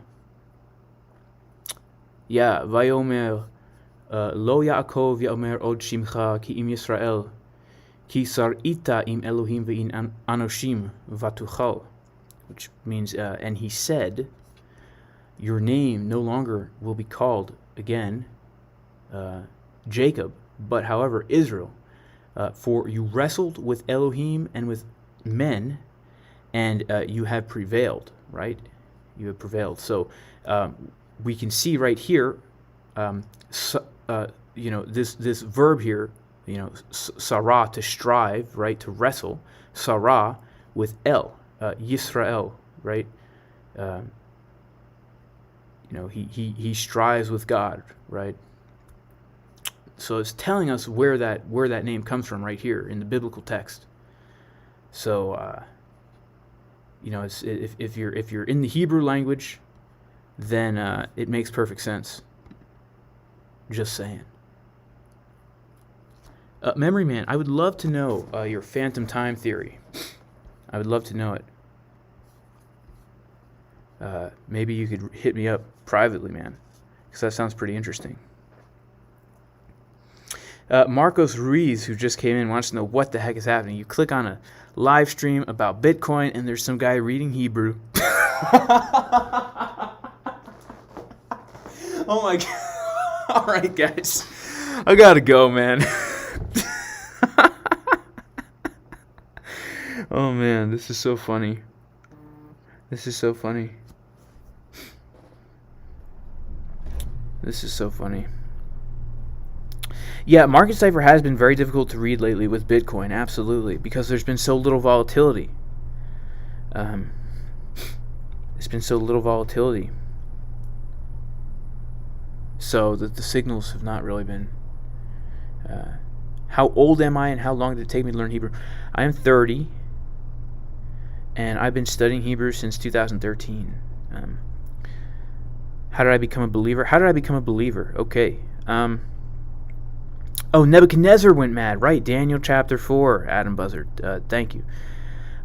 Yeah. Vayomer lo Yaakov Yaomer od Shimcha ki im Yisrael ki sar'ita im Elohim ve'in anoshim vatuchal, which means and he said, your name no longer will be called again Jacob, but however Israel, for you wrestled with Elohim and with men, and you have prevailed. Right? You have prevailed. So we can see right here, this verb here, sarah, to strive, right, to wrestle, sarah with El, Yisrael, right? He strives with God, right? So it's telling us where that name comes from right here in the biblical text. So it's, if you're in the Hebrew language, then it makes perfect sense. Just saying. Memory Man, I would love to know your phantom time theory. I would love to know it. Maybe you could hit me up privately, man, because that sounds pretty interesting. Marcos Ruiz, who just came in, wants to know what the heck is happening. You click on a live stream about Bitcoin, and there's some guy reading Hebrew. Oh my God. All right, guys. I gotta go, man. Oh, man. This is so funny. This is so funny. This is so funny. Yeah, Market Cipher has been very difficult to read lately with Bitcoin, absolutely, because there's been so little volatility. It's been so little volatility. So that the signals have not really been... how old am I and how long did it take me to learn Hebrew? I am 30, and I've been studying Hebrew since 2013. How did I become a believer? Okay. Oh, Nebuchadnezzar went mad, right? Daniel chapter 4, Adam Buzzard. Thank you.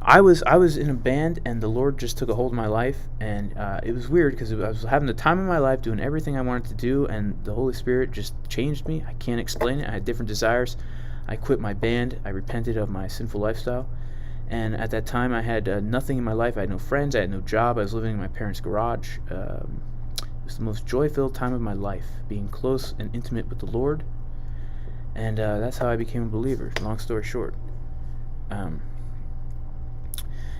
I was in a band, and the Lord just took a hold of my life, and it was weird because I was having the time of my life doing everything I wanted to do, and the Holy Spirit just changed me. I can't explain it. I had different desires. I quit my band. I repented of my sinful lifestyle, and at that time I had nothing in my life. I had no friends. I had no job. I was living in my parents' garage. It was the most joy-filled time of my life, being close and intimate with the Lord, and that's how I became a believer, long story short.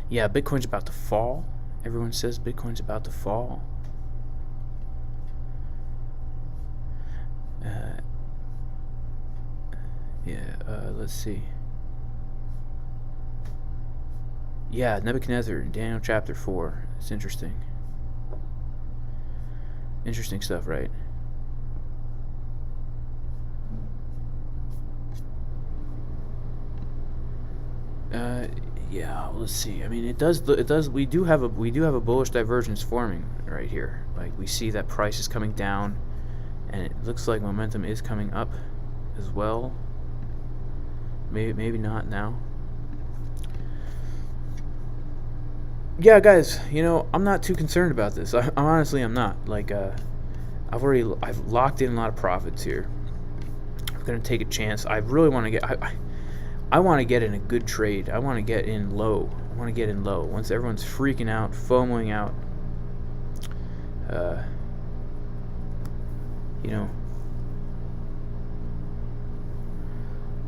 Yeah, Bitcoin's about to fall. Everyone says Bitcoin's about to fall. Let's see. Yeah, Nebuchadnezzar in Daniel chapter 4. It's interesting. Interesting stuff, right? Yeah, let's see. I mean, it does. We do have a bullish divergence forming right here. Like, we see that price is coming down, and it looks like momentum is coming up as well. Maybe not now. Yeah, guys. I'm not too concerned about this. I'm not. Like, I've locked in a lot of profits here. I'm gonna take a chance. I really want to get. I want to get in a good trade. I want to get in low. Once everyone's freaking out, FOMOing out.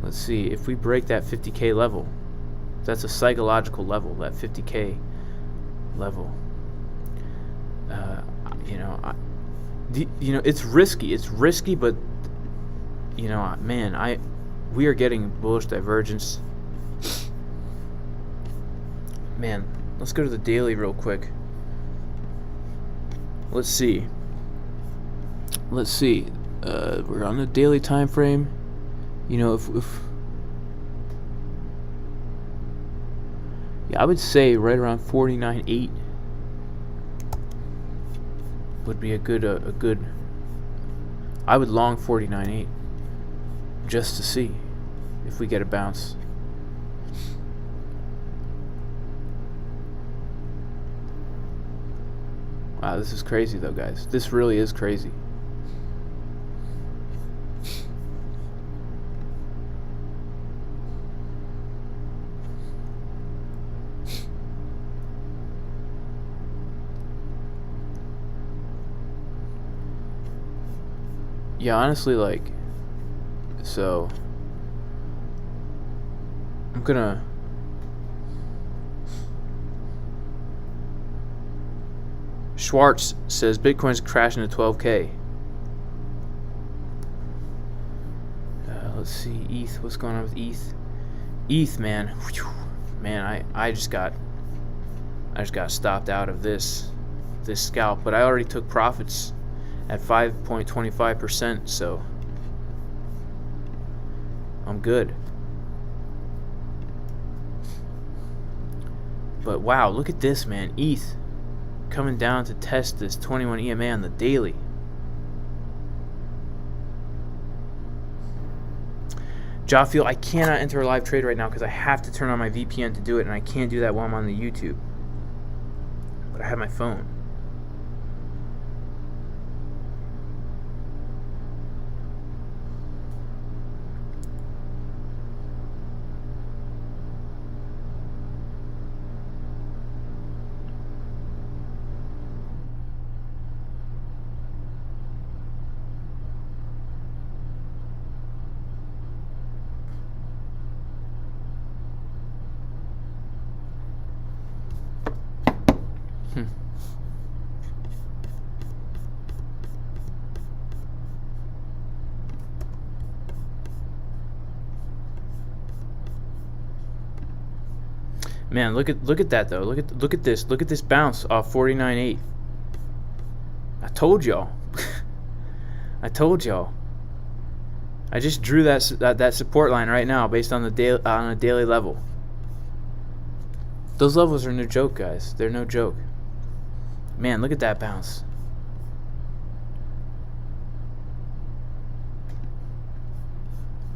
Let's see. If we break that 50K level, that's a psychological level, that 50K level. It's risky, but man, we are getting bullish divergence. Man, let's go to the daily real quick. Let's see. We're on the daily time frame. You know, if yeah, I would say right around 49.8 would be a good. I would long 49.8 just to see if we get a bounce. Wow, this is crazy though, guys. This really is crazy. Yeah, honestly, like, so I'm gonna Schwartz says Bitcoin's crashing to 12K. Let's see, ETH. What's going on with ETH? ETH, man. Whew. Man, I just got stopped out of this scalp, but I already took profits at 5.25%, so I'm good. But wow, look at this, man. ETH coming down to test this 21 EMA on the daily. Jawfield, I cannot enter a live trade right now because I have to turn on my VPN to do it, and I can't do that while I'm on the YouTube. But I have my phone. Man, look at that though. Look at this bounce off 49.8. I told y'all. I told y'all. I just drew that support line right now based on a daily level. Those levels are no joke, guys. They're no joke. Man, look at that bounce.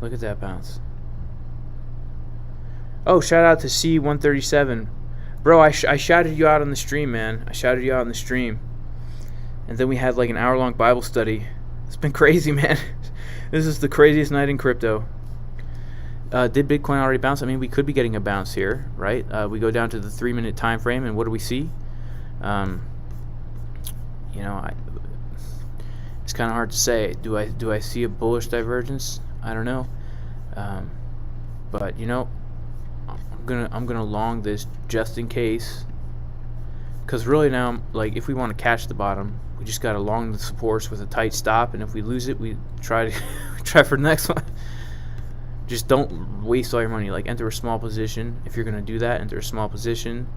Look at that bounce. Oh, shout out to C137. Bro, I shouted you out on the stream, man. I shouted you out on the stream. And then we had like an hour-long Bible study. It's been crazy, man. This is the craziest night in crypto. Did Bitcoin already bounce? I mean, we could be getting a bounce here, right? We go down to the 3-minute time frame, and what do we see? You know, it's kind of hard to say. Do I see a bullish divergence? I don't know. But you know, I'm gonna long this just in case, because really now, like, if we want to catch the bottom, we just gotta long the supports with a tight stop, and if we lose it, we try for the next one. Just don't waste all your money. Like, enter a small position. If you're gonna do that, enter a small position.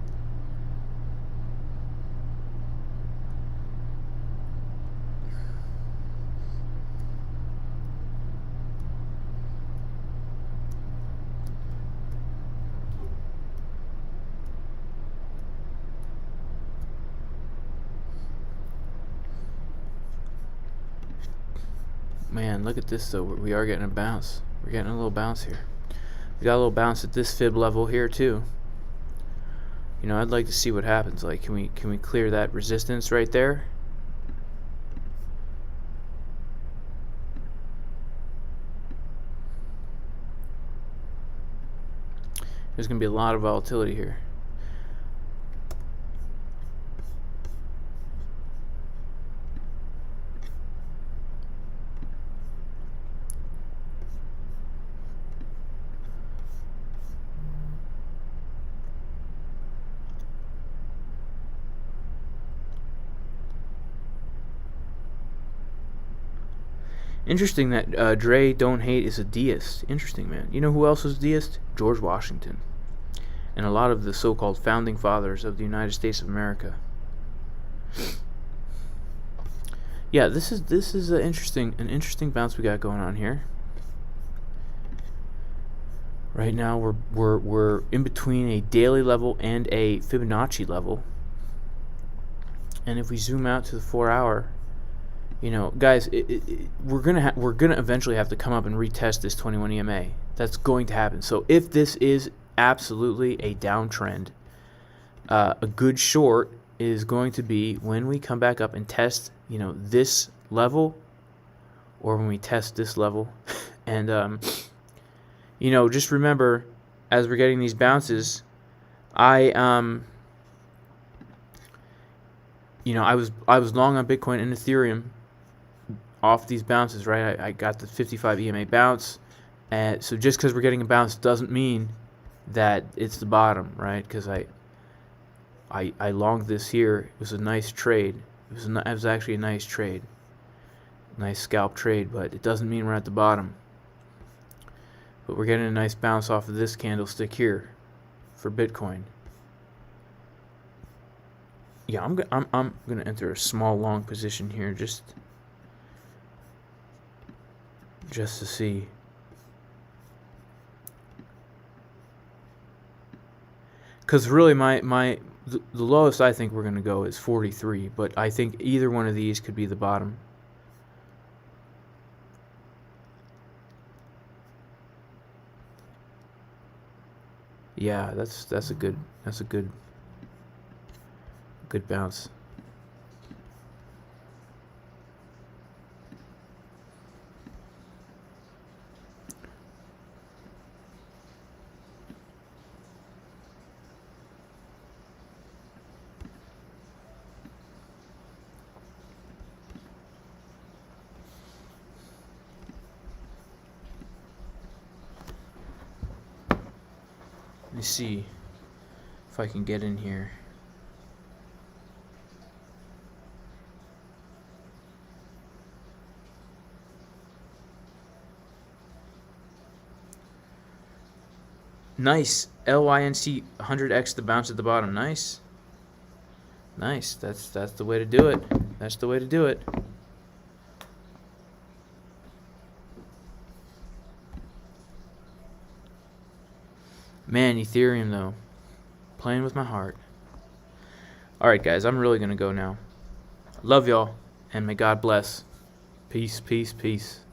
Man, look at this though. We are getting a bounce. We're getting a little bounce here. We got a little bounce at this fib level here too. You know, I'd like to see what happens. Like, can we clear that resistance right there? There's gonna be a lot of volatility here. Interesting that Dre Don't Hate is a deist. Interesting, man. You know who else was a deist? George Washington. and a lot of the so-called founding fathers of the United States of America. Yeah, this is an interesting bounce we got going on here. Right now we're in between a daily level and a Fibonacci level. And if we zoom out to the 4-hour, you know, guys, we're gonna eventually have to come up and retest this 21 EMA. That's going to happen. So if this is absolutely a downtrend, a good short is going to be when we come back up and test, you know, this level, or when we test this level, and you know, just remember, as we're getting these bounces, you know, I was long on Bitcoin and Ethereum off these bounces, right? I got the 55 EMA bounce, and so just because we're getting a bounce doesn't mean that it's the bottom, right? Because I longed this here. It was a nice trade. It was actually a nice trade, nice scalp trade, but it doesn't mean we're at the bottom. But we're getting a nice bounce off of this candlestick here for Bitcoin. Yeah, I'm gonna enter a small long position here just to see. Because really, the lowest I think we're gonna go is 43, but I think either one of these could be the bottom. Yeah, that's a good bounce. Let me see if I can get in here. Nice. LYNC 100x the bounce at the bottom. Nice. Nice. That's the way to do it. That's the way to do it. Man, Ethereum though. Playing with my heart. Alright guys, I'm really gonna go now. Love y'all, and may God bless. Peace, peace, peace.